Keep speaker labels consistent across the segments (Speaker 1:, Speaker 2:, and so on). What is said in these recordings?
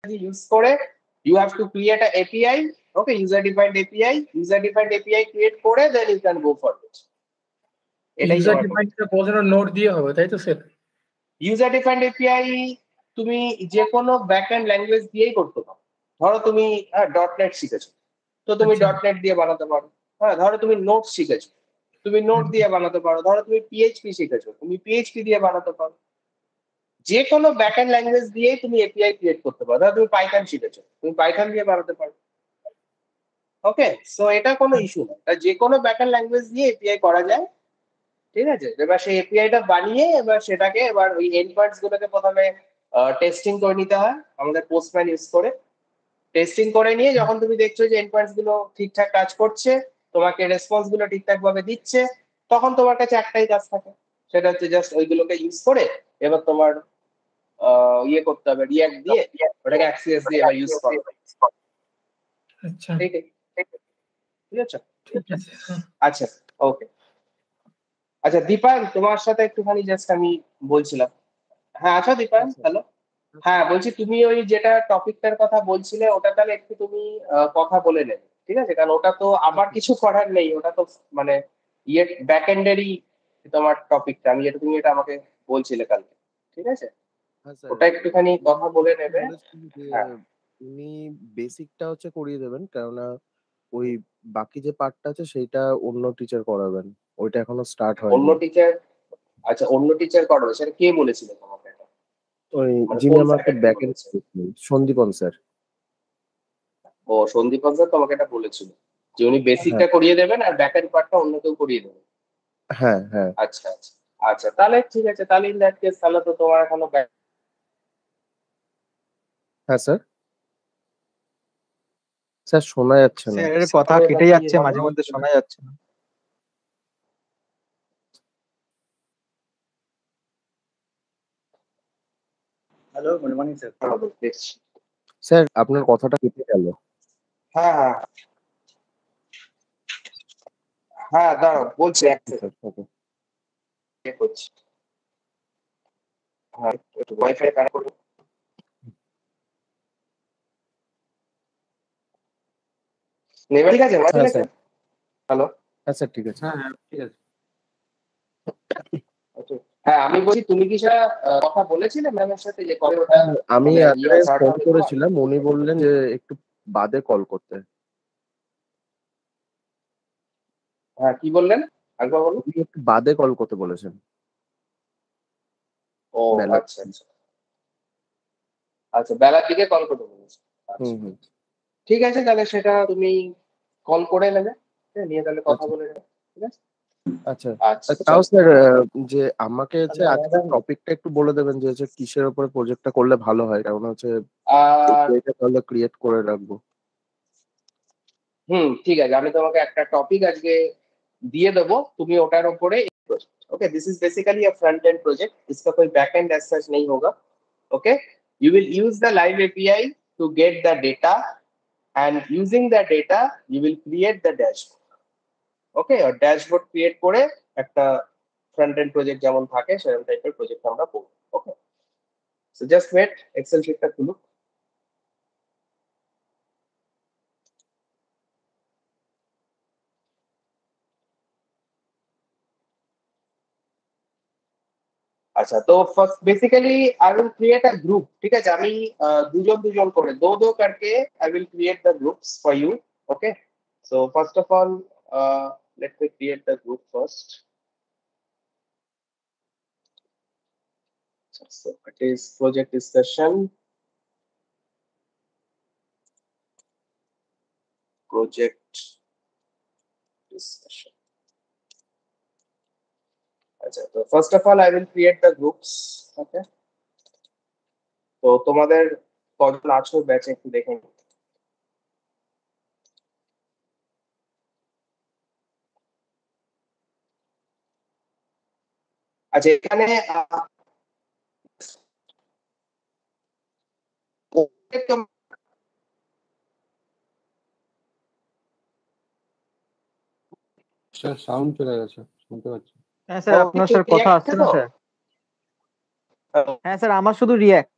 Speaker 1: use করে you have to create a API, okay, user defined API create করে then you can go for it.
Speaker 2: user defined টা বোঝানো node দিয়ে হবে তাই তো স্যার?
Speaker 1: user defined API তুমি যে কোনো ব্যাকএন্ড ল্যাঙ্গুয়েজ দিয়েই করতে পারো। ধরো তুমি .NET শিখেছো, তো তুমি .NET দিয়ে বানাতে পারো। হ্যাঁ, ধরো তুমি নোট শিখেছো, তুমি নোট দিয়ে বানাতে পারো। ধরো তুমি PHP শিখেছো, তুমি PHP দিয়ে বানাতে পারো। যে কোনো ব্যাকএন্ড ল্যাঙ্গুয়েজ দিয়েই তুমি এপিআই ক্রিয়েট করতে পারো। ধরো তুমি পাইথন শিখেছো, তুমি পাইথন দিয়ে বানাতে পারো। ওকে, সো এটা কোনো ইস্যু না, যে কোনো ব্যাকএন্ড ল্যাঙ্গুয়েজ দিয়ে এপিআই করা যায়। ঠিক আছে, এবার সেই এপিআইটা বানিয়ে এবার সেটাকে এবার ওই এন্ড পয়েন্টস গুলোকে প্রথমে টেস্টিং করে নিতে হয় আমাদের পোস্টম্যান ইউজ করে। টেস্টিং করে নিয়ে যখন তুমি দেখছো যে এন্ড পয়েন্টস গুলো ঠিকঠাক কাজ করছে, তোমাকে রেসপন্স গুলো ঠিকঠাক ভাবে দিচ্ছে, তখন তোমার কাছে একটাই কাজ থাকে, সেটা হচ্ছে জাস্ট ওইগুলোকে ইউজ করে এবার তোমার ইয়ে করতে হবে, রিঅ্যাক্ট দিয়ে ওটাকে অ্যাক্সিএস দিয়ে এবার ইউজ করতে হবে।
Speaker 2: আচ্ছা
Speaker 1: ঠিক আছে,
Speaker 2: ঠিক আছে।
Speaker 1: আচ্ছা ওকে। আচ্ছা দীপায়ন, তোমার সাথে একটুখানি জাস্ট আমি বলছিলাম। হ্যাঁ আচ্ছা দীপায়ন, হ্যালো। হ্যাঁ বলছি, তুমি ওই যেটা টপিকটার কথা বলছিলে ওটা তাহলে একটু তুমি কথা বলে নেবে, ঠিক আছে? কারণ ওটা তো আবার কিছু করার নেই, ওটা তো মানে ইয়ে ব্যাকএন্ডেরই তোমার টপিকটা, আমি যেটা তুমি এটা আমাকে বলছিলে কালকে, ঠিক আছে? ওটা একটুখানি কথা বলে নেবে। হ্যাঁ,
Speaker 3: উনি বেসিকটা হচ্ছে করিয়ে দেবেন, কেননা ওই বাকি যে পার্টটা আছে সেইটা অন্য টিচার করাবেন, ওইটা এখনো স্টার্ট হয়নি।
Speaker 1: অন্য টিচার? আচ্ছা, অন্য টিচার করাবে, সেটা কে বলেছিল তোমাকে এটা?
Speaker 3: ওই
Speaker 1: মানে
Speaker 3: যিনি
Speaker 1: কোন
Speaker 3: আমাকে
Speaker 1: faculty
Speaker 3: ব্যাকএন্ড
Speaker 1: বলেছে?
Speaker 3: সন্দীপন স্যার।
Speaker 1: ও, সন্দীপন স্যার তোমাকে এটা বলেছিল যে উনি বেসিকটা করিয়ে দেবেন আর ব্যাকএন্ড পার্টটা অন্য কেউ করিয়ে দেবেন?
Speaker 3: হ্যাঁ হ্যাঁ।
Speaker 1: আচ্ছা আচ্ছা আচ্ছা, তাহলে ঠিক আছে, তাহলে ইন দ্যাট কেস তাহলে তো তোমার এখনো
Speaker 3: হ্যাঁ স্যার। স্যার শোনা যাচ্ছে না,
Speaker 4: স্যার কথা কেটে যাচ্ছে, মাঝে মধ্যে শোনা যাচ্ছে না। Hello, good morning sir.
Speaker 3: Sir আপনার কথাটা কেটে গেল।
Speaker 1: হ্যাঁ হ্যাঁ হ্যাঁ, দাঁড়াও বলছি, এক সেকেন্ড করছি। হ্যাঁ, একটু ওয়াইফাই কানেক্ট করবো। নেবে, ঠিক আছে? ঠিক আছে, হ্যালো।
Speaker 3: হ্যাঁ স্যার ঠিক আছে।
Speaker 2: হ্যাঁ ঠিক আছে।
Speaker 1: হ্যাঁ আমি বলছি, তুমি কি সেটা কথা বলেছিলে ম্যামের সাথে যে কবে ওটা?
Speaker 3: আমি ফোন করেছিলাম, উনি বললেন যে একটু বাদে কল করতে।
Speaker 1: হ্যাঁ, কি বললেন একবার বলুন।
Speaker 3: উনি একটু বাদে কল করতে বলেছেন।
Speaker 1: ও আচ্ছা আচ্ছা আচ্ছা, বেলার দিকে কল করতে বলেছেন। ঠিক আছে, তাহলে সেটা তুমি কল করে নেবে, নিয়ে তাহলে কথা বলে নেবে, ঠিক আছে?
Speaker 3: আচ্ছা
Speaker 1: আচ্ছা,
Speaker 3: তাও স্যার যে আমাকে হচ্ছে আজকে টপিকটা একটু বলে দেবেন যে হচ্ছে কিসের উপরে প্রজেক্টটা করলে ভালো হয়, কারণ হচ্ছে এটা তাহলে ক্রিয়েট করে রাখবো।
Speaker 1: ঠিক আছে, আমি তোমাকে একটা টপিক আজকে দিয়ে দেবো, তুমি ওটার উপরে okay, this is basically a front end project, इसका कोई बैक एंड एज सच नहीं होगा। Okay, you will use the live API to get the data, and using the data you will create the dashboard. ওকে, আর dashboard create করে একটা front end project যেমন থাকে সেরকম টাইপের প্রজেক্ট আমরা করব। Okay, so just wait, excel শিটটা খুলুক। আচ্ছা, তো first basically I will create a group, ঠিক আছে? আমি দুজন দুজন করে দো দো করকে I will create the groups for you. Okay, so first of all let me create the group first. So it is project discussion, project discussion. আচ্ছা, তো first of all I will create the groups. Okay, তো তোমাদের কতজন আছো ব্যাচে একটু দেখে নিই। আচ্ছা, এখানে
Speaker 5: স্যার সাউন্ড চলে গেছে, শুনতে পাচ্ছি।
Speaker 4: হ্যাঁ স্যার, আপনার স্যার কথা আসছে না স্যার। হ্যাঁ স্যার, আমার শুধু রিঅ্যাক্ট।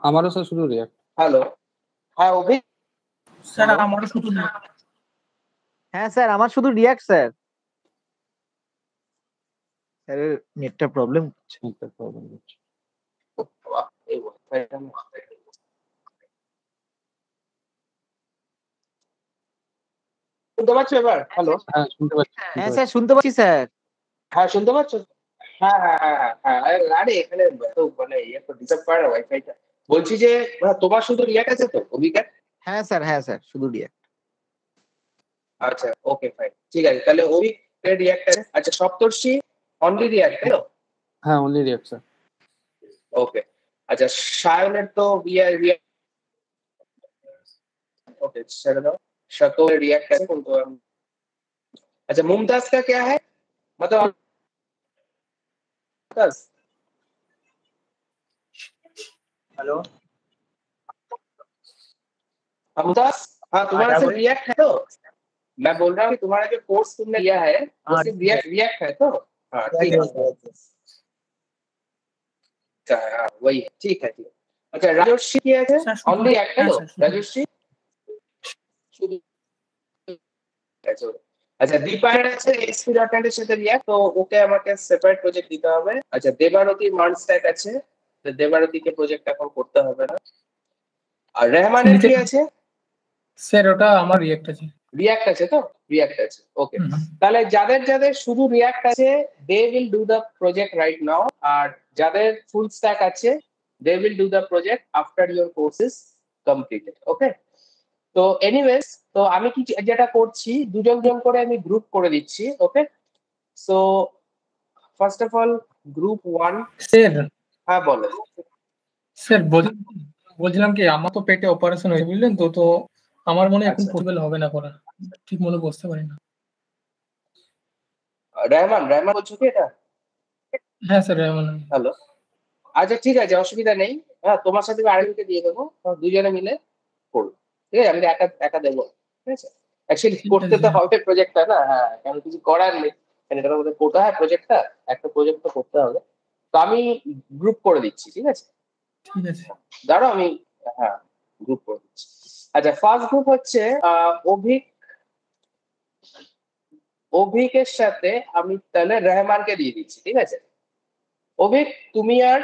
Speaker 5: আমারও স্যার শুধু রিঅ্যাক্ট।
Speaker 1: হ্যালো, হ্যাঁ অভিক।
Speaker 2: স্যার আমারও শুধু
Speaker 4: হ্যাঁ স্যার, আমার শুধু রিয়াক্ট স্যার। স্যার নেটটা প্রবলেম হচ্ছে।
Speaker 1: বাহ, এই ওয়াইফাইটা শুনতে পাচ্ছ এবার? হ্যালো,
Speaker 5: হ্যাঁ শুনতে পাচ্ছি
Speaker 4: হ্যাঁ স্যার শুনতে পাচ্ছি স্যার।
Speaker 1: হ্যাঁ শুনতে পাচ্ছ? হ্যাঁ হ্যাঁ হ্যাঁ হ্যাঁ হ্যাঁ, আরে এখানে এত মানে ইয়ে তো ডিস্টার্ব করে না ওয়াইফাইটা। বলছি যে তোমার শুধু রিয়াক্ট আছে তো অভিজ্ঞান?
Speaker 4: হ্যাঁ স্যার শুধু রিয়াক্ট।
Speaker 1: আচ্ছা ওকে ফাইন, ঠিক আছে তাহলে অভিক রিয়াক্ট আছে। আচ্ছা সপ্তর্ষি অনলি রিয়াক্ট তাই তো?
Speaker 5: হ্যাঁ অনলি রিয়াক্ট স্যার।
Speaker 1: ওকে আচ্ছা, সায়নের তো রিয়াক্ট ओके चलो दो शको रिएक्ट करें उनको हम। अच्छा मुमताज का क्या है मतलब मुमताज?
Speaker 4: हेलो
Speaker 1: मुमताज, हाँ तुम्हारा सिर्फ रिएक्ट है तो? मैं बोल रहा हूँ कि तुम्हारा जो कोर्स तुमने लिया है वो सिर्फ रिएक्ट है तो? हाँ ठीक है, हाँ वही है, ठीक है ठीक है। अच्छा राजर्षि किया है ओनली रिएक्ट है तो? राजर्षि আচ্ছা দীপায়ন আছে এসপি ডট এর সাথে রিয়াক্ট, তো ওকে আমাকে সেপারেট প্রজেক্ট দিতে হবে। আচ্ছা দেবারতী মার্ন স্ট্যাক আছে, তো দেবারতীকে প্রজেক্ট এখন করতে হবে না। আর রহমানের কি আছে?
Speaker 2: স্যার ওটা আমার রিয়েক্ট আছে।
Speaker 1: রিয়াক্ট আছে তো? রিয়াক্ট আছে, ওকে। তাহলে যাদের যাদের শুধু রিয়াক্ট আছে they will do the project right now, আর যাদের ফুল স্ট্যাক আছে they will do the project after your course is completed. Okay, তো এনিওয়েজ তো আমি কি যেটা করছি দুজন করে আমি গ্রুপ করে দিচ্ছি। Okay, so first of all group 1।
Speaker 2: Sir
Speaker 1: হ্যাঁ বলো।
Speaker 2: স্যার বলছিলাম কি আমার তো পেটে অপারেশন হয়েছে বুঝলেন তো, তো আমার মনে হয় এখন পসিবল হবে না করা, ঠিক মনে বসতে পারি না।
Speaker 1: রহমান বলছো কি এটা?
Speaker 2: হ্যাঁ স্যার রহমান।
Speaker 1: হ্যালো, আচ্ছা ঠিক আছে অসুবিধা নেই, হ্যাঁ তোমার সাথে আরেকজনকে দিয়ে দেবো, দুজনে মিলে করবো। ঠিক আছে, আমি একা দেবো, ঠিক আছে। অ্যাকচুয়ালি করতে তো হবে প্রজেক্টটা না, হ্যাঁ কারণ কিছু করার নেই, এটার মধ্যে করতে হয় প্রজেক্টটা, একটা প্রজেক্ট তো করতে হবে। তো আমি গ্রুপ করে দিচ্ছি, ঠিক আছে?
Speaker 2: ঠিক আছে
Speaker 1: দাঁড়াও আমি, হ্যাঁ গ্রুপ করে দিচ্ছি। আচ্ছা ফার্স্ট গ্রুপ হচ্ছে অভিকের সাথে আমি তাহলে রহমানকে দিয়ে দিচ্ছি, ঠিক আছে? অভিক তুমি আর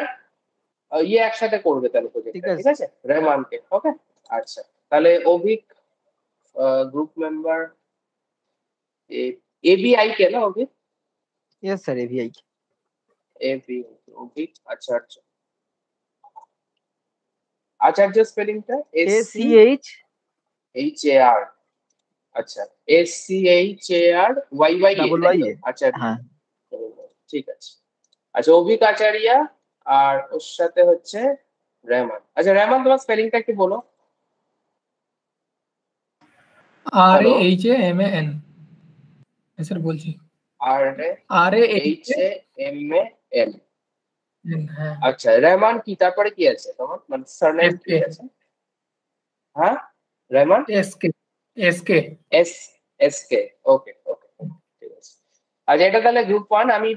Speaker 1: ইয়ে একসাথে করবে তাহলে প্রজেক্টটা, ঠিক আছে? রহমানকে, ওকে। আচ্ছা তাহলে অভিক গ্রুপ মেম্বার এবিআই কে না অভিক?
Speaker 4: यस सर एवीआई
Speaker 1: এবি অভিক। আচ্ছা আচ্ছা আচার্য স্পেলিংটা
Speaker 4: एसीएच
Speaker 1: এইচএআর। আচ্ছা এসসিএইচএআর ওয়াইওয়াই। আচ্ছা
Speaker 4: হ্যাঁ
Speaker 1: ঠিক আছে। আচ্ছা অভিক আচারিয়া আর ওর সাথে হচ্ছে রহমান। আচ্ছা রহমান তোমার স্পেলিংটা একটু বলো।
Speaker 2: RAHAMAN স্যার বলছি।
Speaker 1: RAHAMAN।
Speaker 2: হ্যাঁ
Speaker 1: আচ্ছা রহমান কি তারপরে কি আছে তোমার মানে সারনেম কি আছে? হ্যাঁ রহমান
Speaker 2: এসকে
Speaker 1: এসকে। ওকে ওকে ঠিক আছে। আচ্ছা এটা তাহলে গ্রুপ 1। আমি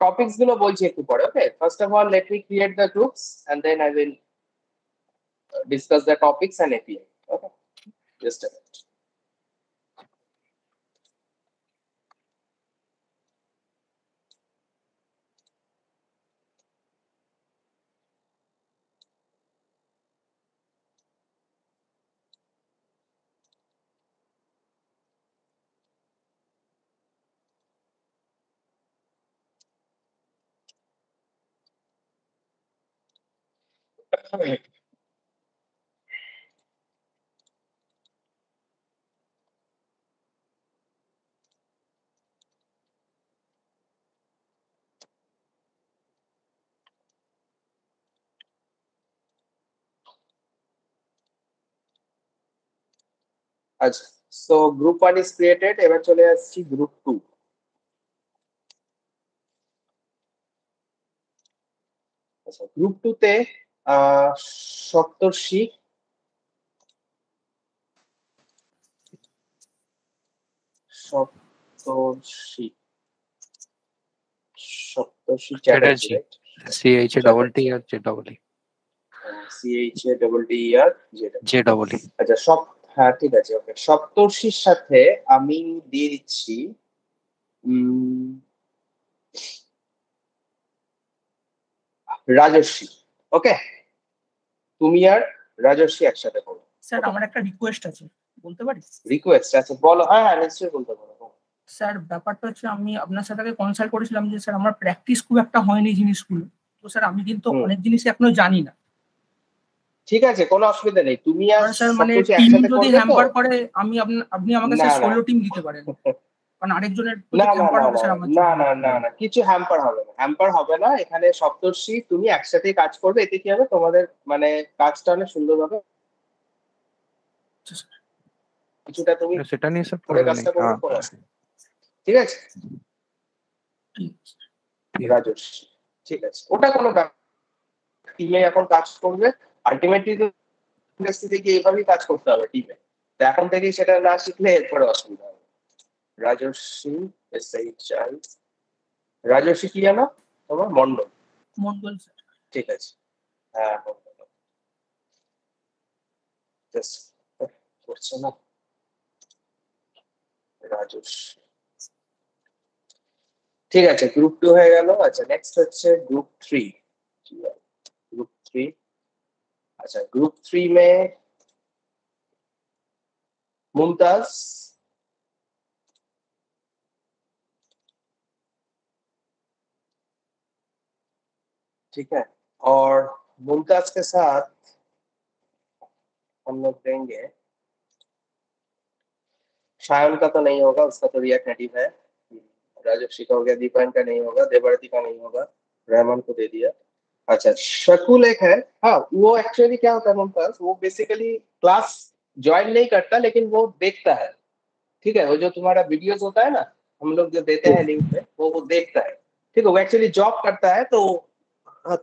Speaker 1: টপিকস গুলো বলছি একটু পরে। Okay, first of all let me create the groups and then I will discuss the topics and API. Okay, just a minute. আচ্ছা সো গ্রুপ 1 is created, এবার চলে আসছি গ্রুপ 2। আচ্ছা গ্রুপ 2 তে সপ্তর্ষি
Speaker 6: চ্যাটার্জি CHATT আর JEE
Speaker 1: CHADDER
Speaker 6: JEE।
Speaker 1: আচ্ছা হ্যাঁ ঠিক আছে, ওকে। সপ্তর্ষির সাথে আমি দিয়ে দিচ্ছি রাজস্বী। ওকে, তুমি আর রাজস্বী একসাথে করো।
Speaker 7: স্যার আমার একটা রিকোয়েস্ট আছে, বলতে পারি?
Speaker 1: রিকোয়েস্ট আছে, বলো। হ্যাঁ নিশ্চয়ই বলতে পারো।
Speaker 7: স্যার ব্যাপারটা হচ্ছে আমি আপনার সাথে কনসাল্ট করেছিলাম যে স্যার আমার প্র্যাকটিস খুব একটা হয়নি জিনিসগুলো, তো স্যার আমি কিন্তু অনেক জিনিস এখনো জানি না।
Speaker 1: ঠিক আছে, কোনো অসুবিধা নেই, তুমি আর
Speaker 7: স্যার মানে
Speaker 1: সপ্তর্ষি
Speaker 7: টিম
Speaker 1: একসাথে
Speaker 7: যদি
Speaker 1: করবে তো?
Speaker 7: হ্যাম্পার করে আপনি আমাকে স্যার সোলো টিম দিতে পারেন, কারণ আরেকজনের হ্যাম্পার হবে স্যার আমার।
Speaker 1: না কিছু হ্যাম্পার হবে না, হ্যাম্পার হবে না। এখানে সপ্তর্ষি তুমি একসাথেই কাজ করবে, এতে কি হবে তোমাদের মানে কাজটা অনেক সুন্দরভাবে কিছুটা তুমি
Speaker 6: সেটা নিয়ে স্যার
Speaker 1: পরে কাজটা করবে। ঠিক আছে রাজস্বী, ঠিক আছে, ওটা কোনো টিমে এখন কাজ করবে। আলটিমেটলি তো ইন্ডাস্ট্রি থেকে এইভাবেই কাজ করতে হবে টিমে, তো এখন থেকেই সেটা না শিখলে এরপরে অসুবিধা হবে। রাজস্বী SHI, রাজস্বী কি জানো তোমার? মন্ডল। ঠিক আছে, হ্যাঁ করছে না রাজস্বী। ঠিক আছে, গ্রুপ 2 হয়ে গেল। আচ্ছা নেক্সট হচ্ছে গ্রুপ 3। ग्रुप 3, अच्छा ग्रुप 3 में मुमताज, ठीक है, और मुमताज के साथ हम लोग देंगे, शायन का तो नहीं होगा, उसका तो रिएक्ट नेटिव है, राजस्वी का हो गया, दीपान का नहीं होगा, देवरती का नहीं होगा, रहमान को दे दिया। अच्छा शकुल एक है, हाँ वो एक्चुअली क्या होता है मुमताज, वो बेसिकली क्लास ज्वाइन नहीं करता लेकिन वो देखता है। ठीक है, वो जो तुम्हारा वीडियोस होता है ना, हम लोग जो देते हैं लिंक पे, वो देखता है। ठीक है, वो एक्चुअली जॉब करता है, तो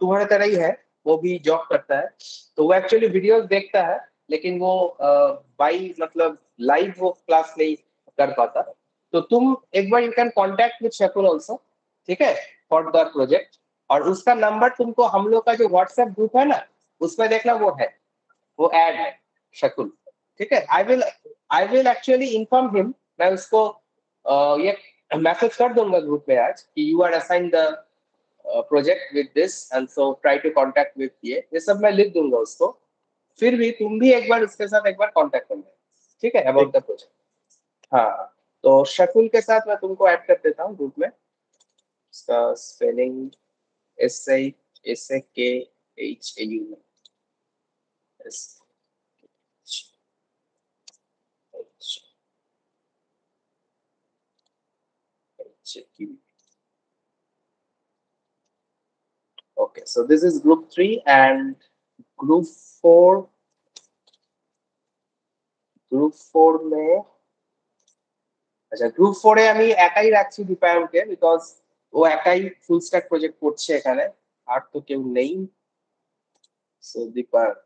Speaker 1: तुम्हारे तरह ही है, वो भी जॉब करता है, तो वो एक्चुअली वीडियोस देखता है, लेकिन वो बाई मतलब लाइव वो क्लास नहीं कर पाता। तो तुम एक बार you can contact with Shakul also, ठीक है, फॉर द प्रोजेक्ट। और उसका नंबर तुमको हम लोग का जो व्हाट्सएप ग्रुप है ना, उसमें देखना, वो है, वो ऐड है शकुल। ठीक है, I will actually inform him, मैं उसको ये मैसेज कर दूंगा ग्रुप में आज कि you are assign the project with this and so try to contact with ये सब मैं लिख दूंगा उसको। फिर भी तुम भी एक बार उसके साथ एक बार कांटेक्ट करना, ठीक है, अबाउट द प्रोजेक्ट। हाँ तो शकुल के साथ मैं तुमको ऐड कर देता हूँ ग्रुप में। उसका spelling SAKHAU Okay, so this is group 3 and group 4 में, अच्छा গ্রুপ 4 এ আমি একাই রাখছি দীপায়নকে, বিকজ ও একাই ফুল স্ট্যাক প্রজেক্ট করছে এখানে, আর তো কেউ নেই। সো দীপায়ন,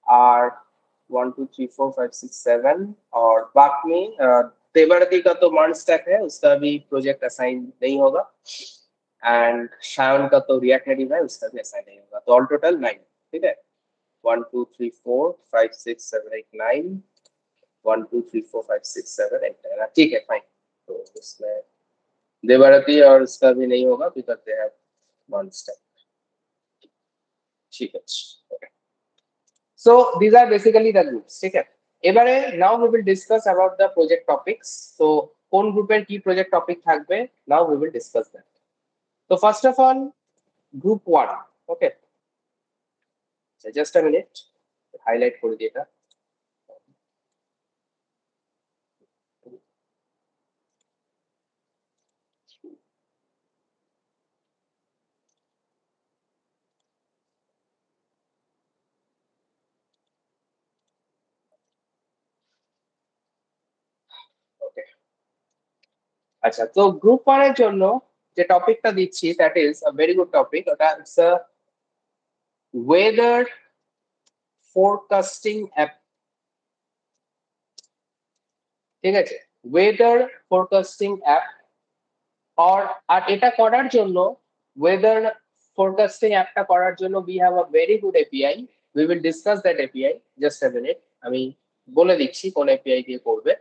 Speaker 1: और 1 2 3 4 5 6 7 और बाकी देवरती का तो मॉन स्टैक है, उसका भी प्रोजेक्ट असाइन नहीं होगा, एंड शायन का तो रिएक्ट नेटिव है, उसका भी असाइन नहीं होगा। तो ऑल टोटल 9, ठीक है, 1 2 3 4 5 6 7 8 9, 1 2 3 4 5 6 7 8 9, ठीक है फाइन। तो इसमें देवरती और उसका भी नहीं होगा बिकॉज दे हैव मॉन स्टैक, ठीक है। So these are basically the groups, ठीक है। এবারে now we will discuss about the project topics. So কোন গ্রুপের কি প্রজেক্ট টপিক থাকবে, now we will discuss that. So first of all group 1, okay, so just a minute, highlight করে দিই এটা। আচ্ছা তো গ্রুপ 1 এর জন্য যে টপিকটা দিচ্ছি that is a very good topic, ওটা it's a weather forecasting app. ঠিক আছে, ওয়েদার ফোরকাস্টিং অ্যাপ। আর এটা করার জন্য, ওয়েদার ফোরকাস্টিং অ্যাপটা করার জন্য we have a very good API. We will discuss that API, just a minute, আমি বলে দিচ্ছি কোন এপিআই দিয়ে করবে।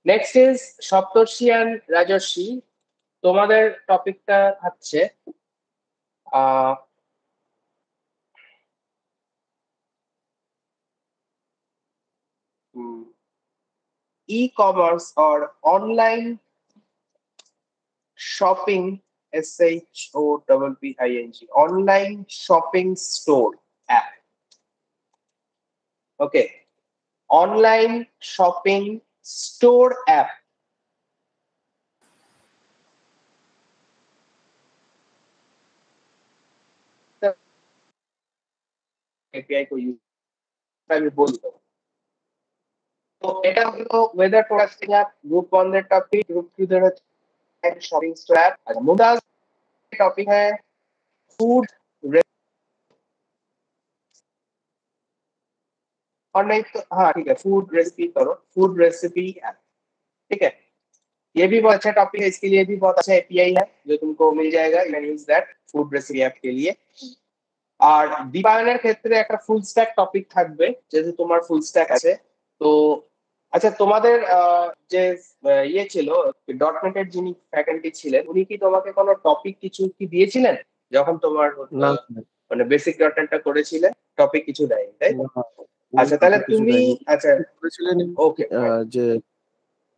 Speaker 1: নেক্সট ইজ সপ্তর্ষি অ্যান্ড রাজর্ষি। তোমাদের টপিকটা হচ্ছে e-commerce or online shopping, SHOPPING, online shopping store app. Okay, online shopping store app. API को यूज আমি বলবো। তো এটা হলো ওয়েদার ফোরকাস্টিং অ্যাপ। গ্রুপ 1 এর টপিক, গ্রুপ 2 এর শপিং স্টোর অ্যাপ। আর মুমতাজ टॉपिक है फूड और नहीं तो हाँ ठीक है, फूड रेसिपी करो, फूड रेसिपी ऐप। ठीक है, ये भी बहुत अच्छा टॉपिक है, इसके लिए भी बहुत अच्छा एपीआई है जो तुमको मिल जाएगा। You can use that food recipe app के लिए। আর দীপায়নের ক্ষেত্রে একটা ফুল স্ট্যাক টপিক থাকবে, যেহেতু তোমার ফুল স্ট্যাক আছে। তো আচ্ছা, তোমাদের যে ইয়ে ছিল ডটনেট এর যিনি ফ্যাকাল্টি ছিলেন, উনি কি তোমাকে কোনো টপিক কিছু কি দিয়েছিলেন যখন তোমার মানে বেসিক ডটনেটটা করেছিলে? টপিক কিছু দেয়নি, তাই তো? আচ্ছা, তাহলে তুমি আচ্ছা
Speaker 3: বলেছিলেন
Speaker 1: ওকে
Speaker 3: যে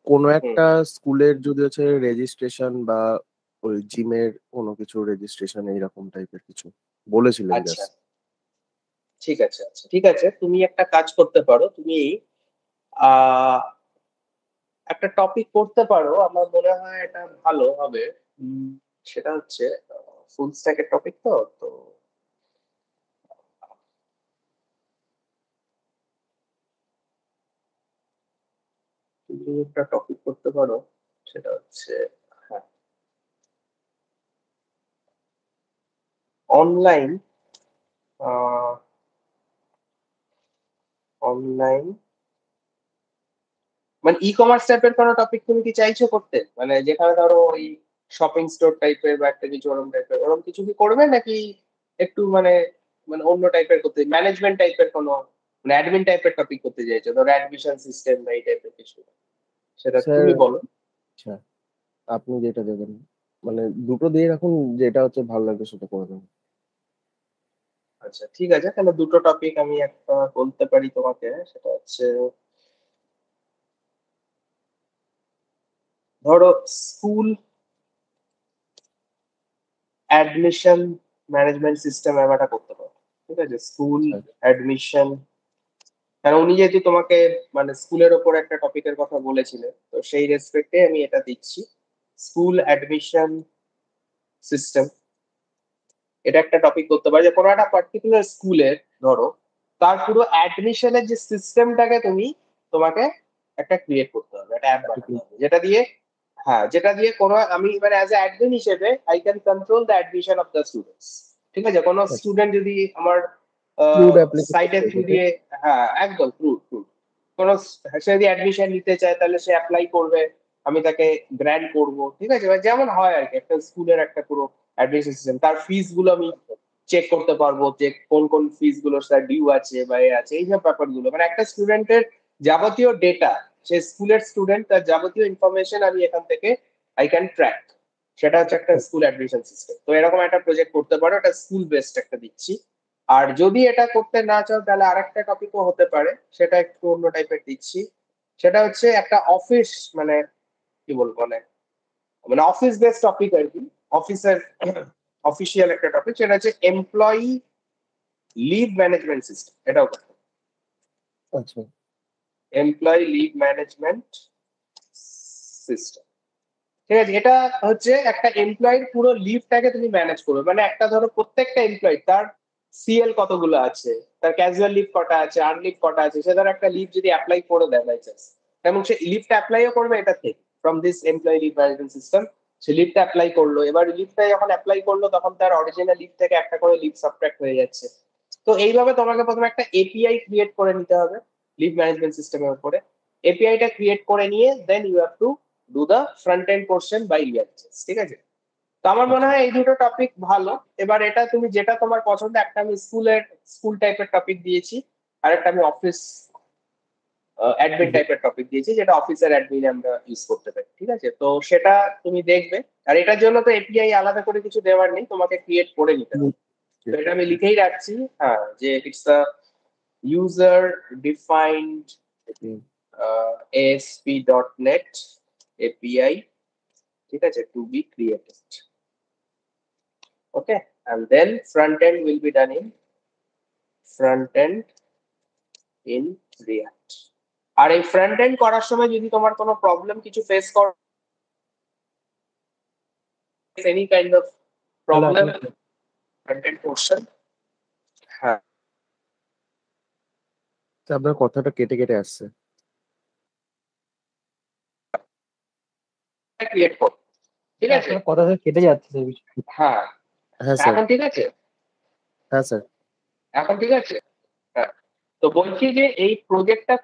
Speaker 3: কোনো একটা স্কুলের যদি হচ্ছে রেজিস্ট্রেশন বা ওই জিমের কোনো কিছু রেজিস্ট্রেশন এইরকম টাইপের কিছু বলেছিলেন।
Speaker 1: আচ্ছা ঠিক আছে, আচ্ছা ঠিক আছে, তুমি একটা কাজ করতে পারো, তুমি একটা টপিক করতে পারো, আমার মনে হয় এটা ভালো হবে। সেটা হচ্ছে ফুল স্ট্যাকের টপিক, তো তো তুমি একটা টপিক করতে পারো, সেটা হচ্ছে অনলাইন অনলাইন মানে ই কমার্স টাইপের কোনো টপিক তুমি কি চাইছো করতে? মানে যেখানে ধরো ওই শপিং স্টোর টাইপের বা একটা কিছু ওরকম টাইপের, ওরকম কিছু কি করবে, নাকি একটু মানে মানে অন্য টাইপের করতে, ম্যানেজমেন্ট টাইপের কোনো মানে অ্যাডমিন টাইপের টপিক করতে চাইছো, ধরো অ্যাডমিশন সিস্টেম বা এই টাইপের কিছু? সেটা তুমি বলো।
Speaker 3: আচ্ছা, আপনি যেটা দেবেন, মানে দুটো দিয়ে রাখুন, যেটা হচ্ছে ভালো লাগবে সেটা করে দেবেন।
Speaker 1: আচ্ছা ঠিক আছে, তাহলে দুটো টপিক আমি একটা বলতে পারি তোমাকে, সেটা হচ্ছে ধরো স্কুল অ্যাডমিশন ম্যানেজমেন্ট সিস্টেম ব্যাপারটা করতে পারো। ঠিক আছে, স্কুল অ্যাডমিশন, কারণ উনি যেহেতু তোমাকে মানে স্কুলের ওপর একটা টপিকের কথা বলেছিলেন, তো সেই রেসপেক্টে আমি এটা দিচ্ছি। স্কুল অ্যাডমিশন সিস্টেম, এটা একটা টপিক করতে পারো, যে কোনো একটা পার্টিকুলার স্কুলের ধরো তার পুরো অ্যাডমিশনের যে সিস্টেমটাকে তোমাকে একটা ক্রিয়েট করতে হবে, একটা অ্যাপ বানাতে হবে, যেটা দিয়ে যেটা দিয়ে কোনো আমি মানে অ্যাজ এ অ্যাডমিন হিসেবে I can control the admission of the students. ঠিক আছে, কোনো স্টুডেন্ট যদি আমার সাইটের থ্রু দিয়ে একদম ট্রু কোনো সে যদি অ্যাডমিশন নিতে চায়, তাহলে সে অ্যাপ্লাই করবে, আমি তাকে গ্র্যান্ট করব। ঠিক আছে, যেমন হয় আর কি একটা স্কুলের একটা পুরো অ্যাডমিশন সিস্টেম, তার ফিস গুলো আমি চেক করতে পারবো, যে কোন কোন ফিস গুলো স্যার ডিউ আছে বা এ আছে, এইসব ব্যাপারগুলো মানে একটা স্টুডেন্টের যাবতীয় ডেটা, সে স্কুলের স্টুডেন্ট, তার যাবতীয় ইনফরমেশন আমি এখান থেকে আই ক্যান ট্র্যাক। সেটা হচ্ছে একটা স্কুল অ্যাডমিশন সিস্টেম। তো এরকম একটা প্রজেক্ট করতে পারো, এটা স্কুল বেসড একটা দিচ্ছি। আর যদি এটা করতে না চাও, তাহলে আরেকটা টপিকও হতে পারে, সেটা একটু অন্য টাইপের দিচ্ছি। সেটা হচ্ছে একটা অফিস মানে কি বলবো মানে মানে অফিস বেসড টপিক আর কি, অফিসের অফিসিয়াল একটা টপিক, সেটা হচ্ছে এমপ্লয়ি লিভ ম্যানেজমেন্ট সিস্টেম। এটাও কথা,
Speaker 3: আচ্ছা,
Speaker 1: এমপ্লয়ি লিভ ম্যানেজমেন্ট সিস্টেম। ঠিক আছে, এটা হচ্ছে একটা এমপ্লয়ির পুরো লিভটাকে তুমি ম্যানেজ করবে, মানে একটা ধরো প্রত্যেকটা এমপ্লয়ি তার সিএল কতগুলো আছে, তার ক্যাজুয়াল লিভ কটা আছে, আর্ন লিভ কটা আছে, সে ধর একটা লিভ যদি অ্যাপ্লাই করে দেয় বাই চান্স, এবং সে লিভটা অ্যাপ্লাইও করবে এটা থেকে from this employee leave management system. সে লিভটা অ্যাপ্লাই করলো, এবার লিভটা যখন অ্যাপ্লাই করলো তখন তার অরিজিনাল লিভ থেকে একটা করে লিভ সাবট্রাক্ট হয়ে যাচ্ছে। তো এইভাবে তোমাকে প্রথমে একটা এপিআই ক্রিয়েট করে নিতে হবে লিভ ম্যানেজমেন্ট সিস্টেমের উপরে। এপিআইটা ক্রিয়েট করে নিয়ে then you have to do the front end portion by React js, ঠিক আছে? তো আমার মনে হয় এই দুটো টপিক ভালো। এবার এটা তুমি যেটা তোমার পছন্দ, একটা আমি স্কুল টাইপের টপিক দিয়েছি, আর একটা আমি অফিস অ্যাডমিন টাইপের টপিক দিয়েছি, যেটা অফিসের অ্যাডমিন আমরা ইউজ করতে পারি, ঠিক আছে? তো সেটা তুমি দেখবে। আর এটার জন্য তো এপিআই আলাদা করে কিছু দেওয়ার নেই, তোমাকে ক্রিয়েট করে নিতে হবে। তো এটা আমি লিখেই রাখছি, হ্যাঁ, যে it's a user defined ASP.NET API, ঠিক আছে, to be created. Okay, and then front end will be done in React. আর এই ফ্রন্ট এন্ড করার সময় যদি তোমার কোনো প্রবলেম কিছু ফেস করো, any kind of problem front end portion, হ্যাঁ,
Speaker 3: আপনার কথাটা কেটে কেটে আসছে।
Speaker 1: ক্রিয়েট করো, ঠিক আছে?
Speaker 4: কথা কেটে যাচ্ছে।
Speaker 1: হ্যাঁ,
Speaker 3: হ্যাঁ স্যার।
Speaker 1: এখন ঠিক আছে?
Speaker 3: হ্যাঁ স্যার।
Speaker 1: এখন ঠিক আছে? হ্যাঁ, তো বলছি যে এই প্রজেক্টটা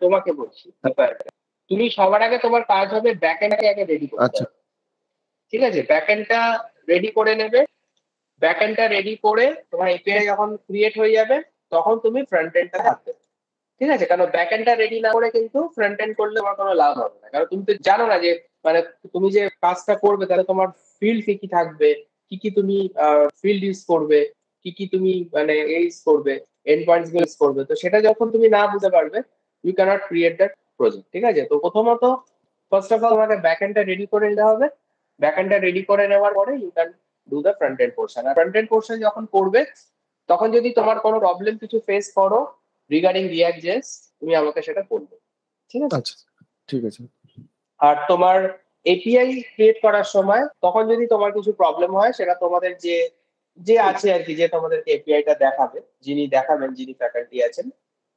Speaker 1: তোমাকে বলছি, তুমি সবার আগে তোমার কাজ হবে ব্যাকএন্ডটাকে আগে রেডি করতে
Speaker 3: আচ্ছা।
Speaker 1: হবে, ঠিক আছে? ব্যাকএন্ডটা রেডি করে নেবে। ব্যাকএন্ডটা রেডি করে তোমার এপিআই যখন ক্রিয়েট হয়ে যাবে তখন তুমি ফ্রন্ট এন্ডটা থাকবে, ঠিক আছে? কারণ ব্যাকএন্ডটা রেডি না করে কিন্তু ফ্রন্ট এন্ড করলে তোমার কোনো লাভ হবে না, কারণ তুমি তো জানো না যে মানে তুমি যে কাজটা করবে তাহলে তোমার ফিল্ড কি থাকবে, কি তুমি ফিল্ড ইউজ করবে, কি তুমি মানে ইউজ করবে, এন্ড পয়েন্টস গুলো ইউজ করবে। তো সেটা যখন তুমি না বুঝতে পারবে, you can't create that project, ঠিক আছে? তো প্রথমত ফার্স্ট অফ অল তোমাকে ব্যাকএন্ডটা রেডি করে নিতে হবে। ব্যাকএন্ডটা রেডি করে নেওয়ার পরে you can do the front end portion. আর ফ্রন্ট এন্ড পোর্শন যখন করবে তখন যদি তোমার কোনো প্রবলেম কিছু ফেস করো রিগার্ডিং React.js, তুমি আমাকে সেটা বলবে, ঠিক আছে?
Speaker 3: আচ্ছা ঠিক আছে।
Speaker 1: আর তোমার এপিআই ক্রিয়েট করার সময় তখন যদি তোমার কিছু প্রবলেম হয়, সেটা তোমাদের যে আছে আর কি, যে তোমাদেরকে এপিআইটা দেখাবে, যিনি দেখাবেন, যিনি ফ্যাকাল্টি আছেন,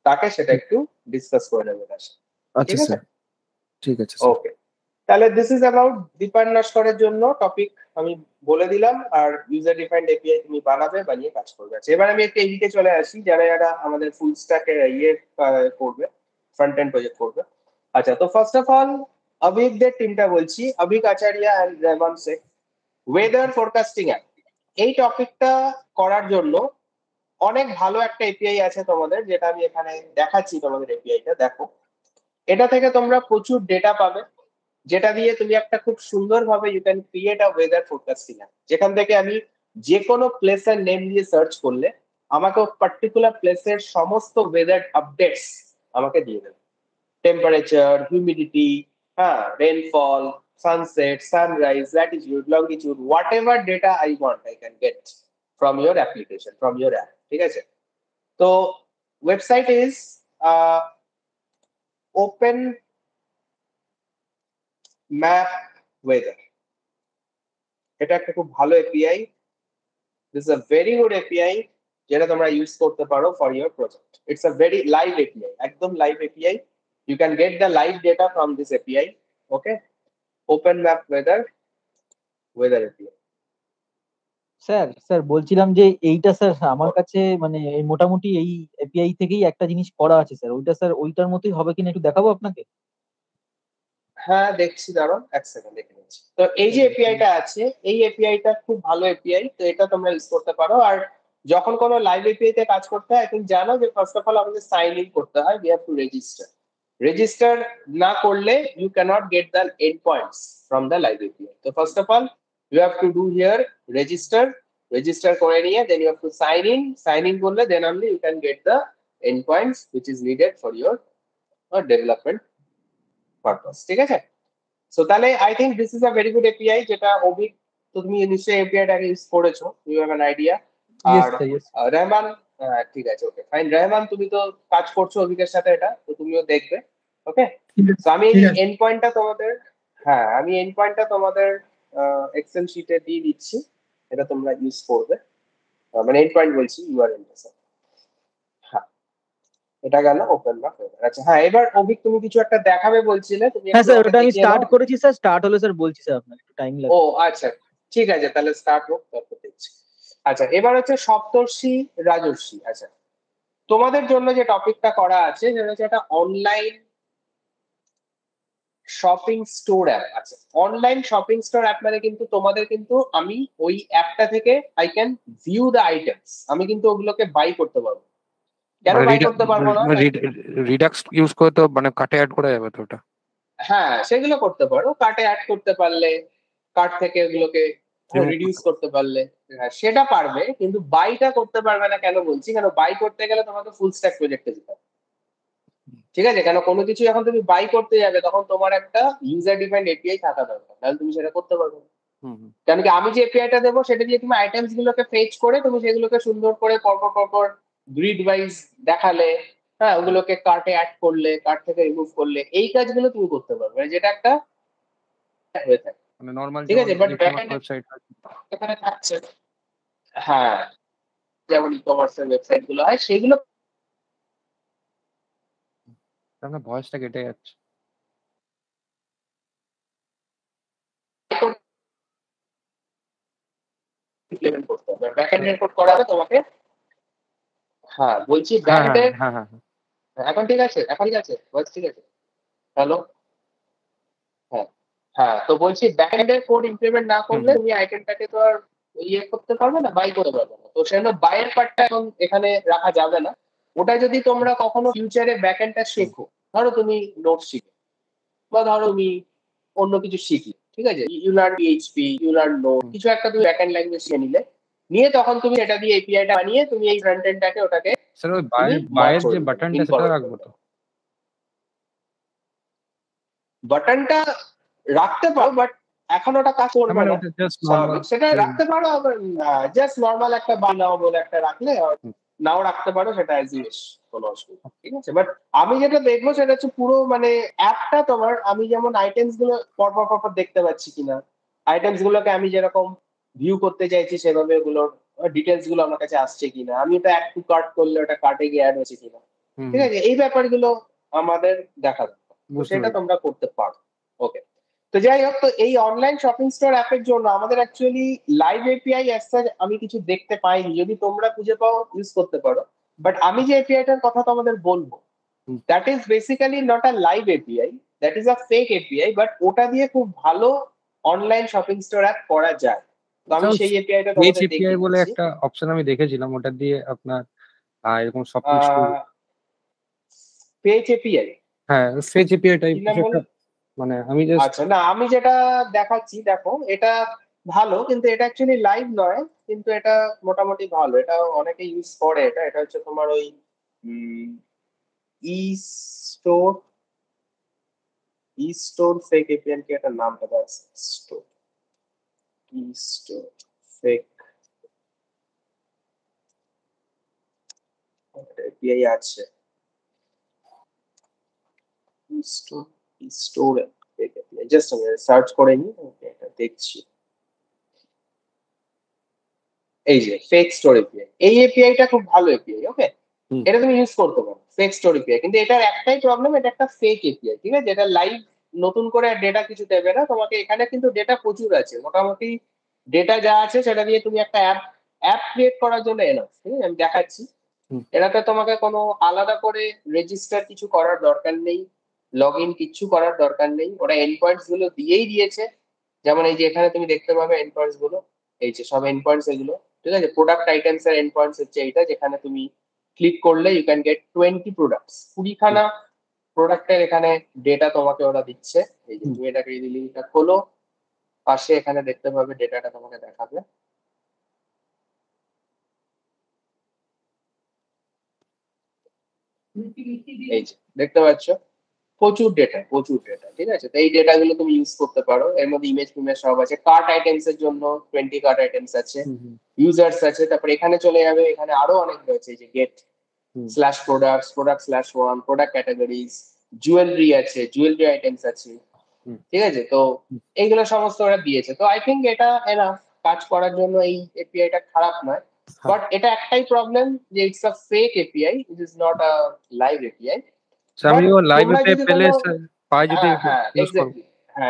Speaker 1: তাকে সেটা একটু ডিসকাস করে নেবে তার সাথে,
Speaker 3: আচ্ছা
Speaker 1: ঠিক আছে?
Speaker 3: স্যার, ঠিক আছে স্যার।
Speaker 1: ওকে, তাহলে দিস ইজ অ্যাবাউট দীপান নস্করের জন্য টপিক আমি বলে দিলাম। আর ইউজার ডিফাইন্ড এপিআই তুমি বানিয়ে কাজ করবে। আচ্ছা, এবার আমি একটা এদিকে চলে আসি, যারা আমাদের ফুল স্ট্যাক করবে, ফ্রন্ট এন্ড প্রজেক্ট করবে। আচ্ছা, তো ফার্স্ট অফ অল অভিকদের টিমটা বলছি, Abhik Acharya and Rehman Sheikh, weather forecasting app. এই টপিকটা করার জন্য অনেক ভালো একটা এপিআই আছে তোমাদের, যেটা আমি এখানে দেখাচ্ছি। তোমাদের এপিআইটা দেখো, এটা থেকে তোমরা প্রচুর ডেটা পাবে, যেটা দিয়ে তুমি একটা খুব সুন্দরভাবে you can create a weather forecasting app, যেখান থেকে আমি যে কোনো প্লেসের নেম দিয়ে সার্চ করলে আমাকে পার্টিকুলার প্লেসের সমস্ত ওয়েদার আপডেটস আমাকে দিয়ে দেবে। টেম্পারেচার, হিউমিডিটি, হ্যাঁ, rainfall, sunset, sunrise, latitude, longitude, whatever data I want I can get from your application, from your app, ঠিক আছে? তো website is open map weather. এটা একটা খুব ভালো API. This is a very good API, যেটা তোমরা use করতে পারো for your project. It's a very live API, একদম live API. You can get the live data from this API. Okay, open map weather API.
Speaker 4: Sir বলছিলাম যে এইটা sir আমার কাছে মানে এই মোটামুটি এই এপিআই থেকেই একটা জিনিস করা আছে স্যার, ওইটা স্যার ওইটার মতোই হবে কিনা একটু দেখাবো আপনাকে?
Speaker 1: হ্যাঁ, দেখছি, দাঁড়াও এক সেকেন্ড, দেখে নিচ্ছি। তো এই যে এপিআইটা আছে, এই এপিআইটা খুব ভালো এপিআই, তো এটা তোমরা ইউজ করতে পারো। আর যখন কোনো লাইভ এপিআই তে কাজ করতে হয়, তুমি জানো যে ফার্স্ট অফ অল আমাদের সাইন ইন করতে হয়, উই হ্যাভ টু রেজিস্টার না করলে you can't get the end points from the live API. তো first of all you have to do here register করে নিয়ে then you have to sign in করলে then only you can get the end points which is needed for your development purpose, ঠিক আছে? So তাহলে I think this is a very good API, যেটা অভিক, তুমি নিশ্চয়ই এপিআইটাকে use করেছো, you have an idea. আর রহমান, ঠিক আছে, ওকে ফাইন। রহমান, তুমি তো কাজ করছো অভিকের সাথে, এটা তো তুমিও দেখবে। ওকে, তো আমি এই এন্ড পয়েন্টটা তোমাদের, আমি এন্ড পয়েন্টটা তোমাদের এক্সেল শিটে দিয়ে দিচ্ছি, এটা তোমরা ইউজ করবে। মানে এন্ড পয়েন্ট বলছি, ইউআরএল। হ্যাঁ, এটা গেল ওপেন ম্যাপ ওয়েদার। আচ্ছা, হ্যাঁ, এবার অভিক তুমি কিছু একটা দেখাবে বলছিলে, তুমি
Speaker 4: হ্যাঁ স্যার, ওটা আমি স্টার্ট করেছি স্যার, স্টার্ট হলে স্যার বলছি স্যার, আপনার একটু টাইম লাগবে।
Speaker 1: ও আচ্ছা, ঠিক আছে, তাহলে স্টার্ট হোক, তারপর দেখছি। আচ্ছা, এবার হচ্ছে সপ্তর্ষি রাজর্ষি। আচ্ছা, তোমাদের জন্য যে টপিকটা করা আছে সেটা হচ্ছে একটা অনলাইন শপিং স্টোর অ্যাপ আছে। অনলাইন শপিং স্টোর অ্যাপ মানে কিন্তু তোমাদের কিন্তু আমি ওই অ্যাপটা থেকে I can view the items, আমি কিন্তু ওগুলোকে বাই করতে পারবো। কেন বাই করতে পারবো না?
Speaker 5: রিডাক্স ইউজ করে তো মানে কাটে অ্যাড করা যাবে তো ওটা।
Speaker 1: হ্যাঁ, সেগুলো করতে পারো, কার্টে অ্যাড করতে পারলে, কার্ট থেকে ওগুলোকে রিডিউস করতে পারলে, হ্যাঁ সেটা পারবে, কিন্তু বাইটা করতে পারবে না। কেন বলছি? কেন বাই করতে গেলে তোমাকে ফুল স্ট্যাক প্রজেক্টে যেতে হবে, ঠিক আছে? কেন কোনো কিছু যখন তুমি বাই করতে যাবে তখন তোমার একটা ইউজার ডিফাইন্ড এপিআই থাকা দরকার, তাহলে তুমি সেটা করতে পারবে না। কেন কি আমি যে এপিআইটা দেবো সেটা দিয়ে তুমি আইটেমস গুলোকে ফেচ করে তুমি সেগুলোকে সুন্দর করে পরপর পরপর গ্রিড ওয়াইজ দেখালে, হ্যাঁ ওগুলোকে কার্টে অ্যাড করলে, কার্ট থেকে রিমুভ করলে, এই কাজগুলো তুমি করতে পারবে, যেটা একটা হয়ে থাকে,
Speaker 5: মানে নরমাল
Speaker 1: ঠিক আছে? বাট ব্যাকএন্ড
Speaker 5: ওয়েবসাইট
Speaker 1: এখানে থাকছে, হ্যাঁ যেমন ই কমার্সের ওয়েবসাইট গুলো হয় সেগুলো
Speaker 5: আপনার ভয়েসটা কেটে যাচ্ছে।
Speaker 1: ইমপ্লিমেন্ট করতে হবে, ব্যাকএন্ড কোড করা হবে তোমাকে। হ্যাঁ বলছি
Speaker 5: হ্যাঁ
Speaker 1: ব্যাকএন্ড,
Speaker 5: হ্যাঁ হ্যাঁ হ্যাঁ
Speaker 1: এখন ঠিক আছে? এখন ঠিক আছে? ভয়েস ঠিক আছে? হ্যালো, হ্যাঁ হ্যাঁ, তো বলছি ব্যাকএন্ডের কোড ইমপ্লিমেন্ট না করলে তুমি আইটেমটাকে তো আর ইয়ে করতে পারবে না, বাই করতে পারবে না। তো সেজন্য বাইয়ের পার্টটা এখন এখানে রাখা যাবে না। ওটা যদি তোমরা কখনো ফিউচারে ব্যাকএন্ডটা শেখো, ধরো তুমি নোট শিখো বা ধরো তুমি অন্য কিছু শিখলে, ঠিক আছে, you learn PHP, you learn Node, কিছু একটা তুমি ব্যাকএন্ড ল্যাঙ্গুয়েজ শিখে নিলে, নিয়ে তখন তুমি এটা দিয়ে এপিআইটা বানিয়ে তুমি এই ফ্রন্ট এন্ডটাকে ওটাকে
Speaker 5: স্যার ওই
Speaker 1: তুমি
Speaker 5: বাইরের
Speaker 1: merge
Speaker 5: যে
Speaker 1: করে দিবে,
Speaker 5: বাটনটা সেটা
Speaker 1: incorporate
Speaker 5: রাখবো
Speaker 1: করে
Speaker 5: তো?
Speaker 1: দেবে। বাটনটা রাখতে পারো, বাট এখন ওটা কাজ করবে
Speaker 5: মানে
Speaker 1: না,
Speaker 5: ওটা জাস্ট নরমাল
Speaker 1: স্বাভাবিক। সেটা রাখতে পারো, আবার জাস্ট নর্মাল একটা বানাও বলে একটা রাখলে, আর নাও রাখতে পারো, সেটা অ্যাজ ইউ উইশ, কোনো অসুবিধা, ঠিক আছে? বাট আমি যেটা দেখবো সেটা হচ্ছে পুরো মানে অ্যাপটা তোমার, আমি যেমন আইটেমস গুলো পরপর পরপর দেখতে পাচ্ছি কিনা, আইটেমস গুলোকে আমি যেরকম ভিউ করতে চাইছি সেভাবে ওগুলোর ডিটেলস গুলো আমার কাছে আসছে কিনা, আমি ওটা অ্যাড টু কার্ট করলে ওটা কার্টে গিয়ে অ্যাড হচ্ছে কিনা, ঠিক আছে, এই ব্যাপারগুলো আমাদের দেখা দরকার। তো সেটা তোমরা করতে পারো। ওকে, তো যাই হোক, তো এই অনলাইন শপিং স্টোর অ্যাপের জন্য আমাদের অ্যাকচুয়ালি লাইভ এপিআই আমি কিছু দেখতে পাইনি, যদি তোমরা খুঁজে পাও ইউজ করতে পারো। বাট আমি যে এপিআইটার কথা তোমাদের বলবো, that is basically not a live API, that is a fake API, but ওটা দিয়ে খুব ভালো অনলাইন শপিং স্টোর অ্যাপ করা যায়। তো আমি সেই এপিআইটা
Speaker 5: পেজ
Speaker 1: তোমাদের
Speaker 5: এপিআই
Speaker 1: দেখিয়ে
Speaker 5: বলে
Speaker 1: দিচ্ছি।
Speaker 5: একটা অপশন আমি দেখেছিলাম, ওটা দিয়ে আপনার এরকম সবকিছু।
Speaker 1: পেজ এপিআই,
Speaker 5: হ্যাঁ পেজ এপিআই টাইপ
Speaker 1: কি নাম
Speaker 5: কিছু একটা,
Speaker 1: বলো?
Speaker 5: মানে আমি জাস্ট
Speaker 1: আচ্ছা, না আমি যেটা দেখাচ্ছি দেখো, এটা ভালো, কিন্তু এটা অ্যাকচুয়ালি লাইভ নয়, কিন্তু এটা মোটামুটি ভালো, এটা অনেকে ইউজ করে। এটা এটা হচ্ছে তোমার ওই ই স্টোর, ই স্টোর ফেক এপিআই, কি একটা নামটা আছে, স্টোর, ই স্টোর ফেক এপিআই আছে, ই স্টোর, ই স্টোর ফেক এপিআই, জাস্ট আমি সার্চ করে নিই, এটা দেখছি। এই যে ফেক স্টোর এপিআই, এই এপিআইটা খুব ভালো এপিআই। ওকে, এটা তুমি ইউজ করতে পারো, ফেক স্টোর এপিআই, কিন্তু এটার একটাই প্রবলেম, এটা একটা ফেক এপিআই, ঠিক আছে? এটা লাইভ নতুন করে ডেটা কিছু দেবে না তোমাকে, এখানে কিন্তু ডেটা প্রচুর আছে, মোটামুটি ডেটা যা আছে সেটা দিয়ে তুমি একটা অ্যাপ ক্রিয়েট করার জন্য এনাফ, ঠিক আছে? আমি দেখাচ্ছি, এটাতে তোমাকে কোনো আলাদা করে রেজিস্টার কিছু করার দরকার নেই, লগ ইন কিচ্ছু করার দরকার নেই, ওরা এন্ড পয়েন্টস গুলো দিয়েই দিয়েছে। যেমন এই যে এখানে তুমি দেখতে পাবে এন্ড পয়েন্টস গুলো, এই যে সব এন্ড পয়েন্টস এগুলো, ঠিক আছে? প্রোডাক্ট আইটেমস এর এন্ড পয়েন্টস হচ্ছে এইটা, যেখানে তুমি ক্লিক করলে ইউ ক্যান গেট 20 প্রোডাক্টস, 20খানা প্রোডাক্টের এখানে ডেটা তোমাকে ওরা দিচ্ছে। এই যে তুমি এটাকে এই লিঙ্কটা খোলো, পাশে এখানে দেখতে পাবে ডেটাটা তোমাকে দেখাবে। এই যে দেখতে পাচ্ছ প্রচুর ডেটা, প্রচুর ডেটা, ঠিক আছে? তো এই ডেটা গুলো তুমি ইউজ করতে পারো, এর মধ্যে ইমেজ ফিমেজ সব আছে, কার্ট আইটেমস এর জন্য 20 কার্ট আইটেমস আছে, ইউজার্স আছে, তারপর এখানে চলে যাবে, এখানে আরো অনেক রয়েছে, এই যে get slash products, product slash one, product categories, jewellery আছে, জুয়েলারি আইটেমস আছে, ঠিক আছে? তো এইগুলো সমস্ত ওরা দিয়েছে। তো আই থিঙ্ক এটা এনাফ কাজ করার জন্য, এই এপিআইটা খারাপ নয়, বাট এটা একটাই প্রবলেম যে it's a fake API, it is not a live API.
Speaker 5: আমি ও লাইভ এপিআই পেলে পাই যদি
Speaker 1: হ্যাঁ
Speaker 5: ইউজ করব।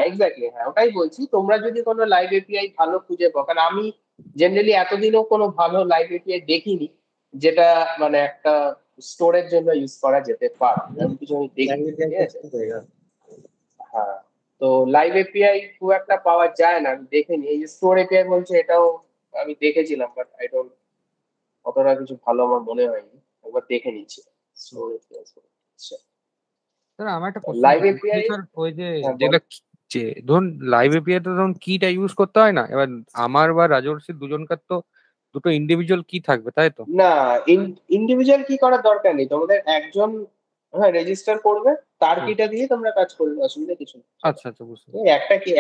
Speaker 1: এক্স্যাক্টলি, হ্যাঁ ওটাই বলছি, তোমরা যদি কোনো লাইভ এপিআই ভালো খুঁজে পাও, কারণ আমি জেনারেলি এতদিনও কোনো ভালো লাইভ এপিআই দেখিনি যেটা মানে একটা স্টোরের জন্য ইউজ করা যেতে পারে, আমি কিছু দেখিনি, ঠিক আছে? হ্যাঁ, তো লাইভ এপিআই খুব একটা পাওয়া যায় না, আমি দেখিনি। এই যে স্টোর এপিআই বলছে, এটাও আমি দেখেছিলাম, বাট আই ডোন্ট, অতটা কিছু ভালো আমার মনে হয়নি। একবার দেখে নিচ্ছি স্টোর এপিআই।
Speaker 5: স্যার আমার একটা কোশ্চেন
Speaker 1: লাইভ
Speaker 5: ছিল
Speaker 1: এপিআই,
Speaker 5: স্যার, ওই যে
Speaker 1: হ্যাঁ বল।
Speaker 5: যেটা যে ধরুন লাইভ এপিআই তো ধরুন কিটা ইউজ করতে হয় না, এবার আমার বা রাজর্ষির দুজনকার তো দুটো ইন্ডিভিজুয়াল কি থাকবে, তাই তো?
Speaker 1: না, ইন্ডিভিজুয়াল কি করার দরকার নেই, তোমাদের একজন হ্যাঁ রেজিস্টার করবে, তার
Speaker 5: হুম।
Speaker 1: কিটা দিয়ে তোমরা কাজ করবে, অসুবিধা কিছু নেই।
Speaker 5: আচ্ছা আচ্ছা, বুঝতে
Speaker 1: এই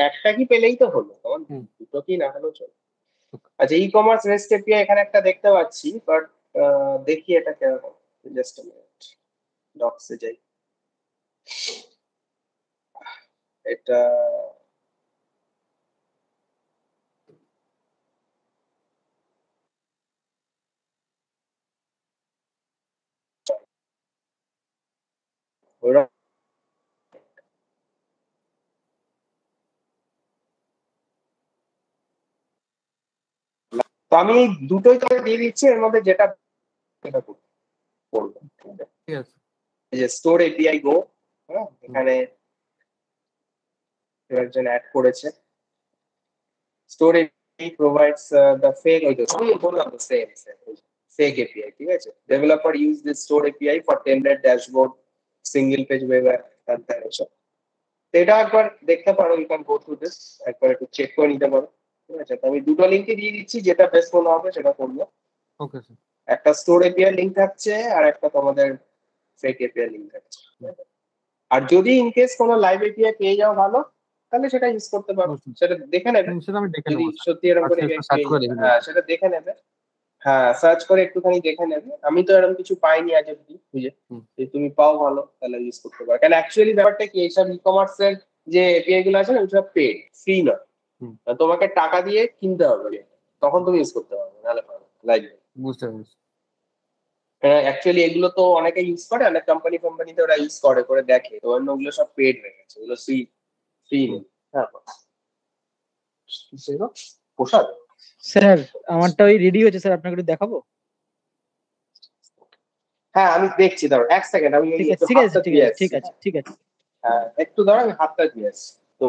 Speaker 1: একটা কি পেলেই তো হলো, তখন
Speaker 5: হুম।
Speaker 1: দুটো কি না হলেও চলে। আচ্ছা, ই কমার্স রেস্ট এপিআই এখানে একটা দেখতে পাচ্ছি, বাট দেখি এটা কেমন। জাস্ট আ মিনিট, ডক্সে যাই। এটা ওরা, তো আমি এই দুটোই তোকে দিয়ে দিচ্ছি, এর মধ্যে যেটা সেটা করবো।
Speaker 5: ঠিক আছে।
Speaker 1: এই যে স্টোর এপিআই গো, হ্যাঁ এখানে একজন অ্যাড করেছে। Store API provides the fake, ওই তো আমি বললাম তো, সেম ফেক এপিআই, ঠিক আছে। Developer use this store API for template dashboard, single page web app, এসব। তো এটা একবার দেখতে পারো, you can go through this, একবার একটু চেক করে নিতে পারো, ঠিক আছে। তো আমি দুটো লিঙ্কই দিয়ে দিচ্ছি, যেটা বেস্ট মনে হবে সেটা করবো।
Speaker 5: Okay sir.
Speaker 1: একটা স্টোর এপিআই লিঙ্ক থাকছে, আর একটা তোমাদের ফেক এপিআই লিঙ্ক থাকছে। আর যদি ইন কেস কোনো লাইভ এপিআই পেয়ে যাও ভালো, তাহলে সেটা ইউজ করতে পারো,
Speaker 5: বুঝতে
Speaker 1: সেটা দেখে নেবে।
Speaker 5: সেটা আমি দেখে
Speaker 1: যদি
Speaker 5: নেবো স্যার,
Speaker 1: সত্যি এরকম করে
Speaker 5: আজকে একটু
Speaker 1: API
Speaker 5: সার্চ
Speaker 1: পেয়ে
Speaker 5: করে
Speaker 1: যাও,
Speaker 5: দেখে নেবো।
Speaker 1: হ্যাঁ সেটা দেখে নেবে। হ্যাঁ, সার্চ করে একটুখানি দেখে নেবে। আমি তো এরকম কিছু পাইনি আজ অব্দি খুঁজে।
Speaker 5: হুম।
Speaker 1: যদি তুমি পাও ভালো, তাহলে ইউজ করতে পারো। কারণ অ্যাকচুয়ালি ব্যাপারটা কি, এইসব ই কমার্সের যে এপিআই গুলো আছে না, ওইসব পেড, ফ্রি নয়।
Speaker 5: হুম।
Speaker 1: তোমাকে টাকা দিয়ে কিনতে হবে, তখন তুমি ইউজ করতে পারবে, নাহলে পারবে লাইভ।
Speaker 5: বুঝতে পেরেছি।
Speaker 1: অ্যাকচুয়ালি এগুলো তো অনেকে ইউজ করে, অনেক কোম্পানিতে ওরা ইউজ করে দেখে, তো অন্য ওগুলো সব পেড হয়ে গেছে, ওগুলো ফ্রি নেই। হ্যাঁ প্রসাদ,
Speaker 4: স্যার আমারটা ওই রেডি হয়েছে স্যার, আপনাকে একটু দেখাবো?
Speaker 1: হ্যাঁ আমি দেখছি, দাঁড়ো এক সেকেন্ড, আমি
Speaker 4: ঠিক আছে
Speaker 1: একটু
Speaker 4: ঠিক আছে
Speaker 1: হাতটা
Speaker 4: ঠিক
Speaker 1: ধুয়ে
Speaker 4: আছে
Speaker 1: আসছি।
Speaker 4: ঠিক আছে ঠিক আছে।
Speaker 1: হ্যাঁ একটু দাঁড়াও, আমি হাতটা ধুয়ে আসছি। তো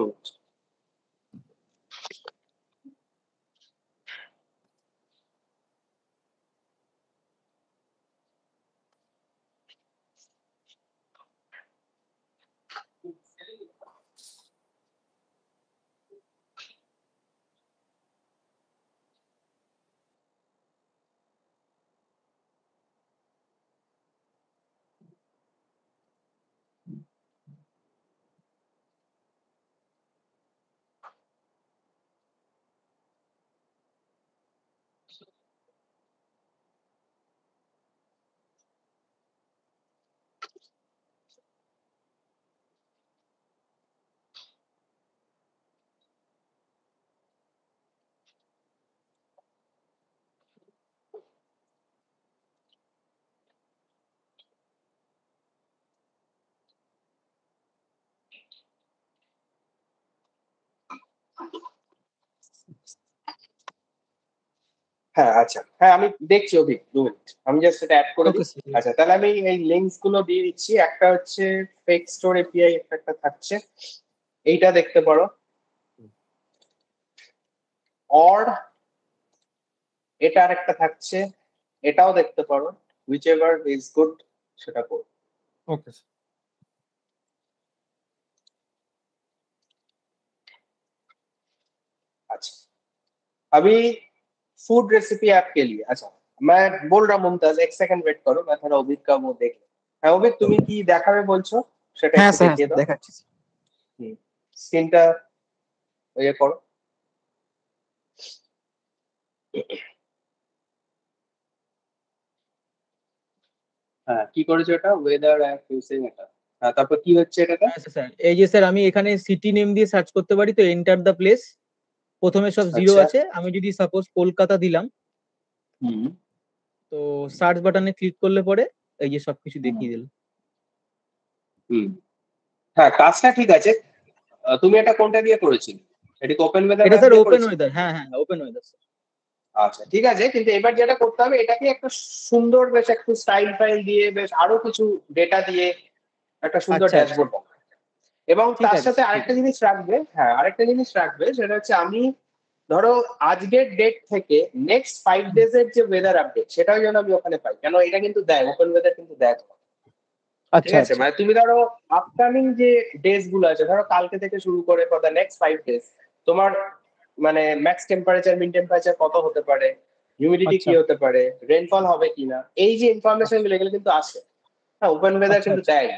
Speaker 1: হ্যাঁ আচ্ছা, হ্যাঁ আমি দেখছি অভিক, 2 মিনিট, আমি জাস্ট এটা অ্যাড করে
Speaker 4: ওকে
Speaker 1: দিই।
Speaker 4: স্যার।
Speaker 1: আচ্ছা, তাহলে আমি এই লিঙ্কস গুলো দিয়ে দিচ্ছি। একটা হচ্ছে ফেক স্টোর এপিআই, একটা থাকছে, এইটা দেখতে পারো। অর এটা আর একটা থাকছে, এটাও দেখতে পারো। হুইচ এভার ইজ গুড, সেটা করো।
Speaker 5: Okay sir.
Speaker 1: अच्छा, अभी फूड रेसिपी ऐप के लिए, अच्छा मैं बोल रहा हूँ मुमताज, एक सेकंड वेट करो, मैं थोड़ा অভিক का वो देख। হ্যাঁ অভিক, তুমি কি দেখাবে বলছো, সেটা
Speaker 4: হ্যাঁ
Speaker 1: একটু
Speaker 4: স্যার
Speaker 1: দেখিয়ে দাও।
Speaker 4: দেখাচ্ছি।
Speaker 1: স্ক্রিনটা ইয়ে করো। হ্যাঁ কি করেছো এটা, ওয়েদার অ্যাপ ইউজিং এটা। হ্যাঁ তারপর কি হচ্ছে এটাতে?
Speaker 4: আচ্ছা স্যার, এই যে স্যার আমি এখানে সিটি নেম দিয়ে সার্চ করতে পারি, তো এন্টার দ্য প্লেস, প্রথমে সব জিরো
Speaker 1: আচ্ছা।
Speaker 4: আছে। আমি যদি সাপোজ কলকাতা দিলাম,
Speaker 1: হুম
Speaker 4: তো সার্চ বাটনে ক্লিক করলে পরে এই যে সবকিছু দেখিয়ে দিল।
Speaker 1: হুম হ্যাঁ, কাজটা ঠিক আছে। তুমি এটা কোনটা দিয়ে করেছিলে? এটা ওপেন ওয়েদার
Speaker 4: এটা
Speaker 1: অ্যাপ
Speaker 4: স্যার
Speaker 1: দিয়ে
Speaker 4: ওপেন
Speaker 1: করেছিলে?
Speaker 4: ওয়েদার, হ্যাঁ হ্যাঁ ওপেন ওয়েদার স্যার।
Speaker 1: আচ্ছা ঠিক আছে, কিন্তু এবার যেটা করতে হবে, এটাকে একটা সুন্দর, বেশ একটু স্টাইল ফাইল দিয়ে, বেশ আরো কিছু ডেটা দিয়ে একটা সুন্দর
Speaker 4: আচ্ছা আচ্ছা
Speaker 1: ড্যাশবোর্ড বানাও। এবং
Speaker 4: ঠিক
Speaker 1: তার
Speaker 4: আছে,
Speaker 1: সাথে
Speaker 4: ঠিক
Speaker 1: আরেকটা জিনিস রাখবে, হ্যাঁ আরেকটা জিনিস রাখবে, সেটা হচ্ছে আমি ধরো আজকের ডেট থেকে নেক্সট 5 days এর যে ওয়েদার আপডেট সেটাও যেন আমি ওখানে পাই, কেন এটা কিন্তু দেয়, ওপেন ওয়েদার কিন্তু দেয় তোমাকে। ঠিক
Speaker 4: আচ্ছা
Speaker 1: আছে,
Speaker 4: আচ্ছা
Speaker 1: মানে তুমি ধরো আপকামিং যে ডেজ গুলো আছে, ধরো কালকে থেকে শুরু করে ফর দ্য নেক্সট 5 days তোমার মানে ম্যাক্স টেম্পারেচার মিন টেম্পারেচার কত হতে পারে, হিউমিডিটি
Speaker 4: আচ্ছা
Speaker 1: কি হতে পারে, রেনফল হবে কিনা, এই যে ইনফরমেশন গুলো এগুলো কিন্তু আসে। হ্যাঁ, ওপেন ওয়েদার
Speaker 4: আচ্ছা
Speaker 1: কিন্তু
Speaker 4: আচ্ছা
Speaker 1: দেয়,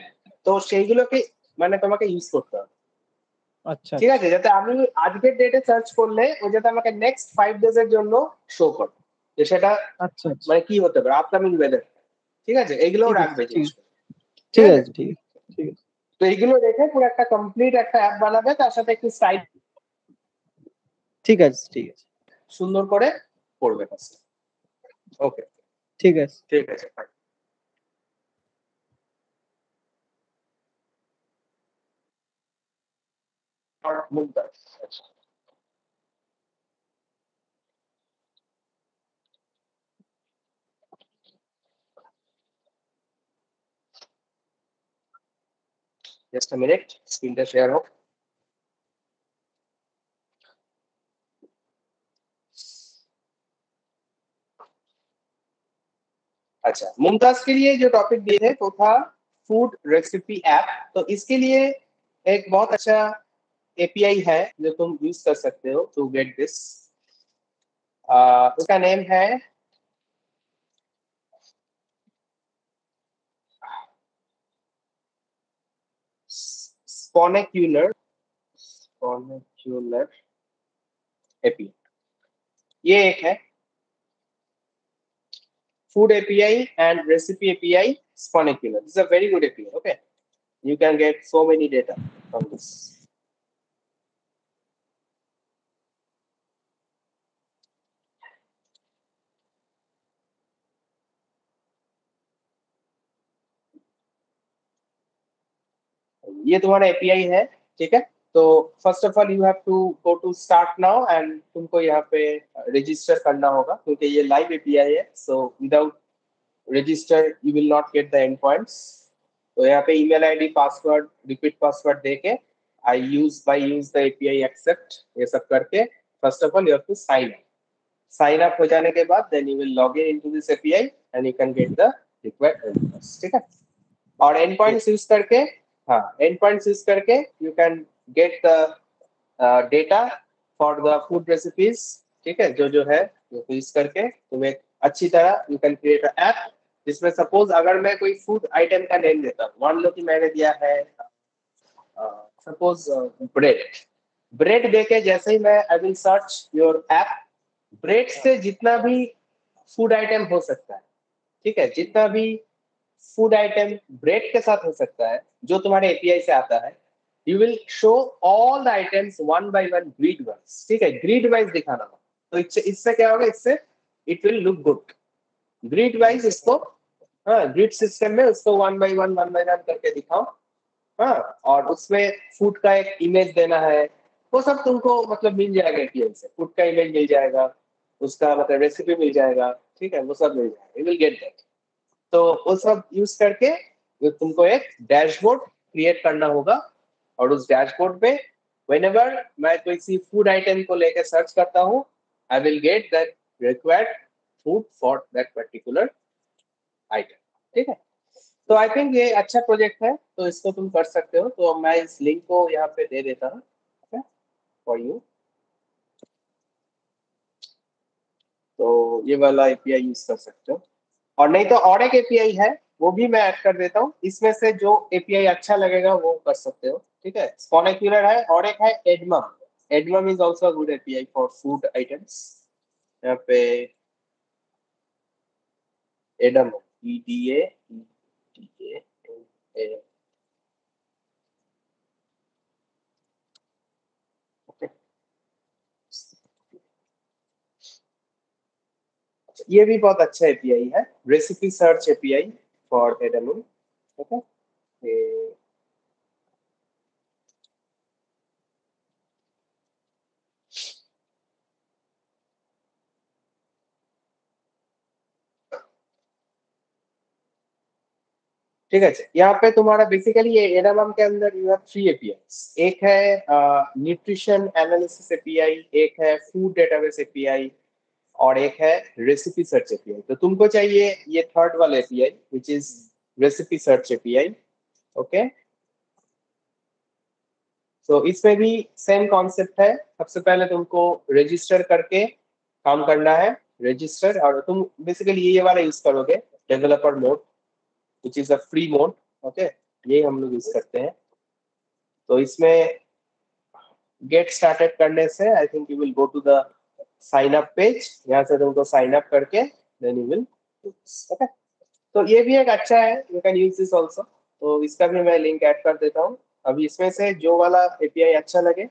Speaker 1: তো সেইগুলোকে মানে তোমাকে ইউজ করতে হবে।
Speaker 4: আচ্ছা
Speaker 1: ঠিক আছে, যাতে আমি আজকের ডেটে সার্চ করলে ও যাতে আমাকে নেক্সট 5 days এর জন্য শো করে, যে সেটা
Speaker 4: আচ্ছা আচ্ছা
Speaker 1: মানে কি হতে পারে আপকামিং ওয়েদার। ঠিক আছে, এইগুলোও
Speaker 4: ঠিক আছে
Speaker 1: রাখবে
Speaker 4: ঠিক
Speaker 1: জিনিসগুলো। ঠিক
Speaker 4: ঠিক
Speaker 1: আছে,
Speaker 4: আছে ঠিক আছে ঠিক আছে
Speaker 1: তো এইগুলো রেখে পুরো একটা কমপ্লিট একটা অ্যাপ বানাবে, তার সাথে একটু স্টাইল
Speaker 4: ঠিক আছে ঠিক আছে
Speaker 1: সুন্দর করে করবে কাজটা। ওকে,
Speaker 4: ঠিক আছে
Speaker 1: ঠিক আছে। মুমতাজ, আচ্ছা। জাস্ট আ মিনিট, স্ক্রিনটা শেয়ার হোক। अच्छा, मुमताज के लिए जो टॉपिक दिए है वो था फूड रेसिपी ऐप। तो इसके लिए एक बहुत अच्छा एपीआई है जो तुम यूज कर सकते हो टू गेट दिस। उसका नेम है स्पोनेक्यूलर, स्पोनेक्यूलर एपीआई। ये एक है food API and recipe API, Sponicular. This is a very good API. Okay, you can get so many data from this. ये तुम्हारा एपीआई है, ठीक है। तो first of all you have to go to start now and तुमको यहाँ पे register करना होगा, क्योंकि ये लाइव एपीआई है। So without register you will not get the end points. तो यहाँ पे email ID password repeat password देके I use the API except ये सब करके first of all you have to sign up हो जाने के बाद then you will log in into this API and you can get the required end, ठीक है। और एंड पॉइंट्स यूज करके, हाँ एंड पॉइंट्स यूज करके you can get the data for the food recipes, ठीक है। जो है यूज करके तुम एक अच्छी तरह you can create a app जिसमें सपोज अगर मैं कोई फूड आइटम का नेम देता हूँ, मान लो कि मैंने दिया है सपोज ब्रेड। ब्रेड देके जैसे ही मैं I will search your app, bread से जितना भी फूड आइटम हो सकता है, ठीक है, जितना भी फूड आइटम ब्रेड के साथ हो सकता है जो तुम्हारे एपीआई से आता है, you will show all the items one by one grid wise, ठीक है, ग्रिड वाइज दिखाना होगा। तो इससे क्या होगा, इससे it will look good grid wise. इसको हाँ ग्रिड सिस्टम में उसको वन बाय वन करके दिखाओ। हाँ, और उसमें फूड का एक इमेज देना है, वो सब तुमको मतलब मिल जाएगा एपीआई से। फूड का इमेज मिल जाएगा, उसका मतलब रेसिपी मिल जाएगा, ठीक है, वो सब मिल जाएगा, यू विल गेट दैट। तो वो सब यूज करके तुमको एक डैशबोर्ड क्रिएट करना होगा, और उस डैशबोर्ड पे व्हेनेवर मैं कोई सी फूड आइटम को लेकर सर्च करता हूँ, I will get that required food for that particular item, ठीक है। तो आई थिंक ये अच्छा प्रोजेक्ट है, तो इसको तुम कर सकते हो। तो मैं इस लिंक को यहाँ पे दे देता हूँ फॉर यू। तो ये वाला एपीआई यूज कर सकते हो, और नहीं तो और एक एपीआई है वो भी मैं ऐड कर देता हूँ। इसमें से जो एपीआई अच्छा लगेगा वो कर सकते हो, ठीक है। स्पोनेक्यूलर है, और एक है Edamam. Edamam is also a good API for food items. यहाँ पे एडम, EDA, ये भी बहुत अच्छा एपीआई है, रेसिपी सर्च एपीआई फॉर एडमम, ठीक है। ठीक है। यहाँ पे तुम्हारा बेसिकली ये एडामम के अंदर यू हैव 3 एपीआई। एक है न्यूट्रिशन एनालिसिस एपीआई, एक है फूड डेटाबेस एपीआई, और एक है रेसिपी सर्च एपीआई। तो तुमको चाहिए ये थर्ड वाला API which is recipe search API. Okay, तो इसमें भी सेम कॉन्सेप्ट है। सबसे पहले तुमको रजिस्टर करके काम करना है, रजिस्टर, और तुम बेसिकली ये वाला यूज करोगे, developer mode which is a free mode. Okay, ये हम लोग यूज करते हैं। तो इसमें गेट स्टार्टेड करने से I think you will go to the sign up page. यहाँ से तुमको साइन अप करके देन यू विल, ओके। तो ये भी एक अच्छा है, you can use this also. तो इसका भी मैं लिंक ऐड कर देता हूँ। अभी इसमें से जो वाला एपीआई अच्छा लगे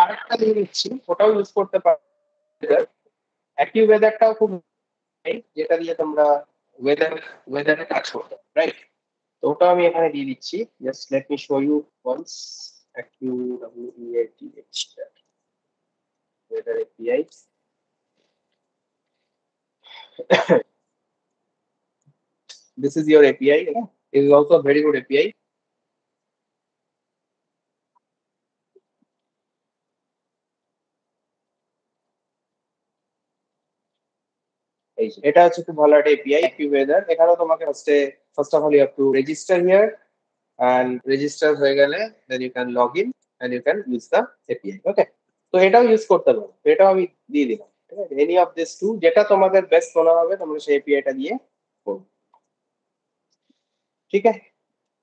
Speaker 1: আরেকটা দিয়ে দিচ্ছি, ওটাও ইউজ করতে পারবে। অ্যাক্টিভ ওয়েদারটাও খুব, যেটা দিয়ে তোমরা ওয়েদারে কাজ করতে, রাইট? তো ওটাও আমি এখানে দিয়ে দিচ্ছি। Just let me show you once active WEATH weather API. This is your API. It is also a very good API. এটা হচ্ছে খুব ভালো একটা এপিআই, অ্যাক্টিভ ওয়েদার। এখানেও তোমাকে first of all you have to register here, and register হয়ে গেলে then you can log in and you can use the API. Okay, তো এটাও ইউজ করতে পারো। তো এটাও আমি দিয়ে দিলাম, ঠিক আছে? এনি অফ দিস টু, যেটা তোমাদের বেস্ট মনে হবে তোমরা সেই এপিআইটা দিয়ে করো। ঠিক আছে,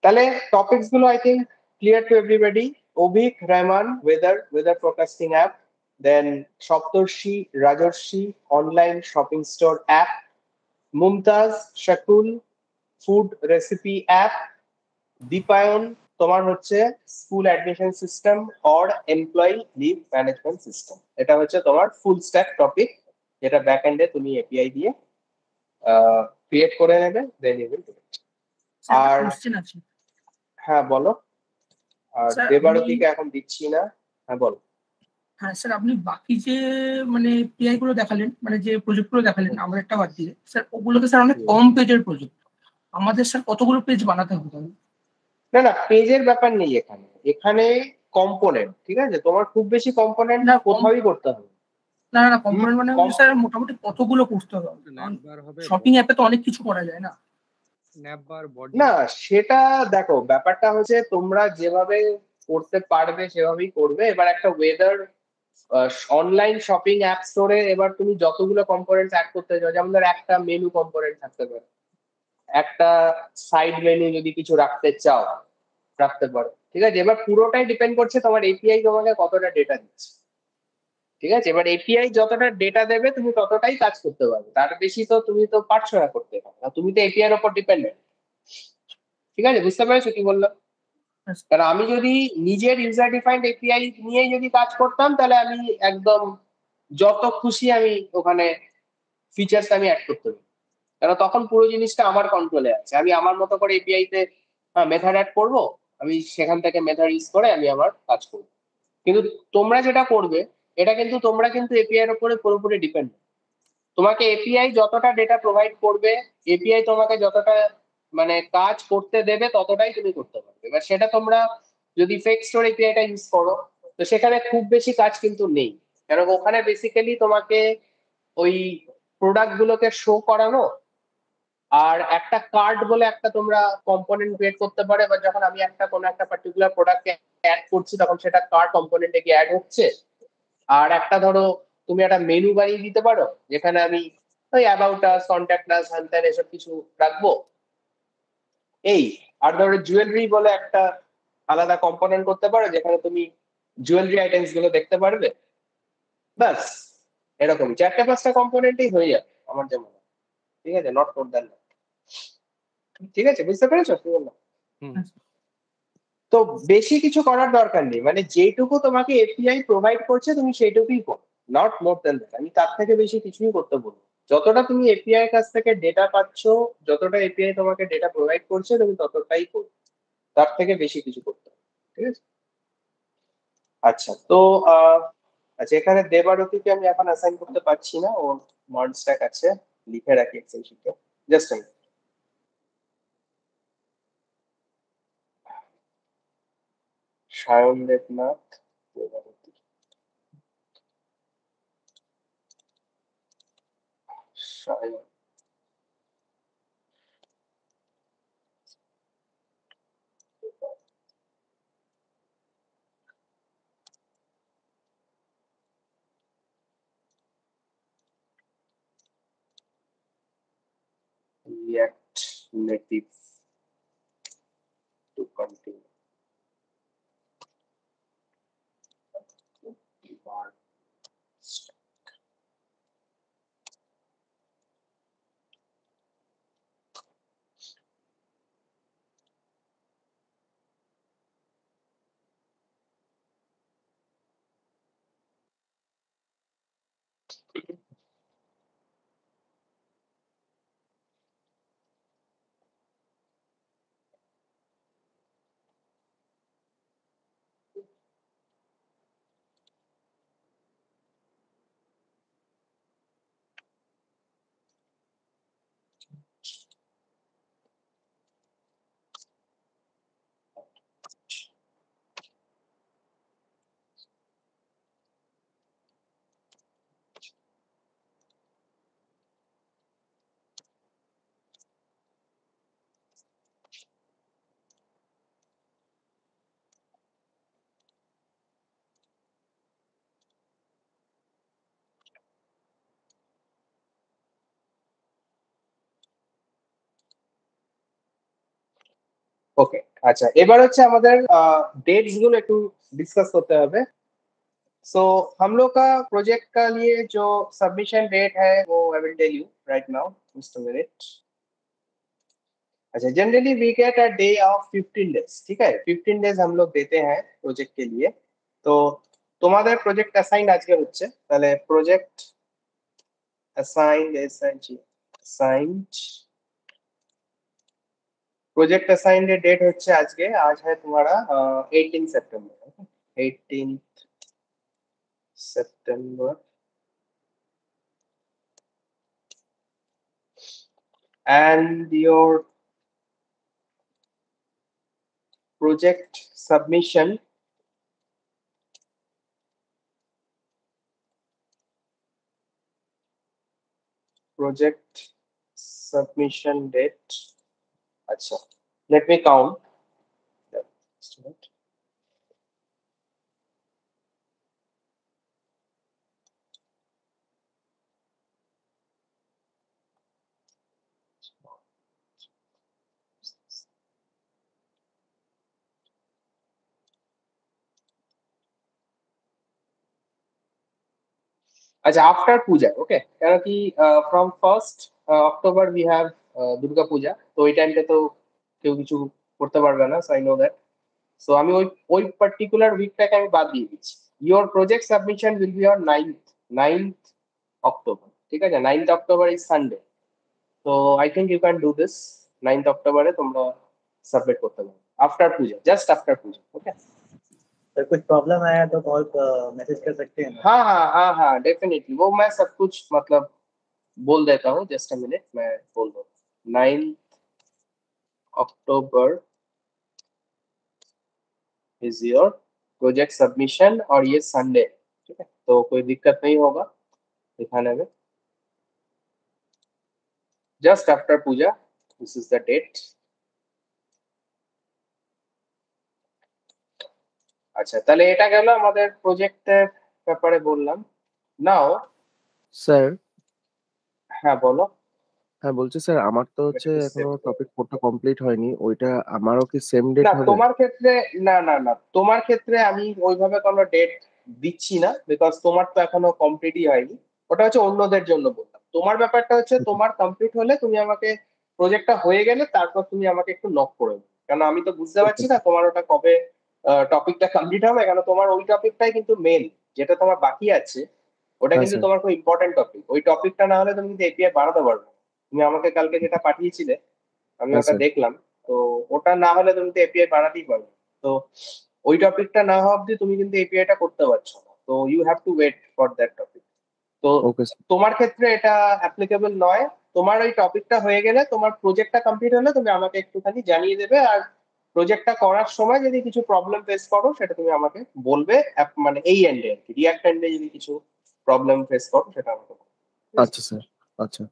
Speaker 1: তাহলে টপিকস গুলো I think clear to everybody. Avik Rahman weather forecasting app, then Saptarshi Rajarshi online shopping store app, Mumtaz Shakul food recipe app, Dipayan তোমার হচ্ছে school admission system or employee leave management system. এটা হচ্ছে তোমার ফুল স্ট্যাক টপিক, যেটা ব্যাক এন্ডে তুমি এপিআই দিয়ে ক্রিয়েট করে নেবে, then you will do it. আর হ্যাঁ বলো। আর দেবারতীকে এখন দিচ্ছি না, হ্যাঁ বলো।
Speaker 7: হ্যাঁ স্যার, আপনি বাকি যে মানে পিআই গুলো দেখালেন, মানে যে প্রজেক্ট গুলো দেখালেন আমার একটা বাদ দিয়ে, স্যার ওগুলোকে স্যার অনেক কম পেজের প্রজেক্ট। আমাদের স্যার কতগুলো পেজ বানাতে হবে?
Speaker 1: না না, পেজের ব্যাপার নেই এখানে, এখানে কম্পোনেন্ট। ঠিক আছে, তোমার খুব বেশি কম্পোনেন্ট না কোথাওই করতে হবে
Speaker 7: না। না কম্পোনেন্ট মানে স্যার মোটামুটি কতগুলো করতে হবে? শপিং অ্যাপে তো অনেক কিছু করা যায় না।
Speaker 1: না সেটা দেখো, ব্যাপারটা হচ্ছে তোমরা যেভাবে করতে পারবে সেভাবেই করবে। এবার একটা ওয়েদার অনলাইন শপিং অ্যাপ স্টোরে এবার তুমি যতগুলো কম্পোনেন্টস অ্যাড করতে চাও, যেমন ধর একটা মেনু কম্পোনেন্ট থাকতে পারে, একটা সাইড মেনু যদি কিছু রাখতে চাও রাখতে পারো। ঠিক আছে, এবার পুরোটাই ডিপেন্ড করছে তোমার এপিআই তোমাকে কতটা ডেটা দিচ্ছে। ঠিক আছে, এবার এপিআই যতটা ডেটা দেবে তুমি ততটাই কাজ করতে পারবে, তার বেশি তো তুমি তো পারছো না করতে পারো, তুমি তো এপিআই এর উপর ডিপেন্ডেন্ট। ঠিক আছে, বুঝতে পেরেছো কি বললাম? কারণ আমি যদি নিজের ইউজার ডিফাইন্ড এপিআই নিয়ে যদি কাজ করতাম, তাহলে আমি একদম যত খুশি আমি ওখানে ফিচার্স আমি অ্যাড করতে পারি, কারণ তখন পুরো জিনিসটা আমার কন্ট্রোলে আছে। আমি আমার মতো করে এপিআই তে মেথড অ্যাড করবো, আমি সেখান থেকে মেথড ইউজ করে আমি আমার কাজ করবো। কিন্তু তোমরা যেটা করবে, এটা কিন্তু তোমরা কিন্তু এপিআই এর উপরে পুরোপুরি ডিপেন্ড। তোমাকে এপিআই যতটা ডেটা প্রোভাইড করবে, এপিআই তোমাকে যতটা মানে কাজ করতে দেবে ততটাই তুমি করতে পারবে। এবার সেটা তোমরা যদি ফেক স্টোর এপিআইটা ইউজ করো, তো সেখানে খুব বেশি কাজ কিন্তু নেই, কারণ ওখানে বেসিক্যালি তোমাকে ওই প্রোডাক্ট গুলোকে শো করানো, আর একটা কার্ড বলে একটা তোমরা কম্পোনেন্ট ক্রিয়েট করতে পারো। এবার যখন আমি একটা কোনো একটা পার্টিকুলার প্রোডাক্টকে অ্যাড করছি, তখন সেটা কার্ড কম্পোনেন্টে গিয়ে অ্যাড হচ্ছে। আর একটা ধরো তুমি একটা মেনু বানিয়ে দিতে পারো, যেখানে আমি ওই অ্যাবাউট আস, কন্ট্যাক্ট আস, হ্যান এসব কিছু রাখবো। এই আর ধরো জুয়েলারি বলে একটা আলাদা কম্পোনেন্ট করতে পারো, যেখানে তুমি জুয়েলারি আইটেমস গুলো দেখতে পারবে। ব্যাস এরকম 4-5টা কম্পোনেন্টই হয়ে যাবে আমার যেমন। ঠিক আছে, নট মোর দ্যান দ্যাট। ঠিক আছে, বুঝতে পেরেছো কি বললাম? তো বেশি কিছু করার দরকার নেই, মানে যেটুকু তোমাকে এপিআই প্রোভাইড করছে তুমি সেইটুকুই করো, নট মোর দ্যান দ্যাট। আমি তার থেকে বেশি কিছুই করতে বলবো। যতটা তুমি এপিআই কাছ থেকে ডেটা পাচ্ছ, যতটা এপিআই তোমাকে ডেটা প্রোভাইড করছে, তুমি ততটাই করো, তার থেকে বেশি কিছু করতে হবে। ঠিক আছে, আচ্ছা তো আচ্ছা এখানে দেবারতিকে আমি এখন অ্যাসাইন করতে পারছি না, ওর মড স্ট্যাক আছে, লিখে রাখি এক্সেল শিটে। জাস্ট আমি Sayan Debnath Debarati, Sayan React Native to continue. Okay अच्छा এবার হচ্ছে আমাদের डेट्स गुलो একটু डिस्कस करते হবে। सो हम लोग का प्रोजेक्ट का लिए जो सबमिशन डेट है वो I will tell you right now, just a minute. अच्छा generally we get a day of 15 days, ठीक है 15 डेज हम लोग देते हैं प्रोजेक्ट के लिए। तो তোমাদের প্রজেক্ট অ্যাসাইন আজকে হচ্ছে, তাহলে project assigned assigned project assigned date হচ্ছে আজকে, आज है तुम्हारा 18 सितंबर, 18 सितंबर and your project submission date, अच्छा let me count just a minute। अच्छा आफ्टर पूजा ओके, কেন কি from 1st October we have Durga Puja, তো ওই টাইমটা তো কেউ কিছু করতে পারবে না, so I know that. So আমি ওই ওই পার্টিকুলার উইকটাকে আমি বাদ দিয়ে দিচ্ছি। Your project submission will be on 9th October, ঠিক আছে 9th অক্টোবর ইজ সানডে। তো I think you can do this, 9th অক্টোবরে তোমরা সাবমিট করতে পারো after Puja, just after Puja okay.
Speaker 6: Sir कुछ प्रॉब्लम आया तो कॉल मैसेज कर सकते हैं ना?
Speaker 1: हाँ हाँ हाँ हाँ डेफिनेटली, वो मैं सब कुछ मतलब बोल देता हूँ, जस्ट अ मिनट मैं बोल दूँ। 9th October is your project submission और ये संडे, ठीक है तो कोई दिक्कत नहीं होगा दिखाने में। Just after Puja this is the date. আচ্ছা তাহলে এটা গেল আমাদের প্রজেক্টের ব্যাপারে বললাম। নাও
Speaker 3: স্যার
Speaker 1: হ্যাঁ বলো।
Speaker 3: হ্যাঁ বলছি স্যার, আমার তো হচ্ছে এখনো টপিক 4টা কমপ্লিট হয়নি, ওইটা আমারও কি সেম ডেট
Speaker 1: না
Speaker 3: হবে?
Speaker 1: তোমার ক্ষেত্রে না না না, তোমার ক্ষেত্রে আমি ওইভাবে কোনো ডেট দিচ্ছি না, বিকজ তোমার তো এখনো কমপ্লিটই হয়নি, ওটা হচ্ছে অন্যদের জন্য বললাম। তোমার ব্যাপারটা হচ্ছে তোমার কমপ্লিট হলে তুমি আমাকে, প্রজেক্টটা হয়ে গেলে তারপর তুমি আমাকে একটু নক করে দেবে, কারণ আমি তো বুঝতে পারছি না তোমার ওটা কবে টপিকটা কমপ্লিট হবে, কারণ তোমার ওই টপিকটাই কিন্তু মেন, যেটা তোমার বাকি আছে ওটা
Speaker 3: হ্যাঁ,
Speaker 1: কিন্তু
Speaker 3: স্যার।
Speaker 1: তোমার খুব ইম্পর্টেন্ট টপিক। ওই টপিকটা না হলে তুমি কিন্তু এপিআই বাড়াতে পারবে না। তুমি আমাকে কালকে যেটা পাঠিয়েছিলে আমি
Speaker 3: হ্যাঁ,
Speaker 1: ওটা
Speaker 3: স্যার।
Speaker 1: দেখলাম, তো ওটা না হলে তুমি তো এপিআই বাড়াতেই পারবে। তো ওই টপিকটা না হওয়া অব্দি তুমি কিন্তু এপিআইটা করতে পারছো না। তো you have to wait for that topic. তো
Speaker 3: ওকে স্যার।
Speaker 1: তোমার ক্ষেত্রে এটা অ্যাপ্লিকেবল নয়। তোমার ওই টপিকটা হয়ে গেলে, তোমার প্রজেক্টটা কমপ্লিট হলে তুমি আমাকে একটুখানি জানিয়ে দেবে। আর প্রজেক্টটা করার সময় যদি কিছু প্রবলেম ফেস করো সেটা তুমি আমাকে বলবে। মানে এই এন্ডে আর কি, রিয়াক্ট এন্ডে যদি কিছু প্রবলেম ফেস করো সেটা আমাকে বলবে।
Speaker 3: আচ্ছা স্যার। আচ্ছা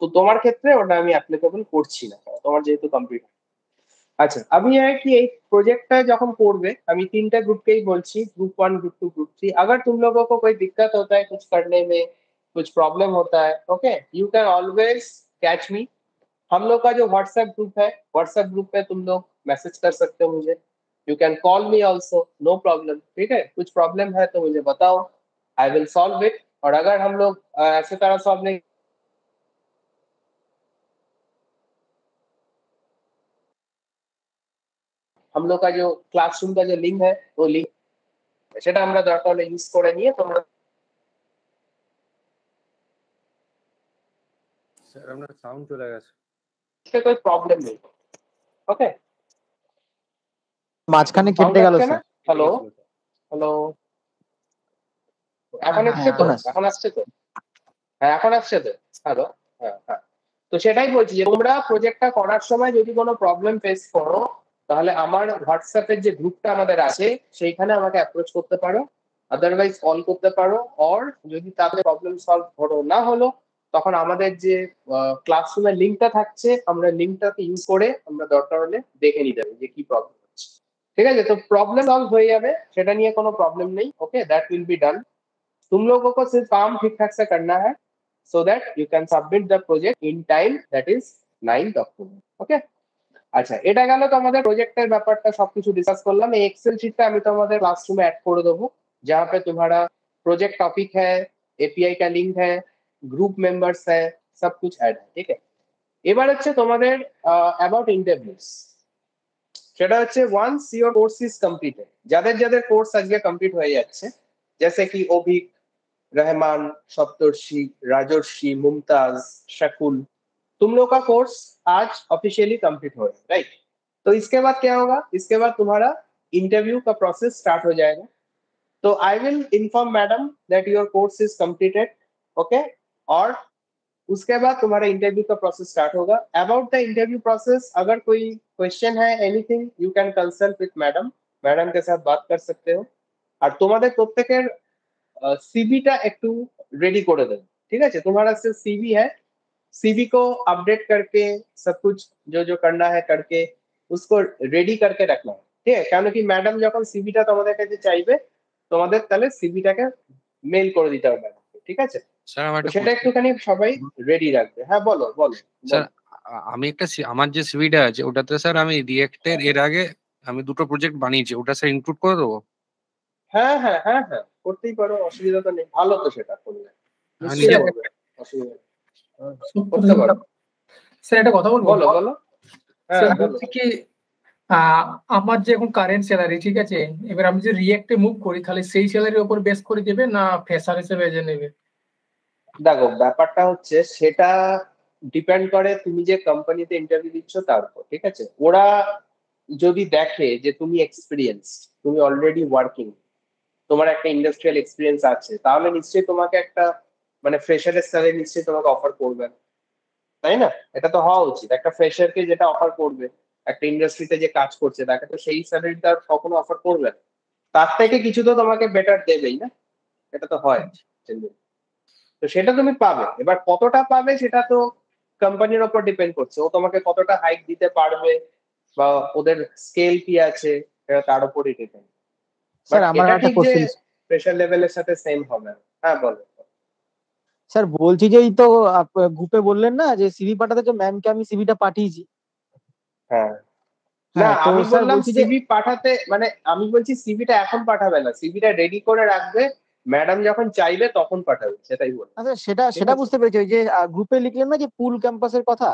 Speaker 1: তো তোমার ক্ষেত্রে ওটা আমি অ্যাপ্লিকেবল করছি না, কারণ তোমার যেহেতু কমপ্লিট। अच्छा अभी है कि एक प्रोजेक्ट है जब हम করবে আমি তিনটা গ্রুপকেই বলছি, ग्रुप 1 ग्रुप 2 ग्रुप 3। अगर तुम लोगों को कोई दिक्कत होता है कुछ करने में, कुछ प्रॉब्लम होता है, okay you can always catch me. हम लोग का जो व्हाट्सएप ग्रुप है, व्हाट्सएप ग्रुप पे तुम लोग मैसेज कर सकते हो मुझे। You can call me also, no problem. ठीक है, कुछ प्रॉब्लम है तो मुझे बताओ, आई विल सॉल्व इट। और अगर हम लोग ऐसे तरह सॉल्व नहीं, हम लोग का जो क्लासरूम का जो लिंक है वो लिंक সেটা আমরা দরকার হলে ইউজ করে নিয়ে তোমরা
Speaker 5: স্যার আপনার সাউন্ড চলে গেছে।
Speaker 1: कोई प्रॉब्लम नहीं। ओके
Speaker 4: মাঝখানে
Speaker 1: সাউন্ড
Speaker 4: কেটে গেল
Speaker 1: আসছে না?
Speaker 4: স্যার।
Speaker 1: হ্যালো হ্যালো, এখন
Speaker 2: হ্যাঁ,
Speaker 1: আসছে তো?
Speaker 4: এখন আসছে।
Speaker 1: এখন আসছে তো? হ্যাঁ এখন আসছে তো। হ্যালো, হ্যাঁ হ্যাঁ। তো সেটাই বলছি যে তোমরা প্রজেক্টটা করার সময় যদি কোনো প্রবলেম ফেস করো, তাহলে আমার হোয়াটসঅ্যাপের যে গ্রুপটা আমাদের আছে সেইখানে আমাকে অ্যাপ্রোচ করতে পারো, আদারওয়াইজ কল করতে পারো। অর যদি তাদের প্রবলেম সলভ হলো না হলো, তখন আমাদের যে ক্লাসরুমের লিঙ্কটা থাকছে, আমরা লিঙ্কটাকে ইউজ করে আমরা দরকার হলে দেখে নিতে হবে যে কি প্রবলেম হচ্ছে। ঠিক আছে, তো প্রবলেম সলভ হয়ে যাবে, সেটা নিয়ে কোনো প্রবলেম নেই। ওকে, दैट विल बी डन। तुम लोगों को सिर्फ काम ठीक ठाक से करना है so that you can submit the project in time, that is 9th October। ওকে আচ্ছা, এটা গেল তো আমাদের প্রজেক্টের ব্যাপারটা, সবকিছু ডিসকাস করলাম। এই এক্সেল শিটটা আমি তোমাদের ক্লাসরুমে ऐड করে দেবো, जहां पे तुम्हारा प्रोजेक्ट टॉपिक है, एपीआई का लिंक है, ग्रुप मेंबर्स है, सब कुछ ऐड है। ठीक है, এবার হচ্ছে তোমাদের অ্যাবাউট ইন্টারভিউস। সেটা হচ্ছে once your course is completed, যাদের যাদের কোর্স আজকে কমপ্লিট হয়ে যাচ্ছে, जैसे कि অভিক, रहमान, सप्तर्षि, राजर्षि, मुमताज, शकुल, तुम लोग का कोर्स आज ऑफिशियली कंप्लीट हो रहा है, राइट? तो इसके बाद क्या होगा? इसके बाद तुम्हारा इंटरव्यू का प्रोसेस स्टार्ट हो जाएगा। तो I will inform madam that your course is completed, okay. और उसके बाद तुम्हारा इंटरव्यू का प्रोसेस स्टार्ट होगा। अबाउट द इंटरव्यू प्रोसेस अगर कोई क्वेश्चन है, anything, you can consult with madam, madam के साथ बात कर सकते हो। और तुम्हारे प्रत्येकेर सीवीটা একটু रेडी করে দেবে। ठीक है, तुम्हारा सिर्फ सीवी है, सीवी को अपडेट करके सब कुछ जो जो करना है करके उसको रेडी करके रखना है। ঠিক আছে, কারণ কি ম্যাডাম যখন সিভিটা তোমাদের কাছে চাইবে, তোমাদের তাহলে সিভিটাকে মেল করে দিতে হবে ম্যাডামকে। ঠিক আছে,
Speaker 5: স্যার আমার
Speaker 1: তো
Speaker 5: একটা
Speaker 1: সেটা একটুখানি সবাই রেডি রাখবে। হ্যাঁ বলো বলো
Speaker 5: স্যার,
Speaker 1: বলো।
Speaker 5: আমি একটা আমার যে সিভিটা আছে ওটাতে স্যার আমি রিয়েক্টের এর আগে আমি দুটো প্রজেক্ট বানিয়েছি, ওটা স্যার ইনক্লুড করে দেবো?
Speaker 1: হ্যাঁ হ্যাঁ হ্যাঁ হ্যাঁ, করতেই পারো, অসুবিধা তো নেই। ভালো তো সেটা করলে,
Speaker 5: আমি
Speaker 1: নিশ্চয়ই
Speaker 5: নিজে
Speaker 1: করবে, অসুবিধা নেই। হ্যাঁ, করতে পারো।
Speaker 2: স্যার একটা কথা বলবো?
Speaker 1: বলো বলো। হ্যাঁ
Speaker 2: স্যার
Speaker 1: বলো।
Speaker 2: বলছি কি, আমার যে এখন কারেন্ট স্যালারি, ঠিক আছে, এবার আমি যে রিয়েক্টে মুভ করি তাহলে সেই স্যালারির উপর বেস করে দেবে না ফ্রেশার হিসেবে যে নেবে?
Speaker 1: দেখো ব্যাপারটা হচ্ছে সেটা ডিপেন্ড করে তুমি যে কোম্পানিতে ইন্টারভিউ দিচ্ছ তার উপর। ঠিক আছে, ওরা যদি দেখে যে তুমি এক্সপিরিয়েন্স, তুমি অলরেডি ওয়ার্কিং, তোমার একটা ইন্ডাস্ট্রিয়াল এক্সপিরিয়েন্স আছে, তাহলে নিশ্চয়ই তোমাকে একটা মানে ফ্রেশারের স্যালারি নিশ্চয়ই তোমাকে অফার করবে, তাই না? এটা তো হওয়া উচিত। একটা ফ্রেশারকে যেটা অফার করবে, একটা ইন্ডাস্ট্রিতে যে কাজ করছে তাকে তো সেই স্যালারিটা কখনো অফার করবে না, তার থেকে কিছু তো তোমাকে বেটার দেবেই না, এটা তো হয়। তো সেটা তুমি পাবে। এবার কতটা পাবে সেটা তো কোম্পানির উপর ডিপেন্ড করছে, ও তোমাকে কতটা হাইক দিতে পারবে বা ওদের স্কেল কি আছে সেটা তার উপরই ডিপেন্ড।
Speaker 4: স্যার
Speaker 1: বাট
Speaker 4: আমার
Speaker 1: এটা
Speaker 4: একটা
Speaker 1: ঠিক যে
Speaker 4: কোশ্চেন।
Speaker 1: প্রেশার লেভেলের সাথে সেম হবে না। হ্যাঁ বলো।
Speaker 4: স্যার বলছি যে এই তো গ্রুপে বললেন না যে সিভি পাঠাতে, যে ম্যামকে আমি সিভিটা পাঠিয়েছি।
Speaker 1: হ্যাঁ না,
Speaker 4: হ্যাঁ তো
Speaker 1: আমি
Speaker 4: স্যার
Speaker 1: বললাম
Speaker 4: বলছি যে
Speaker 1: সিভি পাঠাতে, মানে আমি বলছি সিভিটা এখন পাঠাবে না, সিভিটা রেডি করে রাখবে, ম্যাডাম যখন চাইবে তখন পাঠাবে, সেটাই বল।
Speaker 4: আচ্ছা সেটা
Speaker 1: ঠিক
Speaker 4: সেটা
Speaker 1: আছে।
Speaker 4: বুঝতে পেরেছি, ওই যে গ্রুপে লিখলেন না যে পুল ক্যাম্পাসের কথা।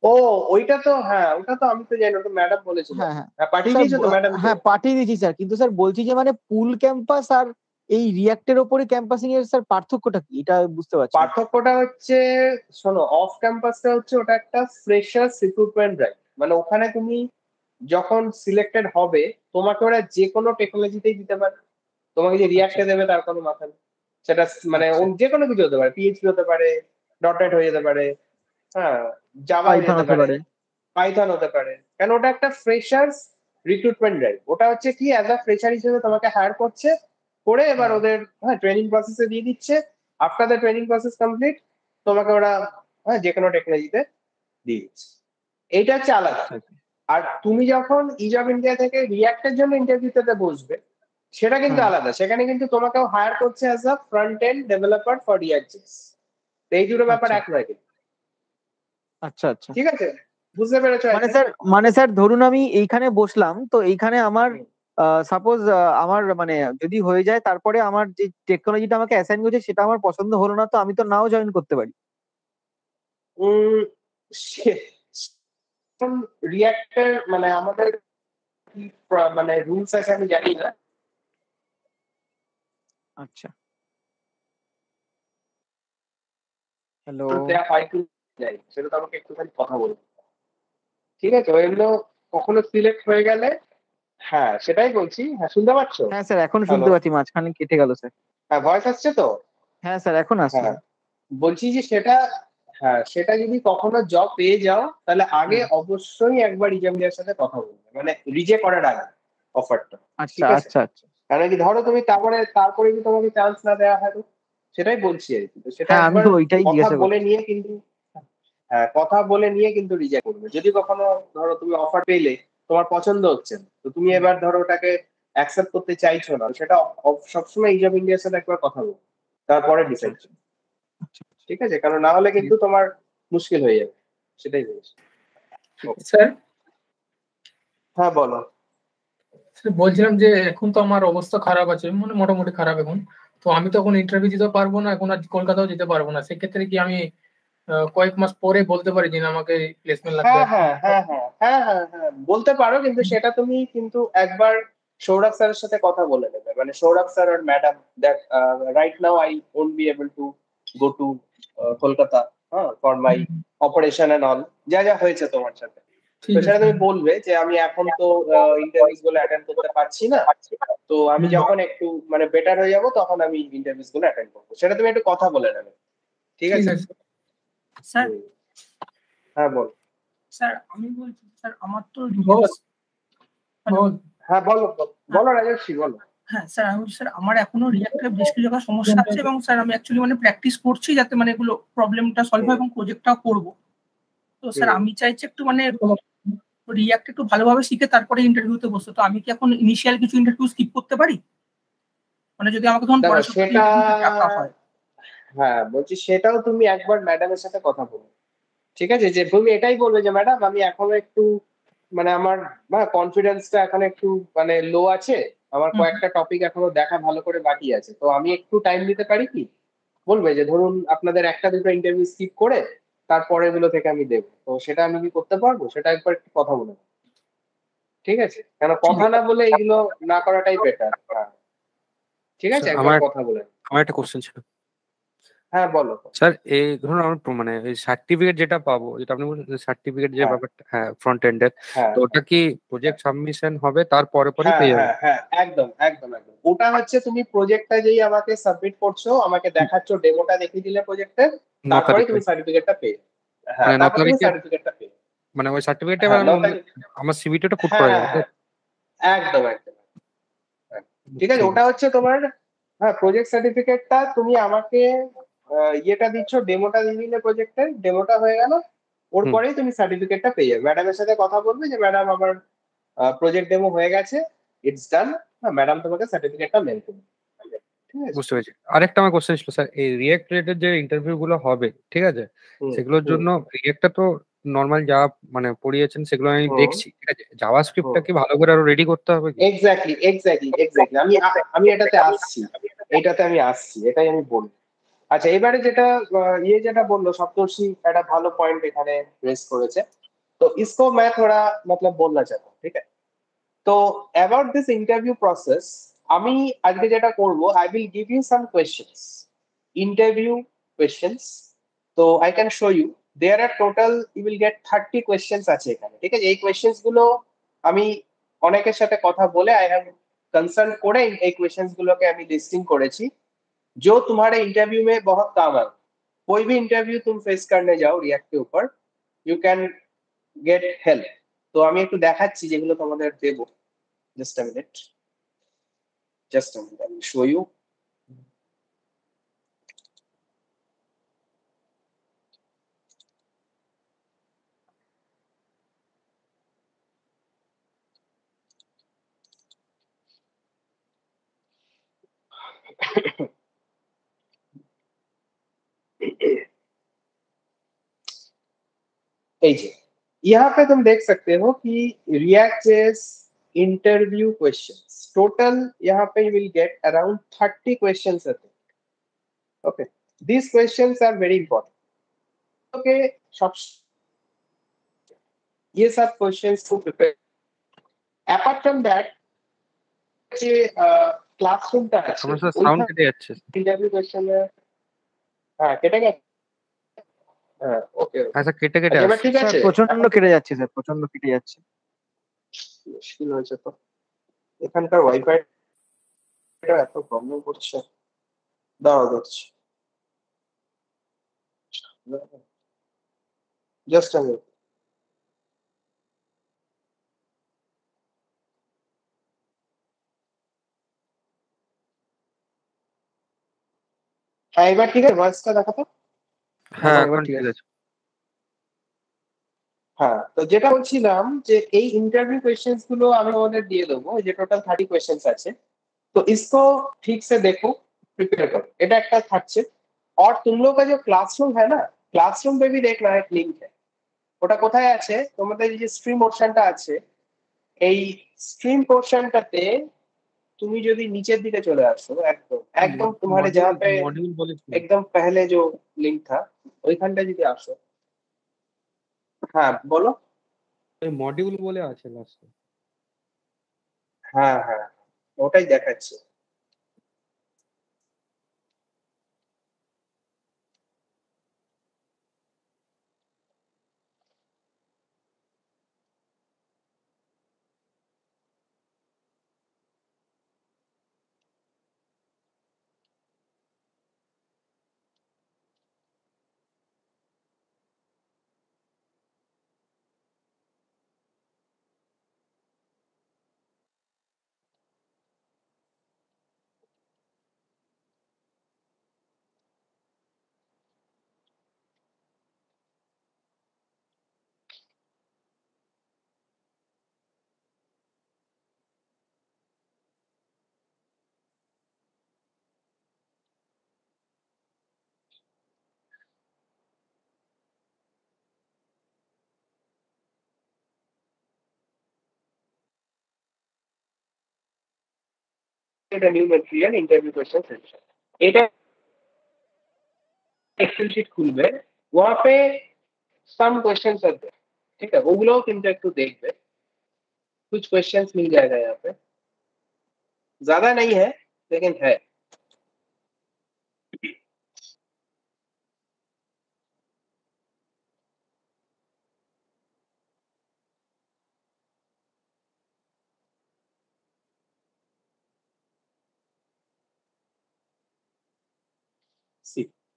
Speaker 1: ও ওইটা তো, হ্যাঁ ওটা তো আমি তো জানি, ওটা ম্যাডাম বলেছিল।
Speaker 4: হ্যাঁ হ্যাঁ
Speaker 1: হ্যাঁ পাঠিয়ে
Speaker 4: স্যার,
Speaker 1: দিয়েছো তো ম্যাডাম?
Speaker 4: হ্যাঁ পাঠিয়ে দিয়েছি স্যার, কিন্তু স্যার বলছি যে মানে পুল ক্যাম্পাস আর এই রিয়াক্টের ওপরে ক্যাম্পাসিং এর স্যার পার্থক্যটা কি, এটা বুঝতে পারছি না।
Speaker 1: পার্থক্যটা হচ্ছে, শোনো, অফ ক্যাম্পাসটা হচ্ছে ওটা একটা ফ্রেশার্স রিক্রুটমেন্ট ড্রাইভ, মানে ওখানে তুমি যখন সিলেক্টেড হবে তোমাকে ওরা যে কোনো টেকনোলজিতেই দিতে পারে। তোমাকে যে রিয়াক্টে দেবে তার কোনো মাথা নেই। সেটা মানে যে কোনো কিছু হতে পারে, পিএইচপি হতে পারে, ডটনেট হয়ে যেতে পারে, হ্যাঁ, জাভা হয়ে
Speaker 4: পাইথন
Speaker 1: যেতে
Speaker 4: হতে
Speaker 1: পারে,
Speaker 4: পারে।
Speaker 1: পাইথন হতে পারে। কেন ওটা একটা ফ্রেশার্স রিক্রুটমেন্ট ড্রাইভ। ওটা হচ্ছে কি অ্যাজ আ ফ্রেশার হিসেবে তোমাকে হায়ার করছে, করে এবার ওদের ট্রেনিং প্রসেসে দিয়ে দিচ্ছে। After the training process complete তোমাকে ওরা যে কোনো টেকনোলজিতে দিয়ে দিচ্ছে। এইটা হচ্ছে আলাদা। আর তুমি যখন ইজ অফ ইন্ডিয়া থেকে রিয়াক্টের জন্য ইন্টারভিউতে বসবে সেটা কিন্তু আলাদা। সেখানে কিন্তু তোমাকেও হায়ার করছে as a front end developer for react. এই দুটো ব্যাপার এক নয় কিন্তু।
Speaker 4: আচ্ছা আচ্ছা,
Speaker 1: ঠিক আছে, বুঝতে পেরেছো?
Speaker 4: মানে স্যার ধরুন আমি এইখানে বসলাম, তো এইখানে আমার সাপোজ আমার মানে যদি হয়ে যায়, তারপরে আমার যে টেকনোলজিটা আমাকে অ্যাসাইন করেছে সেটা আমার পছন্দ হলো না, তো আমি তো নাও জয়েন করতে পারি।
Speaker 1: রিয়াক্টের মানে আমাদের মানে রুলস আছে আমি জানি না।
Speaker 4: আচ্ছা, হ্যালো,
Speaker 1: সেটা তো আমাকে একটুখানি কথা বলবো। ঠিক আছে, এগুলো কখনো সিলেক্ট হয়ে গেলে, হ্যাঁ সেটাই বলছি। হ্যাঁ, শুনতে পাচ্ছ?
Speaker 4: হ্যাঁ স্যার এখন শুনতে পাচ্ছি, মাঝখানে কেটে গেল স্যার।
Speaker 1: হ্যাঁ, ভয়েস আসছে তো?
Speaker 4: হ্যাঁ স্যার এখন আসছে।
Speaker 1: হ্যাঁ, বলছি যে সেটা, হ্যাঁ সেটা যদি কখনো জব পেয়ে যাও তাহলে আগে অবশ্যই একবার ইজামিয়ার সাথে কথা বলবে, মানে রিজেক্ট করার আগে অফারটা।
Speaker 4: আচ্ছা আচ্ছা আচ্ছা,
Speaker 1: কারণ কি ধরো তুমি তারপরে যদি তোমাকে চান্স না দেওয়া হয়, সেটাই বলছি আর কি। তো সেটা
Speaker 4: হ্যাঁ আমি
Speaker 1: একবার
Speaker 4: তো ওইটাই
Speaker 1: কথা
Speaker 4: জিজ্ঞাসা
Speaker 1: বলে
Speaker 4: করছি।
Speaker 1: নিয়ে কিন্তু, হ্যাঁ কথা বলে নিয়ে কিন্তু রিজেক্ট করবে। যদি কখনো ধরো তুমি অফার পেলে তোমার পছন্দ হচ্ছে না, তো তুমি এবার ধরো ওটাকে অ্যাকসেপ্ট করতে চাইছো না, সেটা সবসময় ইজ অফ ইন্ডিয়ার সাথে একবার কথা বলবে, তারপরে ডিসাইড। ঠিক আছে, কারণ না হলে কিন্তু তোমার মুশকিল হয়ে যাবে। সেটাই বলছি।
Speaker 2: স্যার
Speaker 1: হ্যাঁ বলো।
Speaker 2: বলছিলাম যে এখন তো আমার অবস্থা খারাপ আছে, মানে মোটামুটি খারাপ এখন। তো আমি তো এখন ইন্টারভিউ দিতে পারবো না, এখন আর কলকাতাও যেতে পারবো না। সেক্ষেত্রে কি আমি কয়েক মাস পরে বলতে পারি যে না, আমাকে প্লেসমেন্ট লাগবে?
Speaker 1: হ্যাঁ বলতে পারো, কিন্তু সেটা তুমি কিন্তু একবার সৌরভ স্যারের সাথে কথা বলে নেবে। মানে সৌরভ স্যার আর madam, that right now I won't be able to go to Kolkata for my operation and all, যা যা হয়েছে তোমার সাথে। তো সেটা তুমি বলবে যে আমি এখন তো ইন্টারভিউস গুলো অ্যাটেন্ড করতে পারছি না, তো আমি যখন একটু মানে বেটার হয়ে যাব তখন আমি ইন্টারভিউস গুলো অ্যাটেন্ড করবো। সেটা তুমি একটু কথা বলে নেবে। ঠিক আছে
Speaker 7: স্যার?
Speaker 1: হ্যাঁ বল।
Speaker 7: স্যার আমি বলছি স্যার, আমার তো
Speaker 1: হ্যাঁ বলো বলো রাজশ্রী বলো।
Speaker 7: হ্যাঁ স্যার, আমি বলছি স্যার আমার এখনো রিয়াক্টের বেশ কিছু জায়গায় সমস্যা আছে, এবং স্যার আমি অ্যাকচুয়ালি মানে প্র্যাকটিস করছি যাতে মানে এগুলো প্রবলেমটা সলভ হয় এবং প্রজেক্টটাও করবো। তো স্যার আমি চাইছি একটু মানে রিয়াক্ট একটু ভালোভাবে শিখে তারপরে ইন্টারভিউতে বসতে। তো আমি কি এখন ইনিশিয়াল কিছু ইন্টারভিউ স্কিপ করতে পারি? মানে যদি আমাকে তখন
Speaker 1: সেটা, হ্যাঁ বলছি সেটাও তুমি একবার ম্যাডামের সাথে কথা বলো। ঠিক আছে, যে তুমি এটাই বলবে যে ম্যাডাম আমি এখনো একটু মানে আমার কনফিডেন্সটা এখন একটু মানে লো আছে, আমার কয়েকটা টপিক এখনো দেখা ভালো করে বাকি আছে, তো আমি একটু টাইম দিতে পারি কি? বলবে যে ধরুন আপনাদের একটা দুটো ইন্টারভিউ স্কিপ করে তারপরে এগুলো থেকে আমি দেবো, তো সেটা আমি কি করতে পারবো? সেটা একবার একটু কথা বলে। ঠিক আছে, কেন কথা না বলে এগুলো না করাটাই বেটার। হ্যাঁ ঠিক আছে, একবার কথা বলে।
Speaker 5: আমার একটা কোশ্চেন ছিল।
Speaker 1: হ্যাঁ বলো
Speaker 5: স্যার। এই ধরুন আমার মানে এই সার্টিফিকেট যেটা পাবো, যেটা আপনি বলছেন সার্টিফিকেট যে ব্যাপারটা, হ্যাঁ ফ্রন্ট এন্ডের, তো ওটা কি প্রজেক্ট সাবমিশন হবে তারপরে পরেই পেয়ে যাবে?
Speaker 1: হ্যাঁ একদম একদম একদম। ওটা হচ্ছে তুমি প্রজেক্টটা যেই আমাকে সাবমিট করছো, আমাকে দেখাচ্ছ, ডেমোটা দেখিয়ে দিলে প্রজেক্টের, তারপরে তুমি সার্টিফিকেটটা পেয়ে। হ্যাঁ তারপরে তুমি সার্টিফিকেটটা পেয়ে,
Speaker 5: মানে ওই সার্টিফিকেটে আমার সিভিটা পুট করা যাবে।
Speaker 1: একদম একদম ঠিক আছে। ওটা হচ্ছে তোমার প্রজেক্ট সার্টিফিকেটটা তুমি আমাকে ইয়েটা দিচ্ছ, ডেমোটা দিয়ে দিলে, প্রজেক্টের ডেমোটা হয়ে গেল, ওর পরেই তুমি সার্টিফিকেটটা পেয়ে যাবে। ম্যাডামের সাথে কথা বলবে যে ম্যাডাম আমার প্রজেক্ট ডেমো হয়ে গেছে, ইটস ডান, ম্যাডাম তোমাকে সার্টিফিকেটটা মেল করবে।
Speaker 5: বুঝতে পেরেছি। আরেকটা আমার কোশ্চেন ছিল স্যার, এই রিঅ্যাক্ট রিলেটেড যে ইন্টারভিউ গুলো হবে, ঠিক আছে, সেগুলোর জন্য রিঅ্যাক্টটা তো নরমাল যা মানে পড়িয়েছেন সেগুলো আমি দেখছি, ঠিক আছে, জাভাস্ক্রিপ্টটা কি ভালো করে আরো রেডি করতে হবে?
Speaker 1: এক্স্যাক্টলি আমি এটাতে আসছি, এটাই আমি বলবো। আচ্ছা, এবারে যেটা যেটা বললো সপ্তর্ষি, একটা ভালো পয়েন্ট এখানে রেজ করেছে। তো इसको मैं थोड़ा मतलब बोलना चाहता हूँ, ठीक है? तो अबाउट दिस इंटरव्यू प्रोसेस আমি আজকে যেটা করব, I will give you some questions, interview questions. তো I can show you there are total you will get 30 questions আছে এখানে। ঠিক আছে, এই কোয়েশ্চেন্স গুলো আমি অনেকের সাথে কথা বলে आई हैव कंसल्ट করে এই क्वेश्चंस গুলোকে আমি লিস্টিং করেছি जो तुम्हारे इंटरव्यू में बहुत काम आए। कोई भी इंटरव्यू तुम फेस करने जाओ रिएक्ट के ऊपर यू कैन गेट हेल्प। তো আমি একটু দেখাচ্ছি যেগুলো তোমাদের দেব। Just a minute, just a minute, I will show you. यहाँ पे तुम देख सकते हो कि रिएक्ट इंटरव्यू क्वेश्चंस टोटल यहाँ पे you will get around 30 questions I think. Okay, these questions are very important. Okay, ये सब questions to prepare. Apart from that, যে ক্লাসরুমটা আছে
Speaker 5: আমার স্যার সাউন্ড কেটে যাচ্ছে
Speaker 1: ইন্টারভিউ কোশ্চেনে হ্যাঁ কেটে গেছে। হ্যাঁ ওকে
Speaker 5: আচ্ছা কেটে কেটে
Speaker 1: এবার
Speaker 5: আসছে
Speaker 1: ঠিক আছে।
Speaker 4: প্রচন্ড কেটে যাচ্ছে স্যার, প্রচন্ড কেটে যাচ্ছে।
Speaker 1: মুশকিল হয়েছে তো, এখানকার ওয়াইফাই এত প্রবলেম করছে। দাঁড়াও দেখছি, জাস্ট আ মিনিট। হ্যাঁ এবার ঠিক আছে, ভয়েসটা দেখাতো।
Speaker 5: হ্যাঁ এখন ঠিক আছে।
Speaker 1: হ্যাঁ তো যেটা বলছিলাম যে এই इंटरव्यू क्वेश्चंस গুলো আমি ওদের দিয়ে দেবো, যে টোটাল 30 क्वेश्चंस আছে। तो इसको ठीक से देखो, प्रिपेयर करो। এটা একটা থাকছে। और तुम लोग का जो क्लासरूम है ना, क्लासरूम पे भी देखना एक लिंक है। ওটা কোথায় আছে? তোমাদের এই যে স্ট্রিম পোরশনটা আছে, এই স্ট্রিম পোরশনটাতে তুমি যদি নিচের দিকে চলে আসো একদম একদম तुम्हारे जहां पे
Speaker 5: মডিউল বলে
Speaker 1: एकदम पहले जो लिंक था ওইখানটা যদি আসো। হ্যাঁ বলো।
Speaker 5: ওই মডিউল বলে আছে লাস্টে।
Speaker 1: হ্যাঁ হ্যাঁ ওটাই দেখাচ্ছে। এটা new material interview question section. এটা एक्सेल शीट খুলবে, वहां पे सम क्वेश्चंस आते हैं, ठीक है, वो लोग কিন্তু একটু দেখবে। कुछ क्वेश्चंस मिल जाएगा यहाँ पे, ज्यादा नहीं है लेकिन है।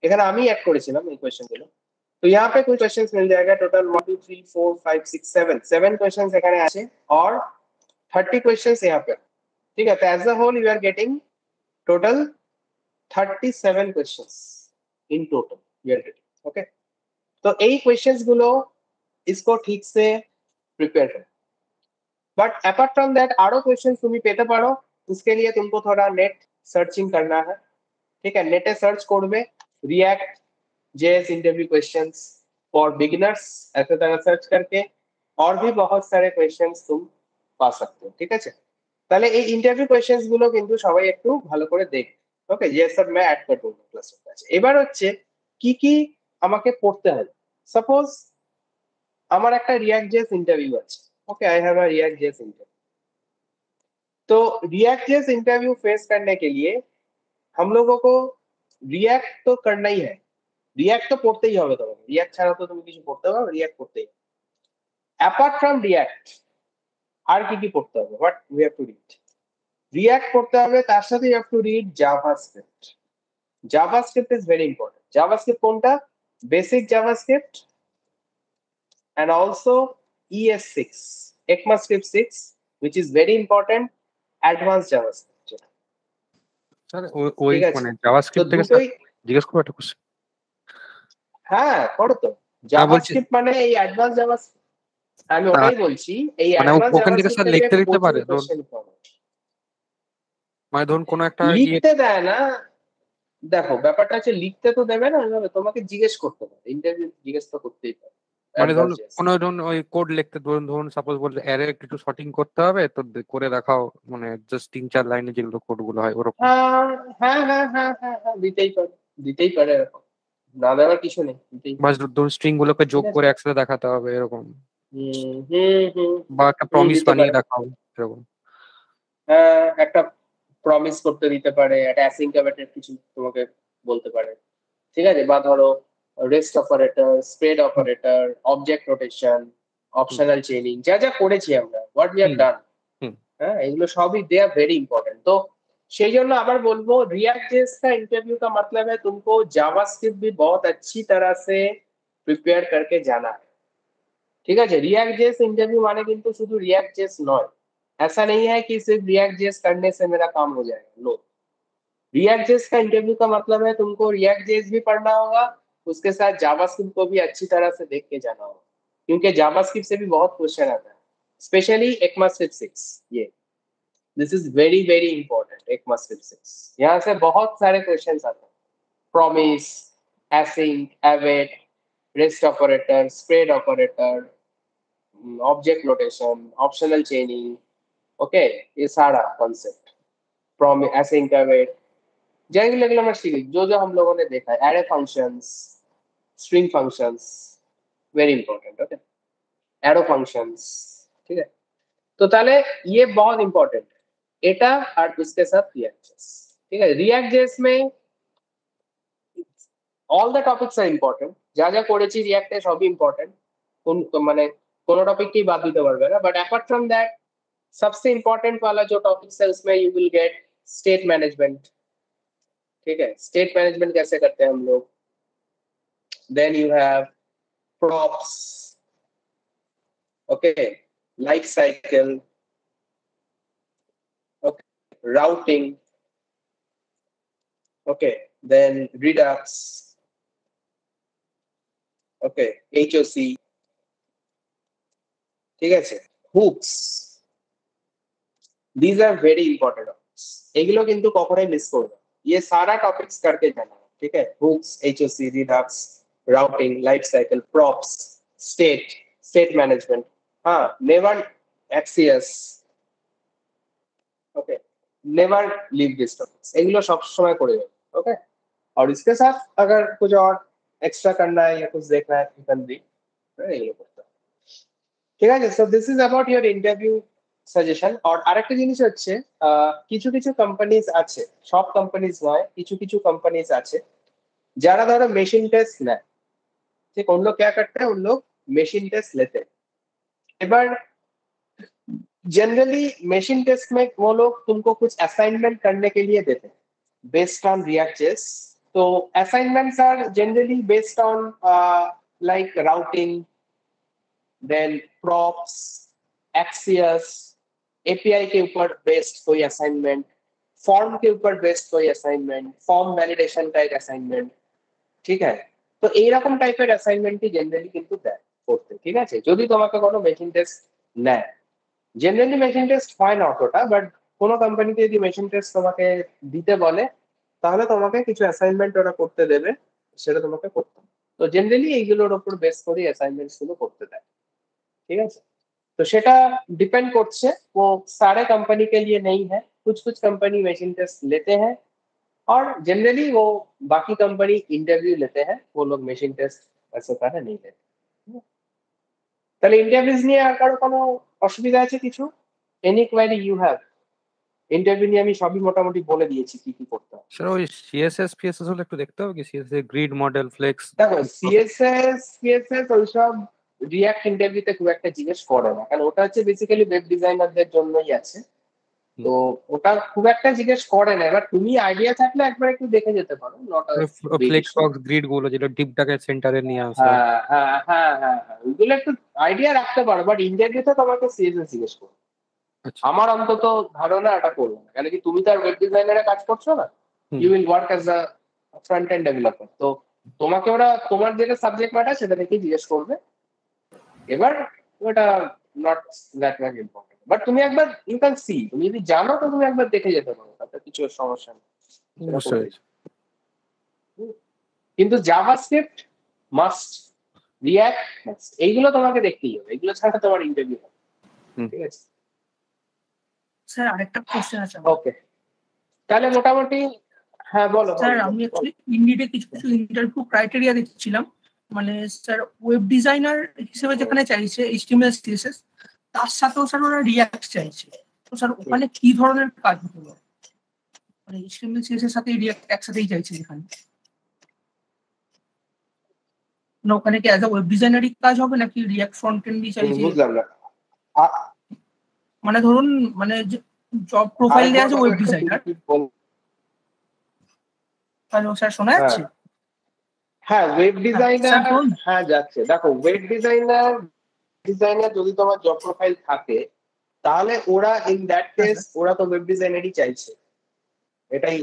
Speaker 1: এখানে আমি অ্যাড করেছিলাম এই কোশ্চেন গুলো। तो यहाँ पे कुछ क्वेश्चंस मिल जाएगा। टोटल 1 2 3 4 5 6 7 क्वेश्चंस এখানে আছে और 30 क्वेश्चंस यहाँ पे, ठीक है। तो as a whole you are getting total 37 questions in total you are getting. Okay, तो এই क्वेश्चंस गुलो इसको ठीक से प्रिपेयर करो। बट अपार्ट फ्रॉम दैट आरो क्वेश्चंस তুমি পেতে পারো, उसके लिए तुमको थोड़ा नेट सर्चिंग करना है, ठीक है। नेटे सर्च করবে react JS interview questions for beginners, ऐसे तरह सर्च करके और भी बहुत सारे क्वेश्चंस तुम पा सकते हो, ठीक আছে। তাহলে এই ইন্টারভিউ কোশ্চেনস গুলো কিন্তু সবাই একটু ভালো করে দেখবে। ওকে, ये सब मैं ऐड कर दूंगा ক্লাসের কাছে। এবার হচ্ছে কি কি আমাকে পড়তে হবে। সাপোজ আমার একটা রিঅ্যাক্ট জেএস इंटरव्यू আছে। Okay, I have a react JS interview. तो रिएक्ट जेएस इंटरव्यू फेस करने के लिए हम लोगों को रिएक्ट तो करना ही है। रिएक्ट तो পড়তেই হবে তোমাকে, রিঅ্যাক্ট ছাড়া তো তুমি কিছু পড়তে পারবে, রিঅ্যাক্ট করতেই। অ্যাপার্ট ফ্রম রিঅ্যাক্ট আর কি কি পড়তে হবে, what we have to read? React পড়তে হবে, তার সাথে you have to read JavaScript. JavaScript is very important. JavaScript কোনটা? Basic JavaScript and also ES6, ECMAScript 6, which is very important, advanced JavaScript.
Speaker 5: Sir ওই
Speaker 1: ঠিক আছে,
Speaker 5: মানে
Speaker 1: তো
Speaker 5: জাভাস্ক্রিপ্ট থেকে স্যার
Speaker 1: দুটোই
Speaker 5: জিজ্ঞেস করবো একটা কোশ্চেন।
Speaker 1: হ্যাঁ করো তো।
Speaker 5: বলছি
Speaker 1: জাভাস্ক্রিপ্ট মানে এই অ্যাডভান্স জাভাস্ক্রিপ্ট, আমি ওটাই বলছি, এই
Speaker 5: মানে
Speaker 1: অ্যাডভান্স
Speaker 5: ওখান থেকে স্যার লিখতে দিতে পারে? মানে ধরুন কোনো একটা
Speaker 1: লিখতে দেয় না। দেখো ব্যাপারটা হচ্ছে লিখতে তো দেবে না, তোমাকে জিজ্ঞেস করতে পারে, ইন্টারভিউ জিজ্ঞেস তো করতেই পারে।
Speaker 5: মানে ধরুন ওই কোড লিখতে ধরুন সাপোজ বলতে অ্যারে একটু শর্টিং করতে হবে, তো করে দেখাও, মানে জাস্ট 3-4 লাইনে যেগুলো কোড গুলো হয় ওরকম।
Speaker 1: হ্যাঁ দিতেই পারে এরকম, না দেওয়ার কিছু নেই।
Speaker 5: বাস ধরুন স্ট্রিং গুলোকে যোগ করে একসাথে দেখাতে হবে এরকম, বা একটা প্রমিস বানিয়ে দেখাও এরকম।
Speaker 1: হ্যাঁ, একটা প্রমিস করতে দিতে পারে, একটা অ্যাসিনক্রোমেটিক কিছু তোমাকে বলতে পারে, ঠিক আছে? বা ধরো rest operator, spread operator, object rotation, optional chaining, যা যা করেছি আমরা, হোয়াট উই হ্যাভ ডান, হ্যাঁ এগুলো সবই দে আর वेरी इंपॉर्टेंट। तो সেই জন্য আবার বলবো रिएक्ट जेएस का इंटरव्यू का मतलब है तुमको जावास्क्रिप्ट भी बहुत अच्छी तरह से प्रिपेयर करके जाना है, ठीक है? रिएक्ट जेएस इंटरव्यू माने किंतु শুধু रिएक्ट जेएस নয়, ऐसा नहीं है कि सिर्फ रिएक्ट जेएस करने से मेरा काम हो जाएगा। नो, रिएक्ट जेएस का इंटरव्यू का मतलब है तुमको रिएक्ट जेएस भी पढ़ना होगा, उसके साथ जावास्क्रिप्ट को भी अच्छी तरह से देख के जाना होगा, क्योंकि जावास्क्रिप्ट से भी बहुत क्वेश्चन आता है, स्पेशली ECMAScript 6। ये this is very very important. ECMAScript 6 यहाँ से बहुत सारे क्वेश्चन आते हैं, promise, async, await, rest operator, spread operator, object notation, optional chaining, okay ये सारा कॉन्सेप्ट, प्रॉमिस, async, await, যেগুলো আমরা শিখি, जो हम लोगों ने देखा है, array functions, string functions, very important. Okay, arrow functions, ठीक है? तो ताले ये बहुत इंपॉर्टेंट है, एटा और इसके साथ रिएक्ट जेएस, ठीक है? रिएक्ट जेएस में all the topics are important, যা যা করেছি রিঅ্যাক্টে সবই ইম্পর্টেন্ট, কোন মানে কোন টপিককেই বাদ দিতে পারবে না। बट अपार्ट फ्रॉम दैट सबसे इंपॉर्टेंट वाला जो टॉपिक्स है उसमें you will get state management, ठीक है? स्टेट मैनेजमेंट कैसे करते हैं हम लोग, then you have props, okay, life cycle, okay, routing, okay, then Redux, okay, HOC, ঠিক আছে? hooks, these are very important topics, এগুলো কিন্তু কখনোই মিস করবে না, ये सारा टॉपिक्स करके जाना है, ठीक है? hooks, HOC, Redux, routing, life cycle, props, state management, हाँ, never Axios, okay, never leave these topics, एগুलो सब समय করে যাবে, okay? और इसके साथ अगर कुछ और एक्स्ट्रा करना है या कुछ देखना है you can read, एগুলো করতে হবে, ঠিক আছে? so this is about your interview suggestion. আর আরেকটা জিনিস হচ্ছে কিছু কিছু কোম্পানিজ আছে, সব কোম্পানিজ নয়, কিছু কিছু কোম্পানিজ আছে যারা ধরো মেশিন टेस्ट নেয়, ठीक? उन लोग क्या करते हैं, उन लोग मशीन टेस्ट लेते हैं। एबार जनरली मशीन टेस्ट में वो लोग तुमको कुछ असाइनमेंट करने के लिए देते हैं बेस्ड ऑन रिएक्ट जेएस। तो assignments are generally based on like routing, then props, Axios, API के ऊपर बेस्ड कोई असाइनमेंट, फॉर्म के ऊपर बेस्ड कोई असाइनमेंट, फॉर्म वैलिडेशन का एक असाइनमेंट, ठीक है? তো এইরকম টাইপের অ্যাসাইনমেন্টই জেনারেলি কিন্তু দেয় করতে, ঠিক আছে? যদি তোমাকে কোনো মেশিন টেস্ট নেয়, জেনারেলি মেশিন টেস্ট হয় না অতটা, বাট কোনো কোম্পানিতে যদি মেশিন টেস্ট তোমাকে দিতে বলে তাহলে তোমাকে কিছু অ্যাসাইনমেন্ট ওরা করতে দেবে, সেটা তোমাকে করতে হবে। তো জেনারেলি এইগুলোর উপর বেস করে অ্যাসাইনমেন্টস গুলো করতে দেয়, ঠিক আছে? तो সেটা डिपेंड করছে, वो सारे कंपनी के लिए नहीं है, कुछ कुछ कंपनी मशीन टेस्ट लेते हैं और जनरली वो बाकी कंपनी इंटरव्यू लेते हैं, वो लोग मशीन टेस्ट ऐसे তারা नहीं लेते। তাহলে ইন্টারভিউজ নিয়ে আর কারো কোনো অসুবিধা আছে কিছু? Any query you have? Interview নিয়ে আমি সবই মোটামুটি বলে দিয়েছি কি কি করতে হবে।
Speaker 5: স্যার ওই সিএসএস পিএসএস হলো একটু দেখতে হবে কি, সিএসএস গ্রিড মডেল ফ্লেক্স,
Speaker 1: দেখো সিএসএস পিএসএস ওইসব রিয়াক্ট ইন্টারভিউতে খুব একটা জিজ্ঞেস করে না, কারণ ওটা হচ্ছে বেসিক্যালি ওয়েব ডিজাইনারদের জন্যই আছে। তো ওটা খুব একটা জিজ্ঞেস করে না। এবার তুমি আইডিয়া থাকলে একবার একটু দেখে যেতে পারো। নট
Speaker 5: ফ্লেক্স বক্স গ্রিড গুলো যেটা ডিপটাকে সেন্টারে নিয়ে আসে।
Speaker 1: হ্যাঁ হ্যাঁ হ্যাঁ হ্যাঁ হ্যাঁ, ওইগুলো একটু আইডিয়া রাখতে পারো, বাট ইন্টারভিউতে তোমাকে সিএসএস জিজ্ঞেস করো। আমার অন্তত ধারণা এটা করবো না, কেন কি তুমি তো আর ওয়েব ডিজাইনারে কাজ করছো না, you will work as a front end developer. তো তোমাকে ওরা তোমার যেটা সাবজেক্ট ম্যাটার সেটা থেকেই জিজ্ঞেস করবে। এবার ওটা not that much important, but তুমি একবার ইউ ক্যান সি, তুমি যদি জানো তো তুমি একবার দেখে যেতে পারো, তাতে কিছু সমস্যা নেই। কিন্তু জাভাস্ক্রিপ্ট মাস্ট, রিঅ্যাক্ট মাস্ট, এইগুলো তোমাকে দেখতেই হবে, এগুলো ছাড়া তোমার ইন্টারভিউ হবে। ঠিক আছে
Speaker 7: স্যার, আরেকটা কোশ্চেন আছে।
Speaker 1: ওকে, তাহলে মোটামুটি হ্যাঁ বলো।
Speaker 7: স্যার, আমি অ্যাকচুয়ালি ইন্ডিডে কিছু কিছু ইন্টারভিউ ক্রাইটেরিয়া দেখছিলাম, মানে স্যার ওয়েব ডিজাইনার হিসেবে যেখানে চাইছে HTML CSS, তার সাথেও স্যার ওরা রিঅ্যাক্ট চাইছে। তো স্যার ওখানে কি ধরনের কাজ হলো, মানে HTML CSS এর সাথে রিঅ্যাক্ট একসাথেই চাইছে এখানে, না ওখানে কি অ্যাজ আ ওয়েব ডিজাইনারই কাজ হবে নাকি রিঅ্যাক্ট ফ্রন্ট এন্ডই চাইছে?
Speaker 1: বুঝলাম না,
Speaker 7: মানে ধরুন মানে জব প্রোফাইল দেওয়া আছে ওয়েব ডিজাইনার। হ্যালো স্যার, শোনা যাচ্ছে?
Speaker 1: হ্যাঁ, ওয়েব ডিজাইনার, হ্যাঁ যাচ্ছে। দেখো, ওয়েব ডিজাইনার যদি তোমার জব প্রোফাইল থাকে, তাহলে ওরা ইন দ্যাট কেস ওরা তো ওয়েব ডিজাইনারই চাইছে। এটাই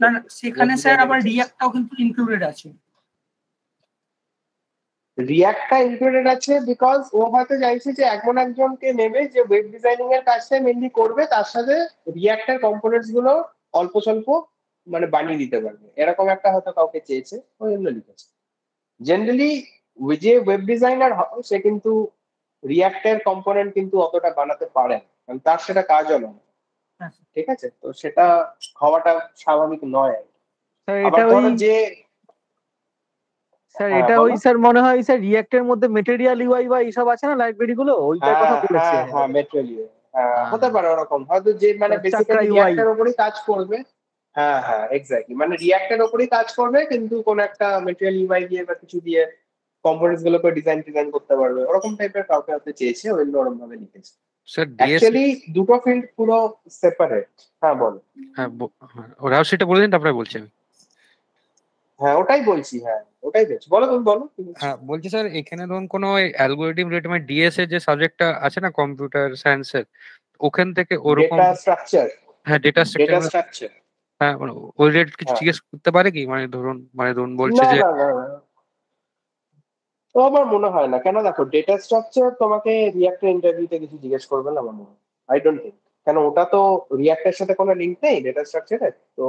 Speaker 7: না সেখানে স্যার আবার রিঅ্যাক্টটাও কিন্তু ইনক্লুডেড আছে।
Speaker 1: রিঅ্যাক্টটা ইনক্লুডেড আছে বিকজ ও হয়তো চাইছে যে এমন একজনকে নেবে যে ওয়েব ডিজাইনিং এর কাজটা মেনলি করবে, তার সাথে রিঅ্যাক্টের কম্পোনেন্টস গুলো অল্প স্বল্প মানে বানিয়ে দিতে পারবে, এরকম একটা হয়তো কাউকে চেয়েছে, ওই জন্য লিখেছে। জেনারেলি যে ওয়েব ডিজাইনার হয় সে কিন্তু রিঅ্যাক্টের কম্পোনেন্ট কিন্তু অতটা বানাতে পারে না, কারণ তার সেটা কাজও নয়। ঠিক আছে, তো সেটা হওয়াটা স্বাভাবিক নয়।
Speaker 4: এটা ওই স্যার মনে হয় স্যার রিঅ্যাক্টের মধ্যে ম্যাটেরিয়াল ইউআই বা এইসব আছে না, লাইব্রেরি গুলো, ওইটার কথা বলেছে।
Speaker 1: হ্যাঁ ম্যাটেরিয়াল হতে পারে ওরকম, হয়তো যে মানে বেসিক্যালি রিঅ্যাক্টের উপরই কাজ করবে। হ্যাঁ হ্যাঁ এক্স্যাক্টলি, মানে রিঅ্যাক্টের উপরই কাজ করবে কিন্তু কোন একটা ম্যাটেরিয়াল ইউআই দিয়ে বা কিছু দিয়ে কম্পোনেন্টস গুলোকে ডিজাইন করতে পারবে, ওরকম টাইপের কাউকে হতে চেয়েছে, ওই ওরকম ভাবে লিখেছে। অ্যাকচুয়ালি দুটো ফিল্ড পুরো সেপারেট। হ্যাঁ বল।
Speaker 5: হ্যাঁ ওরাও সেটা বলে দিন, তারপরে বলছি আমি।
Speaker 1: হ্যাঁ ওটাই বলছি, বলো তুমি বলো।
Speaker 5: হ্যাঁ বলছি স্যার, এখানে ধরুন কোনো অ্যালগরিদম রিলেটেড মানে ডিএস এর যে সাবজেক্টটা আছে না কম্পিউটার সায়েন্সের, ওখান থেকে ওরকম
Speaker 1: ডেটা স্ট্রাকচার।
Speaker 5: হ্যাঁ ডেটা স্ট্রাকচার হ্যাঁ মানে ওই রিলেটেড কিছু জিজ্ঞেস করতে পারে কি, মানে ধরুন বলছে যে
Speaker 1: তো আমার মনে হয় না। কেন, দেখো ডেটা স্ট্রাকচার তোমাকে রিঅ্যাক্টের ইন্টারভিউতে কিছু জিজ্ঞেস করবে না আমার মনে হয়, আই ডোন্ট থিঙ্ক। কেন, ওটা তো রিঅ্যাক্টের সাথে কোনো লিঙ্ক নেই ডেটা স্ট্রাকচারের, তো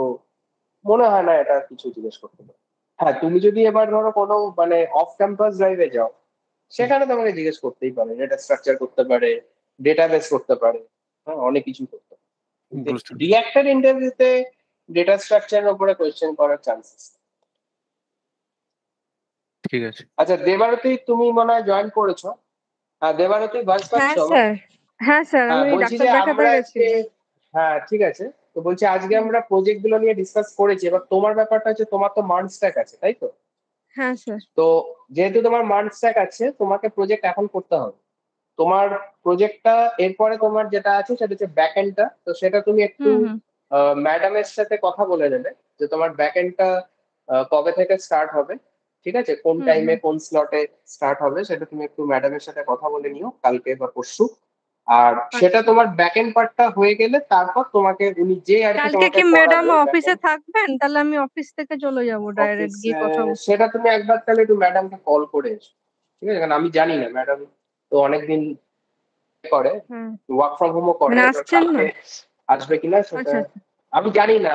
Speaker 1: মনে হয় না এটা কিছু জিজ্ঞেস করতে পারে। হ্যাঁ, তুমি যদি এবার ধরো কোনো মানে অফ ক্যাম্পাস ড্রাইভে যাও, সেখানে তোমাকে জিজ্ঞেস করতেই পারে, ডেটা স্ট্রাকচার করতে পারে, ডেটাবেস করতে পারে, হ্যাঁ অনেক কিছু করতে পারে। রিঅ্যাক্টের ইন্টারভিউতে ডেটা স্ট্রাকচারের উপরে কোয়েশ্চেন করার চান্সেস।
Speaker 5: ঠিক আছে।
Speaker 1: আচ্ছা দেবারতী, তুমি মনে হয় জয়েন করেছো? হ্যাঁ দেবারতী, ভয়েস পাচ্ছো?
Speaker 8: হ্যাঁ স্যার, আমি ডাক্তার দেখাতে গেছি।
Speaker 1: হ্যাঁ ঠিক আছে, তো বলছি আজকে আমরা প্রজেক্ট গুলো নিয়ে ডিসকাস করেছি। এবার তোমার ব্যাপারটা হচ্ছে তোমার তো মার্ন স্ট্যাক আছে, তাই তো?
Speaker 8: হ্যাঁ স্যার।
Speaker 1: তো যেহেতু তোমার মার্ন স্ট্যাক আছে, তোমাকে প্রজেক্ট এখন করতে হবে। তোমার প্রজেক্টটা এরপরে তোমার যেটা আছে সেটা হচ্ছে ব্যাক এন্ডটা, তো সেটা তুমি একটু ম্যাডামের সাথে কথা বলে নেবে যে তোমার ব্যাক এন্ডটা কবে থেকে স্টার্ট হবে, ঠিক আছে, কোন টাইমে কোন স্লটে স্টার্ট হবে, সেটা তুমি একটু ম্যাডামের সাথে কথা বলে নিও কালকে বা পরশু। আর সেটা তোমার ব্যাক এন্ড পার্টটা হয়ে গেলে তারপর তোমাকে উনি যে আর কি
Speaker 8: কালকে কি ম্যাডাম অফিসে থাকবেন? তাহলে আমি অফিস থেকে চলে যাব ডাইরেক্ট গিয়ে কথা বলবো।
Speaker 1: সেটা তুমি একবার তাহলে একটু ম্যাডামকে কল করে এসো, ঠিক আছে? কারণ আমি জানি না, ম্যাডাম তো অনেকদিন করে, ওয়ার্ক ফ্রম হোমও করে, আসবে কিনা সেটা আমি জানি না,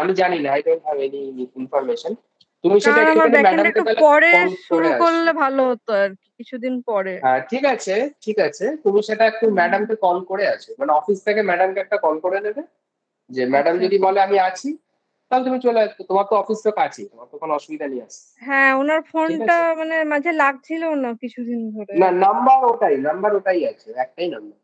Speaker 1: I don't have any information. তুমি সেটা একটু ম্যাডামকে
Speaker 8: পরে শুরু করলে ভালো হতো আর কিছুদিন পরে।
Speaker 1: হ্যাঁ ঠিক আছে, তুমি সেটা একটু ম্যাডামকে কল করে আসো, মানে অফিস থেকে ম্যাডামকে একটা কল করে নেবে যে ম্যাডাম যদি বলে আমি আছি, তাহলে তুমি চলে আসবে, তোমার তো অফিস তো কাছেই, তোমার তো কোনো অসুবিধা নেই।
Speaker 8: হ্যাঁ, ওনার ফোনটা মানে মাঝে লাগছিল না কিছুদিন ধরে।
Speaker 1: না নাম্বার ওটাই আছে, একটাই নাম্বার,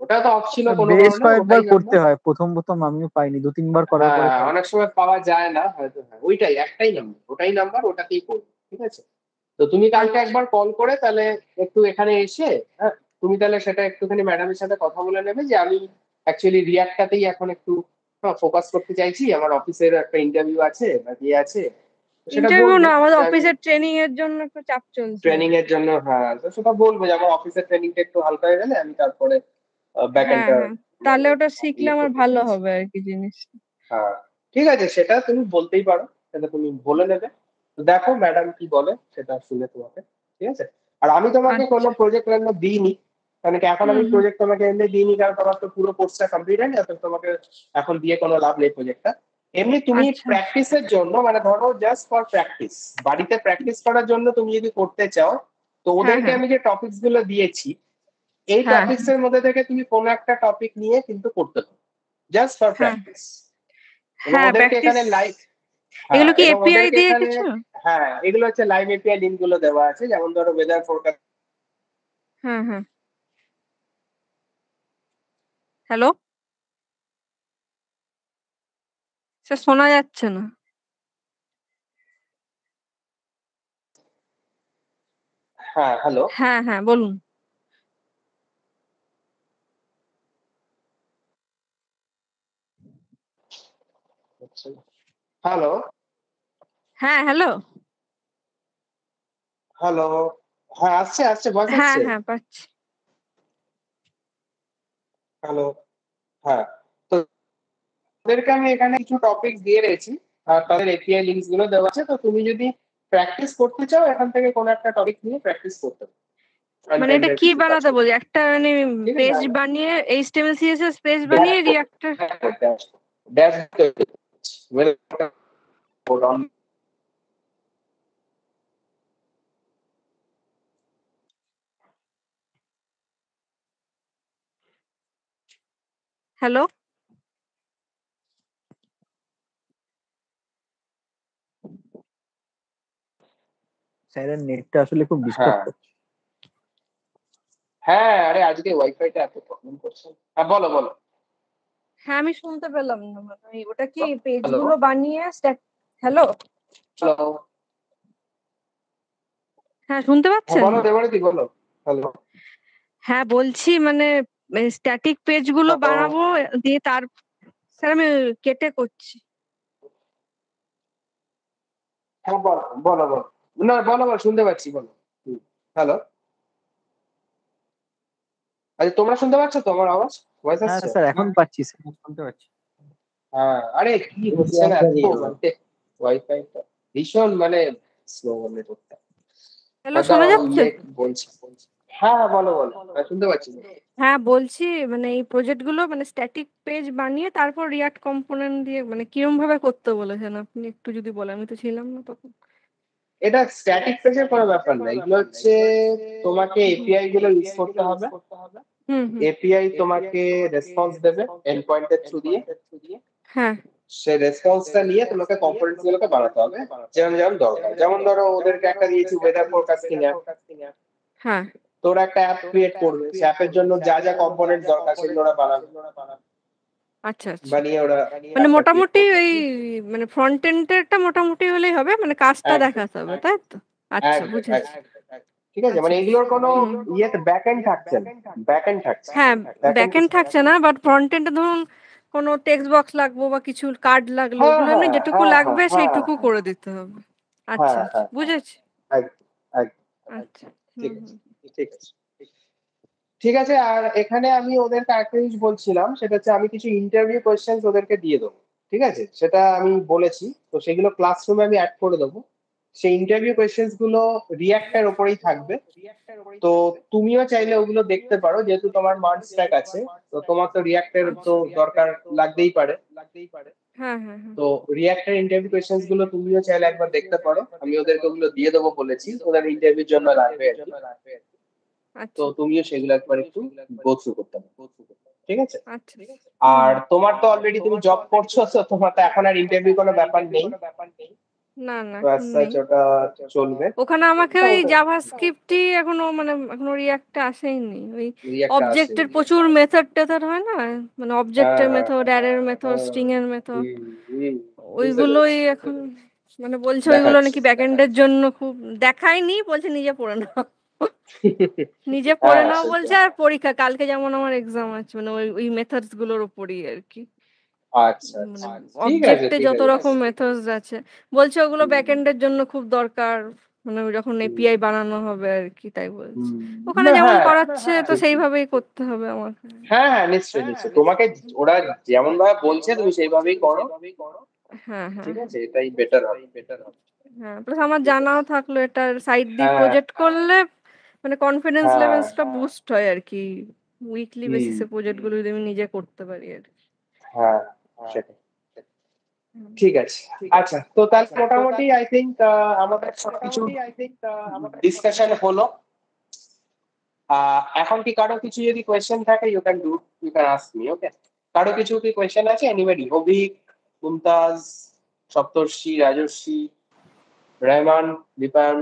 Speaker 1: ওটা তো অফ ছিল কোনো
Speaker 4: বেশ কয়েকবার করতে হয়, প্রথম আমিও পাইনি, 2-3 বার করার পরে
Speaker 1: অনেক সময় পাওয়া যায় না হয়তো। হ্যাঁ ওইটাই একটাই নাম্বার, ওটাই নাম্বার, ওটাতেই করবে, ঠিক আছে? তো তুমি কালকে একবার কল করে তাহলে একটু এখানে এসে, হ্যাঁ, তুমি তাহলে সেটা একটুখানি ম্যাডামের সাথে কথা বলে নেবে যে আমি অ্যাকচুয়ালি রিয়াক্টটাতেই এখন একটু ফোকাস করতে চাইছি, আমার অফিসের একটা ইন্টারভিউ আছে বা ইয়ে আছে, তো সেটা
Speaker 8: ইন্টারভিউ
Speaker 1: বলবো
Speaker 8: না, আমাদের
Speaker 1: যে আমি
Speaker 8: অফিসের ট্রেনিং এর জন্য একটু চাপ চলছে।
Speaker 1: ট্রেনিং এর জন্য, হ্যাঁ, তো সেটা বলবো যে আমার অফিসের ট্রেনিংটা একটু হালকা হয়ে গেলে আমি তারপরে
Speaker 8: হ্যাঁ
Speaker 1: ব্যাকএন্ডটা
Speaker 8: হ্যাঁ, তাহলে ওটা শিখলে
Speaker 1: ইয়ে
Speaker 8: আমার
Speaker 1: করতে
Speaker 8: ভালো
Speaker 1: চাইছি।
Speaker 8: হবে আর কি জিনিস।
Speaker 1: হ্যাঁ, ঠিক আছে, সেটা তুমি বলতেই পারো, সেটা তুমি বলে নেবে। তো দেখো ম্যাডাম কি বলে সেটা শুনে তোমাকে, ঠিক আছে। আর আমি তোমাকে কোনো
Speaker 8: আচ্ছা।
Speaker 1: প্রজেক্ট এমনি দিইনি, কারণ কি এখন আমি প্রজেক্ট তোমাকে এমনি দিইনি, কারণ তোমার তো পুরো কোর্সটা কমপ্লিট হয়নি, অর্থাৎ তোমাকে এখন দিয়ে কোনো লাভ নেই প্রজেক্টটা। এমনি তুমি
Speaker 8: আচ্ছা।
Speaker 1: প্র্যাকটিসের জন্য, মানে ধরো জাস্ট ফর প্র্যাকটিস, বাড়িতে প্র্যাকটিস করার জন্য তুমি যদি করতে চাও, তো
Speaker 8: হ্যাঁ
Speaker 1: ওদেরকে
Speaker 8: হ্যাঁ
Speaker 1: আমি যে টপিকস গুলো দিয়েছি এই
Speaker 8: হ্যাঁ
Speaker 1: টপিকস এর মধ্যে থেকে তুমি কোনো একটা টপিক নিয়ে কিন্তু করতে পারো, জাস্ট ফর
Speaker 8: হ্যাঁ
Speaker 1: প্র্যাকটিস। এবং
Speaker 8: হ্যাঁ,
Speaker 1: ওদেরকে
Speaker 8: প্র্যাকটিস।
Speaker 1: এখানে লাইভ,
Speaker 8: এগুলো
Speaker 1: হ্যাঁ,
Speaker 8: কি
Speaker 1: এবং
Speaker 8: এপিআই
Speaker 1: ওদেরকে
Speaker 8: দিয়ে
Speaker 1: এখানে,
Speaker 8: কিছু?
Speaker 1: হ্যাঁ, এগুলো হচ্ছে লাইভ এপিআই লিঙ্ক গুলো দেওয়া আছে, যেমন ধরো ওয়েদার ফোরকাস্ট।
Speaker 8: হ্যাঁ হ্যাঁ। হ্যালো স্যার, শোনা যাচ্ছে না।
Speaker 1: হ্যাঁ, হ্যালো,
Speaker 8: হ্যাঁ হ্যাঁ, বলুন।
Speaker 1: হ্যালো,
Speaker 8: হ্যাঁ হ্যালো।
Speaker 1: হ্যালো, হ্যাঁ, আসছে আসছে, ভয়েস
Speaker 8: হ্যাঁ
Speaker 1: আসছে।
Speaker 8: হ্যাঁ, পাচ্ছি।
Speaker 1: হ্যালো, হ্যাঁ, তো ওদেরকে আমি এখানে কিছু টপিক দিয়ে রয়েছি, আর তাদের এপিআই লিঙ্কস গুলো দেওয়া আছে, তো তুমি যদি প্র্যাকটিস করতে চাও এখান থেকে কোনো একটা টপিক নিয়ে প্র্যাকটিস করতে পারো, ফ্রন্ট
Speaker 8: মানে এটা
Speaker 1: এন্ডের
Speaker 8: কি
Speaker 1: কিছু কাজ
Speaker 8: বানাতে
Speaker 1: করতে
Speaker 8: বলছি? একটা মানে
Speaker 1: ঠিক
Speaker 8: পেজ
Speaker 1: আছে।
Speaker 8: বানিয়ে এইচটিএমএল সিএসএস পেজ বানিয়ে রিঅ্যাক্টর। হ্যালো
Speaker 4: স্যারের নেটটা আসলে খুব ডিস্টার্ব
Speaker 1: হ্যাঁ
Speaker 4: করছে।
Speaker 1: হ্যাঁ, আরে আজকে ওয়াইফাইটা এত প্রবলেম করছে। হ্যাঁ, বলো বলো।
Speaker 8: হ্যাঁ, আমি শুনতে পেলাম না, মানে ওটা কি পেজ
Speaker 1: হ্যালো,
Speaker 8: গুলো বানিয়ে হ্যালো
Speaker 1: হ্যালো,
Speaker 8: হ্যাঁ, শুনতে
Speaker 1: হ্যাঁ,
Speaker 8: পাচ্ছেন?
Speaker 1: বলো দেবারতী, বলো। হ্যালো,
Speaker 8: হ্যাঁ, বলছি মানে স্ট্যাটিক পেজ গুলো
Speaker 1: হ্যালো,
Speaker 8: বানাবো দিয়ে তার। স্যার, আমি কেটে করছি।
Speaker 1: হ্যাঁ, বলো বলো বলো। না, বলো বলো, শুনতে পাচ্ছি, বলো। হ্যালো, আচ্ছা, তোমরা শুনতে পাচ্ছ তো আমার আওয়াজ, ভয়েস
Speaker 4: হ্যাঁ
Speaker 1: আসছে?
Speaker 4: স্যার, এখন পাচ্ছি স্যার।
Speaker 5: শুনতে পাচ্ছি।
Speaker 1: হ্যাঁ, আরে কি হচ্ছে না এত, মানে ওয়াইফাইটা ভীষণ মানে স্লো নেটওয়ার্কটা,
Speaker 8: হ্যালো,
Speaker 1: হয়তো
Speaker 8: শোনা যাচ্ছে?
Speaker 1: ইয়ে বলছি। হ্যাঁ হ্যাঁ, বলো বলো, হ্যাঁ, শুনতে পাচ্ছি।
Speaker 8: হ্যাঁ, বলছি মানে এই প্রজেক্ট গুলো মানে স্ট্যাটিক পেজ বানিয়ে তারপর রিয়াক্ট কম্পোনেন্ট দিয়ে মানে কিরম ভাবে করতে বলেছেন আপনি, একটু যদি বলেন, আমি তো ছিলাম না তখন।
Speaker 1: এটা স্ট্যাটিক পেজের কোনো ব্যাপার না, এগুলো হচ্ছে তোমাকে এপিআই গুলো ইউজ করতে হবে।
Speaker 8: হুম হুম।
Speaker 1: এপিআই তোমাকে রেসপন্স দেবে এন্ড পয়েন্টের থ্রু দিয়ে,
Speaker 8: হ্যাঁ
Speaker 1: সেই রেসপন্সটা নিয়ে তোমাকে কম্পোনেন্টস গুলোকে বানাতে হবে যেমন যেমন দরকার। যেমন ধরো ওদেরকে একটা দিয়েছি ওয়েদার ফোরকাস্টিং অ্যাপ,
Speaker 8: হ্যাঁ।
Speaker 1: তো ওরা একটা অ্যাপ ক্রিয়েট করবে, সেই অ্যাপের জন্য যা যা কম্পোনেন্ট দরকার সেগুলো ওরা বানাবে,
Speaker 8: আচ্ছা আচ্ছা,
Speaker 1: বানিয়ে ওরা
Speaker 8: মানে
Speaker 1: অ্যাপটা ক্রিয়েট
Speaker 8: মোটামুটি
Speaker 1: করবে।
Speaker 8: ওই মানে ফ্রন্ট এন্ডেরটা মোটামুটি হলেই হবে, মানে কাজটা
Speaker 1: একদম,
Speaker 8: দেখাতে হবে, তাই তো? আচ্ছা,
Speaker 1: একদম,
Speaker 8: বুঝেছি।
Speaker 1: একদম। ঠিক আছে,
Speaker 8: আচ্ছা।
Speaker 1: মানে এগুলোর কোনো
Speaker 8: হুম।
Speaker 1: ইয়েতে ব্যাক এন্ড থাকছে না, ব্যাক এন্ড থাকছে,
Speaker 8: হ্যাঁ,
Speaker 1: ব্যাক
Speaker 8: ব্যাক এন্ড থাকছে না, বাট ফ্রন্ট এন্ডে ধরুন কোনো টেক্সট বক্স লাগবে বা কিছু কার্ড লাগলো,
Speaker 1: হ্যাঁ
Speaker 8: ওগুলো এমনি
Speaker 1: হ্যাঁ
Speaker 8: যেটুকু
Speaker 1: হ্যাঁ
Speaker 8: লাগবে
Speaker 1: হ্যাঁ
Speaker 8: সেইটুকু করে দিতে হবে। আচ্ছা
Speaker 1: হ্যাঁ
Speaker 8: আচ্ছা,
Speaker 1: হ্যাঁ,
Speaker 8: বুঝেছি।
Speaker 1: একদম একদম,
Speaker 8: আচ্ছা।
Speaker 1: ঠিক
Speaker 8: হুম
Speaker 1: আছে,
Speaker 8: হুম।
Speaker 1: ঠিক আছে, ঠিক আছে। আর এখানে আমি ওদেরকে একটা জিনিস বলছিলাম, সেটা হচ্ছে আমি কিছু ইন্টারভিউ কোয়েশ্চেন ওদেরকে দিয়ে দেবো, ঠিক আছে, সেটা আমি বলেছি, তো সেগুলো ক্লাসরুমে আমি অ্যাড করে দেবো। সেই ইন্টারভিউ কোয়েশ্চেন গুলো রিয়াক্টের ওপরেই থাকবে, তো তুমিও চাইলে ওগুলো দেখতে পারো, যেহেতু তোমার মার্কস স্ট্যাক আছে, তো তোমার তো রিয়াক্টের তো দরকার লাগতেই পারে,
Speaker 8: হ্যাঁ হ্যাঁ হ্যাঁ।
Speaker 1: তো রিয়াক্টের ইন্টারভিউ কোয়েশ্চেন্স গুলো তুমিও চাইলে একবার দেখতে পারো, আমি ওদেরকে ওগুলো দিয়ে দেবো বলেছি, ওদের ইন্টারভিউর জন্য লাগবে আর কি, তো
Speaker 8: আচ্ছা
Speaker 1: তুমিও সেগুলো একবার একটু গো থ্রু করতে পারো, ঠিক আছে।
Speaker 8: আচ্ছা।
Speaker 1: আর তোমার তো অলরেডি তুমি জব করছো, তো তোমার তো এখন আর ইন্টারভিউ কোনো ব্যাপার নেই,
Speaker 8: না না,
Speaker 1: তো অ্যাজ
Speaker 8: এখন
Speaker 1: সাচ
Speaker 8: নেই।
Speaker 1: ওটা চলবে।
Speaker 8: ওখানে আমাকে ওই জাভাস্ক্রিপ্টই এখনো রিয়াক্টটা আসেনি। ওই
Speaker 1: রিয়াক্ট
Speaker 8: অবজেক্টের
Speaker 1: আসেনি,
Speaker 8: প্রচুর মেথড টেথড হয় না, মানে
Speaker 1: হ্যাঁ
Speaker 8: অবজেক্টের
Speaker 1: হ্যাঁ
Speaker 8: মেথড, অ্যারের মেথড, স্ট্রিং এর মেথড,
Speaker 1: হুম, হুম, বুঝতে
Speaker 8: ওইগুলোই
Speaker 1: পেরেছি।
Speaker 8: এখন মানে বলছে ওইগুলো
Speaker 1: দেখাচ্ছি।
Speaker 8: নাকি ব্যাকএন্ডের জন্য খুব দেখায়নি, বলছে নিজে পড়ে নাও। নিজে পড়ে নাও
Speaker 1: সেটাই।
Speaker 8: বলছে। আর পরীক্ষা কালকে যেমন আমার এক্সাম আছে, মানে ওই মেথডস গুলোর উপরই আর কি।
Speaker 1: আচ্ছা
Speaker 8: মানে
Speaker 1: ঠিক আছে
Speaker 8: অবজেক্টে
Speaker 1: ঠিক
Speaker 8: যত
Speaker 1: আছে।
Speaker 8: রকম মেথডস আছে, বলছে ওগুলো ব্যাকএন্ডের জন্য খুব দরকার, মানে যখন এপিআই বানানো হবে আর কি, তাই বলছে। ওখানে
Speaker 1: না,
Speaker 8: যেমন
Speaker 1: হ্যাঁ,
Speaker 8: করাচ্ছে তো
Speaker 1: ঠিক।
Speaker 8: সেইভাবেই করতে হবে আমাকে।
Speaker 1: হ্যাঁ নিশ্চয়ই নিশ্চয়ই, তোমাকে ওরা যেমন ভাবে বলছে তুমি সেইভাবেই করো,
Speaker 8: হ্যাঁ হ্যাঁ
Speaker 1: ঠিক আছে, এটাই বেটার হবে।
Speaker 8: হ্যাঁ, প্লাস আমার জানাও থাকলো এটার সাইড দিয়ে
Speaker 1: হ্যাঁ
Speaker 8: প্রজেক্ট করলে মানে কনফিডেন্স
Speaker 1: হ্যাঁ
Speaker 8: লেভেলসটা বুস্ট হয় আর কি, উইকলি
Speaker 1: হুম,
Speaker 8: বেসিসে প্রজেক্ট গুলো যদি আমি নিজে করতে পারি আর কি।
Speaker 1: হ্যাঁ সেটাই। ঠিক আছে, আচ্ছা তো তাহলে মোটামুটি আই থিঙ্ক আমাদের সবকিছু ডিসকাশন হলো। এখন কি কারো কিছু যদি কোয়েশ্চেন থাকে ইউ ক্যান আস্ক মি, ওকে? কারো কিছু কি কোয়েশ্চেন আছে? এনিবডি? অভিক, মুমতাজ, সপ্তর্ষি, রাজর্ষি, রেহমান, দীপায়ন?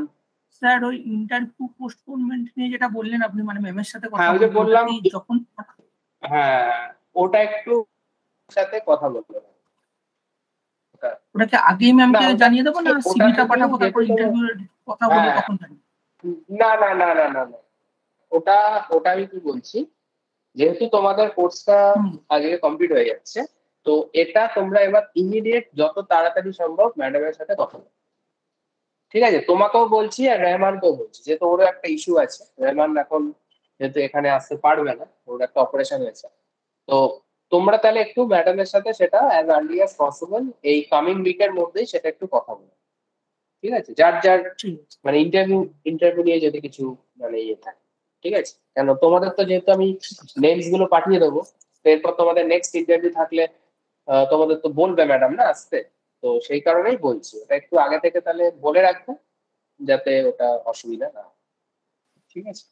Speaker 7: স্যার ওই ইন্টারভিউ পোস্টপোনমেন্ট নিয়ে যেটা বললেন আপনি, মানে ম্যামের সাথে কথা
Speaker 1: হ্যাঁ, ওই যে
Speaker 7: বলতে, ওটা
Speaker 1: বললাম,
Speaker 7: কি যখন
Speaker 1: হ্যাঁ ওটা একটু সাথে কথা বলতে হবে।
Speaker 7: ওটা কি আগেই
Speaker 1: না,
Speaker 7: ম্যামকে
Speaker 1: ওটা
Speaker 7: জানিয়ে দেবো, না
Speaker 1: ওটা
Speaker 7: সিভিটা
Speaker 1: শুধু
Speaker 7: পাঠাবো তারপর
Speaker 1: যেহেতু
Speaker 7: ইন্টারভিউ কথা বলবো
Speaker 1: হ্যাঁ,
Speaker 7: তখন জানিয়ে?
Speaker 1: না না না না না না, ওটা ওটা আমি কি বলছি, যেহেতু তোমাদের কোর্সটা
Speaker 7: হুম,
Speaker 1: আজকে কমপ্লিট হয়ে যাচ্ছে, তো এটা তোমরা এবার ইমিডিয়েট যত তাড়াতাড়ি সম্ভব ম্যাডামের সাথে কথা বলো, ঠিক আছে? তোমাকেও বলছি আর রেহমানকেও বলছি, যেহেতু ওরও একটা ইস্যু আছে। রেহমান এখন যেহেতু এখানে আসতে পারবে না, ওর একটা অপারেশন হয়েছে, তো তোমরা তাহলে একটু ম্যাডামের সাথে সেটা অ্যাজ আর্লি অ্যাজ পসিবল এই কামিং উইকের মধ্যেই সেটা একটু কথা বলো, ঠিক আছে? যার যার
Speaker 7: ঠিক আছে।
Speaker 1: মানে ইন্টারভিউ নিয়ে যদি কিছু মানে ইয়ে থাকে, ঠিক আছে? কেন তোমাদের তো যেহেতু আমি নেমস গুলো পাঠিয়ে দেবো, তো এরপর তোমাদের নেক্সট ইন্টারভিউ থাকলে তোমাদের তো বলবে ম্যাডাম না আসতে, তো সেই কারণেই বলছি ওটা একটু আগে থেকে তাহলে বলে রাখবে, যাতে ওটা অসুবিধা না হয়, ঠিক আছে?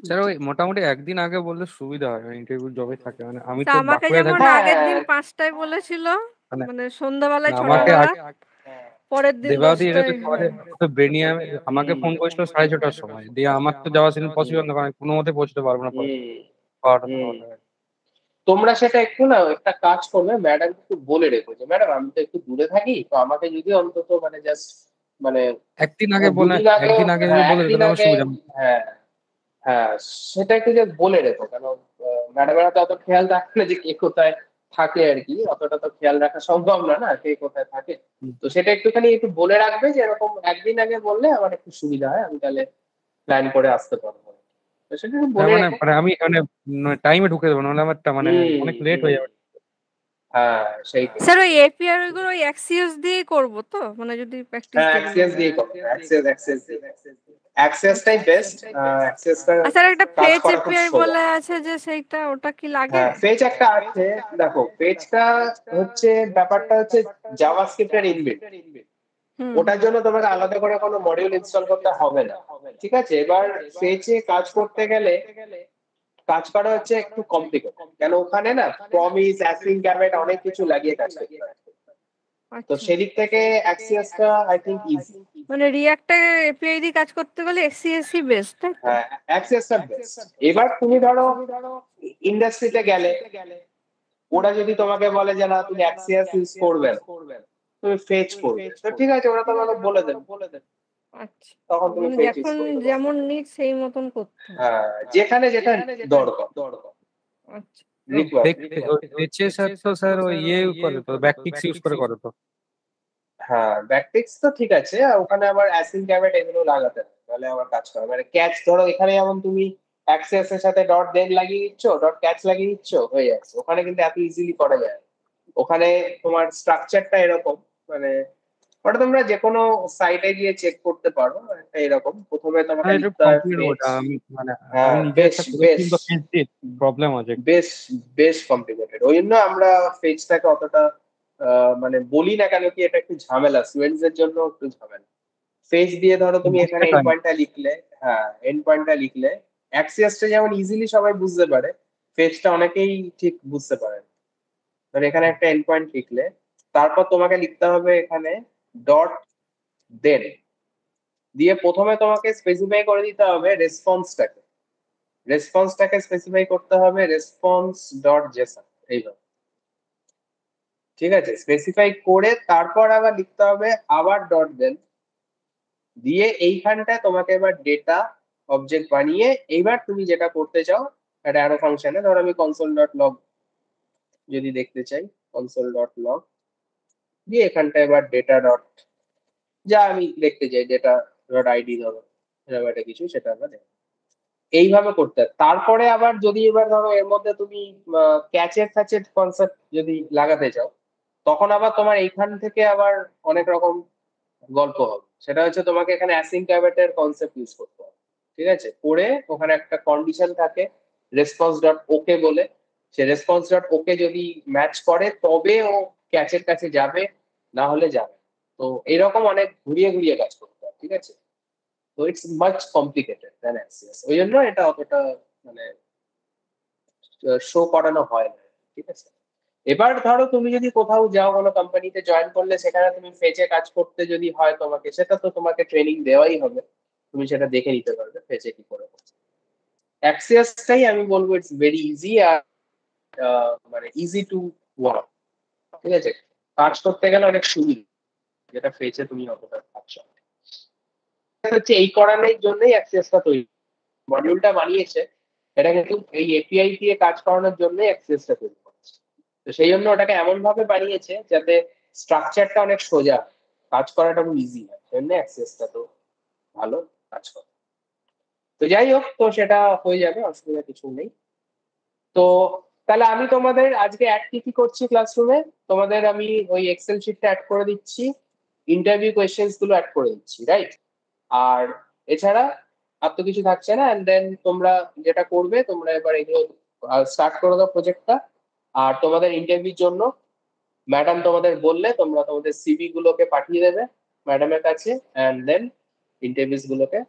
Speaker 5: স্যার ওই মোটামুটি একদিন আগে বললে সুবিধা হয়, ইন্টারভিউ জবে থাকে। মানে আমি
Speaker 8: তা
Speaker 5: তো
Speaker 8: আমাকে
Speaker 5: বাঁকুড়ায়
Speaker 8: যেমন
Speaker 5: থাকি,
Speaker 8: আগের দিন
Speaker 1: হ্যাঁ
Speaker 8: 5টায় বলেছিল,
Speaker 5: মানে
Speaker 8: মানে সন্ধ্যাবেলায়
Speaker 5: আমাকে
Speaker 8: 6টা
Speaker 5: আগে
Speaker 8: পরের দিন
Speaker 5: দেবাবতী এটা
Speaker 8: 10টায়।
Speaker 5: তো পরে তো বেরিয়ে আমাকে ফোন করেছিল 6:30টার সময়, দিয়ে আমার তো যাওয়া সেদিন পসিবল না, কারণ আমি কোনো মতে পৌঁছতে পারবো না পরে
Speaker 1: হুম
Speaker 5: 12টা
Speaker 1: হুম
Speaker 5: 12টা।
Speaker 1: তোমরা সেটা একটু না একটা কাজ করবে, ম্যাডাম একটু বলে রেখো যে ম্যাডাম আমি তো একটু দূরে থাকি, তো আমাকে যদি অন্তত মানে জাস্ট মানে
Speaker 5: একদিন আগে বলে,
Speaker 1: দুদিন আগে,
Speaker 5: একদিন আগে যদি
Speaker 1: হ্যাঁ
Speaker 5: বলে
Speaker 1: একদিন
Speaker 5: তাহলে আমার
Speaker 1: আগে,
Speaker 5: সুবিধা।
Speaker 1: হ্যাঁ হ্যাঁ সেটা একটু জাস্ট বলে রেখো, কেন ম্যাডামেরা তো অত খেয়াল রাখে না যে কে কোথায় থাকে আর কি, অতটা তো খেয়াল রাখা সম্ভব না না কে কোথায় থাকে। তো সেটা একটুখানি একটু বলে রাখবে যে এরকম একদিন আগে বললে আমার একটু সুবিধা হয়, আমি তাহলে প্ল্যান করে আসতে পারবো, তো সেটা একটু
Speaker 5: হ্যাঁ
Speaker 1: বলে
Speaker 5: মানে
Speaker 1: রেখো।
Speaker 5: মানে আমি মানে টাইমে ঢুকে দেবো, নাহলে আমার মানে
Speaker 1: হুম
Speaker 5: অনেক লেট
Speaker 1: হুম
Speaker 5: হয়ে যাবে।
Speaker 1: হ্যাঁ সেইটাই।
Speaker 8: স্যার ওই এপিআর ওইগুলো ওই অ্যাক্সিওস দিয়েই করবো তো, মানে যদি প্র্যাকটিস
Speaker 1: হ্যাঁ
Speaker 8: যেগুলো
Speaker 1: অ্যাক্সেস
Speaker 8: হবে।
Speaker 1: দিয়ে করো, অ্যাক্সেস দিয়ে, অ্যাক্সেসটাই
Speaker 8: আচ্ছা
Speaker 1: বেস্ট, অ্যাক্সেসটা
Speaker 8: আর স্যার একটা
Speaker 1: কাজ
Speaker 8: ফেচ
Speaker 1: করা খুব
Speaker 8: এপিআই
Speaker 1: সোজা।
Speaker 8: বলে আছে যে সেইটা, ওটা কি লাগে?
Speaker 1: হ্যাঁ পেজ একটা আছে, দেখো পেজটা হচ্ছে ব্যাপারটা হচ্ছে জাভাস্ক্রিপ্টের ইনবিল্ট,
Speaker 8: হুম
Speaker 1: ওটার জন্য তোমাকে আলাদা করে কোনো মডিউল ইনস্টল করতে হবে না, ঠিক আছে? এবার পেজে কাজ করতে গেলে কাজ করা হচ্ছে একটু কমপ্লিকেটেড, কেন ওখানে না প্রমিস, অ্যাসিং, গ্যামেট অনেক কিছু লাগিয়ে কাজ করতে হয়, তো
Speaker 8: আচ্ছা,
Speaker 1: সেদিক থেকে অ্যাক্সিয়াসটা আই থিঙ্ক ইজি।
Speaker 8: মানে রিয়াক্টে এপিআই দিয়ে কাজ করতে গেলে এসসিএসসি বেস্ট, তাই তো?
Speaker 1: হ্যাঁ অ্যাক্সিয়াসটা বেস্ট। এবার তুমি ধরো ইন্ডাস্ট্রিতে গেলে, ওরা যদি তোমাকে বলে যে না তুমি অ্যাক্সিয়াস ইউজ করবে না, তুমি ফেচ করবে, তো ঠিক আছে ওরা তোমাকে বলে দেবে,
Speaker 8: আচ্ছা,
Speaker 1: তখন তুমি
Speaker 8: মানে
Speaker 1: ফেচ ইউজ
Speaker 8: যখন
Speaker 1: করতে পারো।
Speaker 8: যেমন নিড সেই মতন করতে হবে।
Speaker 1: হ্যাঁ যেখানে যেটা দরকার
Speaker 8: আচ্ছা,
Speaker 5: পেচে স্যার তো স্যার ওই ইয়ে করে তো, ব্যাকটিক্স ইউজ করে তো।
Speaker 1: হ্যাঁ ব্যাকটিক্স তো ঠিক আছে, আর ওখানে আবার অ্যাসিং গ্যামেট এগুলো লাগাতে হবে, তাহলে আবার কাজ করে। মানে ক্যাচ ধরো এখানে যেমন তুমি অ্যাক্সেস এর সাথে ডট দেন লাগিয়ে দিচ্ছ, ডট ক্যাচ লাগিয়ে দিচ্ছ, হয়ে যাচ্ছে। ওখানে কিন্তু এত ইজিলি করা যায় না। ওখানে তোমার স্ট্রাকচারটা এরকম, মানে ওটা তোমরা যে কোনো সাইটে গিয়ে চেক করতে পারো, একটা এরকম প্রথমে তোমাকে
Speaker 5: হ্যাঁ এটা
Speaker 1: লিখতে হয়
Speaker 5: কমপ্লিট
Speaker 1: ফেজ।
Speaker 5: ওটা আমি মানে
Speaker 1: হ্যাঁ
Speaker 5: আমি নিজে
Speaker 1: বেশ
Speaker 5: একটা
Speaker 1: বেশ
Speaker 5: করেছি, তো ফেস দিয়ে প্রবলেম আছে।
Speaker 1: বেশ বেশ কমপ্লিকেটেড, ওই জন্য আমরা ফেজটাকে অতটা মানে বলি না কেন কি এটা একটু ঝামেলা, স্টুডেন্টস এর জন্য একটু ঝামেলা। ফেজ দিয়ে ধরো তুমি এখানে
Speaker 5: বুঝতে
Speaker 1: এন্ড
Speaker 5: টাইম
Speaker 1: পয়েন্টটা লিখলে, হ্যাঁ এন্ড পয়েন্টটা লিখলে অ্যাক্সিয়াসটা যেমন ইজিলি সবাই বুঝতে পারে, ফেজটা অনেকেই ঠিক বুঝতে পারে না। ধর এখানে একটা এন্ড পয়েন্ট লিখলে, তারপর তোমাকে লিখতে হবে এখানে ডট দেন, দিয়ে প্রথমে তোমাকে স্পেসিফাই করে দিতে হবে রেসপন্সটাকে স্পেসিফাই করতে হবে রেসপন্স ডট জেসন, এইভাবে। ঠিক আছে, স্পেসিফাই করে তারপর আবার লিখতে হবে আবার ডট দেন দিয়ে এইখানটায় তোমাকে এবার ডেটা অবজেক্ট বানিয়ে এইবার তুমি যেটা করতে চাও একটা অ্যারো ফাংশনে, ধর আমি কনসোল ডট লগ যদি দেখতে চাই, কনসোল ডট লগ দিয়ে এখানটায় এবার ডেটা ডট যা আমি দেখতে চাই ডেটা ডট আইডি ধরো এরকম একটা কিছু, সেটা আমরা দেখো এইভাবে করতে হয়। তারপরে আবার যদি এবার ধরো এর মধ্যে তুমি ক্যাচের ফ্যাচের কনসেপ্ট যদি লাগাতে চাও, তখন আবার তোমার এইখান থেকে আবার অনেক রকম গল্প হবে। সেটা হচ্ছে তোমাকে এখানে অ্যাসিং ক্যাভেটের কনসেপ্ট ইউজ করতে হবে, ঠিক আছে, করে ওখানে একটা কন্ডিশন থাকে রেসপন্স ডট ওকে বলে, সে রেসপন্স ডট ওকে যদি ম্যাচ করে তবে ও ক্যাচের কাছে যাবে, না হলে যাবে। তো এরকম অনেক ঘুরিয়ে ঘুরিয়ে কাজ করতে হয়, ঠিক আছে। তো it's much complicated than Axis, ওই জন্য এটা অতটা মানে শো করানো হয় না, ঠিক আছে। এবার ধরো তুমি যদি কোথাও যাও, কোনো কোম্পানিতে জয়েন করলে, সেখানে তুমি ফেজে কাজ করতে যদি হয় তোমাকে, সেটা তো তোমাকে ট্রেনিং দেওয়াই হবে, তুমি সেটা দেখে নিতে পারবে ফেজে কি করে করছে। অ্যাক্সিসটাই আমি বলবো ইটস ভেরি ইজি, আর মানে ইজি টু ওয়ার্ক, ঠিক আছে, কাজ করতে গেলে অনেক সুবিধা, যেটা ফেজে তুমি অতটা পাচ্ছ। হচ্ছে এই করানোর জন্যই অ্যাক্সিসটা তৈরি, মডিউলটা বানিয়েছে এটা কিন্তু এই এপিআই দিয়ে কাজ করানোর জন্যই অ্যাক্সিসটা তৈরি করেছে। তো সেই জন্য ওটাকে এমন ভাবে বানিয়েছে যাতে স্ট্রাকচারটা অনেক সোজা, কাজ করাটা খুব ইজি হয়, সেই জন্য অ্যাক্সিসটা তো ভালো কাজ করে। তো যাই হোক, তো সেটা হয়ে যাবে, অসুবিধা কিছু নেই। তো তাহলে আমি তোমাদের আজকে অ্যাড কি করছি ক্লাসরুমে, তোমাদের আমি ওই এক্সেল শিটটা অ্যাড করে দিচ্ছি, ইন্টারভিউ কোয়েশ্চেন্স গুলো অ্যাড করে দিচ্ছি, রাইট। আর এছাড়া আর তো কিছু থাকছে না। এন্ড দেন তোমরা যেটা করবে, তোমরা এবার এগুলো স্টার্ট করে দাও প্রজেক্টটা। আর তোমাদের ইন্টারভিউর জন্য ম্যাডাম তোমাদের বললে তোমরা তোমাদের সিভি গুলোকে পাঠিয়ে দেবে ম্যাডামের কাছে, এন্ড দেন ইন্টারভিউস গুলোকে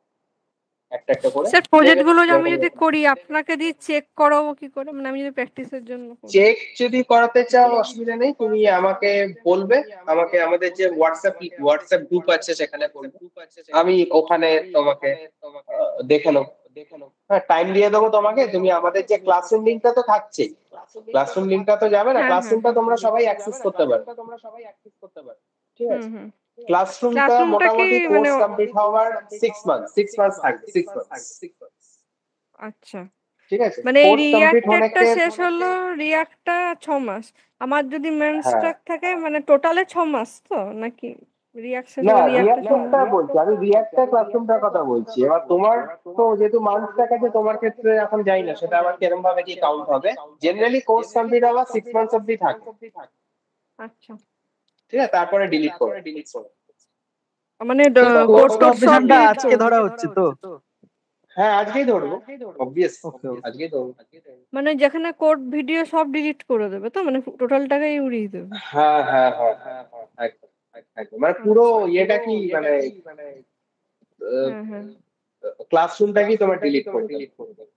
Speaker 1: একটা একটা করে
Speaker 8: স্যার প্রজেক্ট গুলো আমি
Speaker 1: যেরকম
Speaker 8: যদি করি আপনাকে দিয়ে চেক করাবো কি করে, মানে আমি যদি প্র্যাকটিসের জন্য করি?
Speaker 1: চেক যদি করাতে চাও অসুবিধা নেই, তুমি আমাকে বলবে, আমাকে আমাদের যে হোয়াটসঅ্যাপ গ্রুপ আছে সেখানে বলবে, আমি ওখানে তোমাকে দেখে নেবো। হ্যাঁ, টাইম দিয়ে দেবো তোমাকে। তুমি আমাদের যে ক্লাসরুম লিঙ্কটা তো থাকছেই, ক্লাসরুম লিঙ্কটা তো যাবে না, ক্লাসরুমটা তোমরা সবাই অ্যাক্সেস করতে পারো, ঠিক আছে। ক্লাসরুমটা মোটামুটি কোর্স কমপ্লিট হওয়ার 6 মান্থস থাকবে, 6 মান্থস।
Speaker 8: আচ্ছা,
Speaker 1: ঠিক আছে,
Speaker 8: মানে এই
Speaker 1: কোর্স কমপ্লিট
Speaker 8: রিঅ্যাক্টরটা শেষ হলো, রিঅ্যাক্টটা 6 মাস। আমার যদি মেন স্ট্রাক থাকে মানে টোটালে 6 মাস তো, নাকি রিঅ্যাকশন
Speaker 1: না,
Speaker 8: রিঅ্যাক্টটা
Speaker 1: রিঅ্যাক্টরটা বলছি আমি, রিঅ্যাক্টর ক্লাসরুমটার কথা বলছি। এবার তোমার তো যেহেতু মান্থসটা কাছে, তোমার ক্ষেত্রে এখন যাই না সেটা আবার কিরকম ভাবে কি কাউন্ট হবে। জেনারেলি কোর্স কমপ্লিট হওয়া 6 মান্থস অবধি থাকে।
Speaker 8: আচ্ছা,
Speaker 1: ঠিক আছে, তারপরে ডিলিট করো।
Speaker 8: মানে
Speaker 4: কোর্স কমপ্লিশনটা আজকে ধরা হচ্ছে তো?
Speaker 1: হ্যাঁ, আজকেই ধরবো, অবভিয়াস আজকেই ধরবো।
Speaker 8: মানে যেখানে কোড ভিডিও সব ডিলিট করে দেবে তো, মানে টোটালটাকেই উড়িয়ে দেবে?
Speaker 1: হ্যাঁ হ্যাঁ হ্যাঁ একদম একদম, মানে পুরো ইয়েটা কি মানে ক্লাসরুমটা কি তোমার ডিলিট করে দেবে।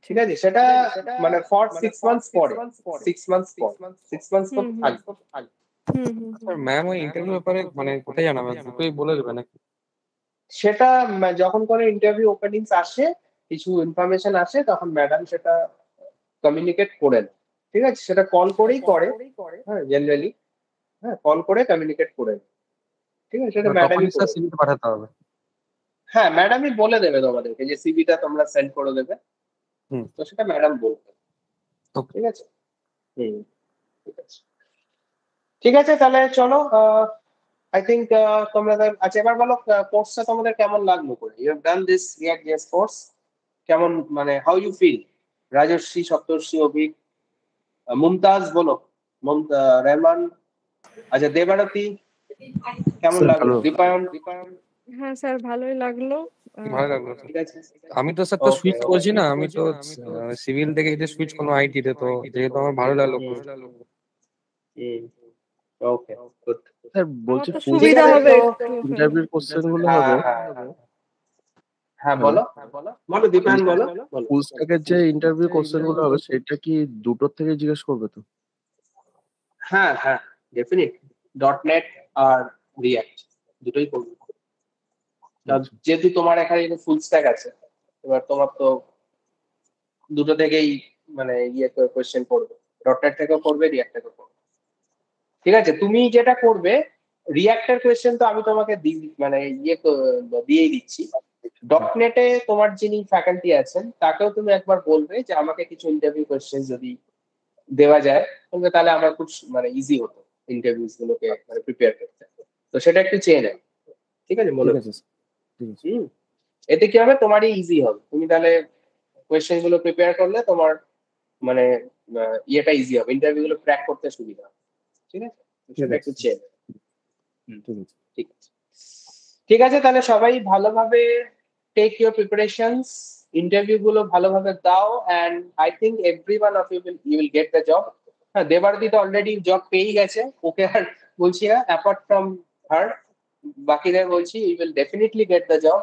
Speaker 1: ঠিক আছে, সেটা মানে ফর 6 মান্থস পরে, 6 মান্থস পর থাকবে।
Speaker 5: স্যার ম্যাম ওই ইন্টারভিউ ব্যাপারে মানে কোথায় জানাবে, দুটোই বলে দেবে নাকি?
Speaker 1: সেটা যখন কোনো ইন্টারভিউ ওপেনিংস আসে, কিছু ইনফরমেশন আসে, তখন ম্যাডাম সেটা কমিউনিকেট করেন, ঠিক আছে। সেটা কল করেই করে, হ্যাঁ জেনারেলি, হ্যাঁ কল করে কমিউনিকেট করেন, ঠিক আছে। সেটা ম্যাডামই
Speaker 5: পাঠাতে হবে।
Speaker 1: হ্যাঁ, ম্যাডামই বলে দেবে তোমাদেরকে যে সিভিটা তোমরা সেন্ড করে দেবে, তো সেটা ম্যাডাম বলবে, ঠিক আছে। ঠিক আছে, তাহলে চলো। আই থিঙ্ক তোমরা আচ্ছা এবার বলো কোর্সটা তোমাদের কেমন লাগলো করে, you have done this React JS course, কেমন মানে how you feel? Rajashri, Saptarshi, Avik, Mumtaz বলো, রহমান, আচ্ছা দেবারতী, কেমন লাগলো? দীপায়ন?
Speaker 8: হ্যাঁ স্যার, ভালোই লাগলো।
Speaker 5: ভালো লাগলো।
Speaker 1: ঠিক আছে,
Speaker 5: আমি তো স্যার তো সুইচ করছি না, আমি তো সিভিল থেকে এটা সুইচ করলাম আইটি তে, তো যেহেতু আমার ভালো লাগলো।
Speaker 1: Okay good.
Speaker 3: স্যার বলছি
Speaker 8: সুবিধা হবে
Speaker 3: ইন্টারভিউ কোশ্চেন গুলো হবে।
Speaker 1: হ্যাঁ বলো বলো দীপায়ন, বলো।
Speaker 3: ফুল স্ট্যাকের যে ইন্টারভিউ কোশ্চেন গুলো হবে সেটা কি দুটোর থেকে জিজ্ঞেস করবে তো?
Speaker 1: হ্যাঁ হ্যাঁ ডেফিনেটলি, .NET আর রিঅ্যাক্ট দুটোই করবে। যেহেতু তোমার এখানে ফুল স্ট্যাক আছে, এবার তোমার তো দুটো থেকেই মানে ইয়ে কোশ্চেন পড়বে, .NET থেকেও পড়বে, রিঅ্যাক্ট থেকেও পড়বে। ঠিক আছে, তুমি যেটা করবে রিয়াক্টের কোয়েশ্চেন তো আমি তোমাকে মানে দিয়েই দিচ্ছি। ডটনেটে তোমার যিনি ফ্যাকাল্টি আছেন তাকেও তুমি একবার বলবে যে আমাকে কিছু ইন্টারভিউ কোয়েশ্চেন যদি দেওয়া যায় তাহলে আমার খুব মানে ইজি হতো ইন্টারভিউস গুলোকে মানে প্রিপেয়ার করতে। তো সেটা একটু চেয়ে নেয়, ঠিক আছে? মনে এতে কি হবে, তোমারই ইজি হবে। তুমি তাহলে কোয়েশ্চেন গুলো প্রিপেয়ার করলে তোমার মানে ইয়েটা ইজি হবে, ইন্টারভিউ গুলো ক্র্যাক করতে সুবিধা হবে। ঠিক আছে, সেটা একটু চেয়ে নেয়। ঠিক আছে, ঠিক আছে, তাহলে সবাই ভালোভাবে টেক ইউর প্রিপারেশনস, ইন্টারভিউ গুলো ভালোভাবে দাও, and I think everyone of you will get the job. হ্যাঁ, দেবারদি তো অলরেডি জব পেয়েই গেছে, ওকে আর বলছি না, অ্যাপার্ট ফ্রম হার বাকিদের বলছি you will definitely get the job.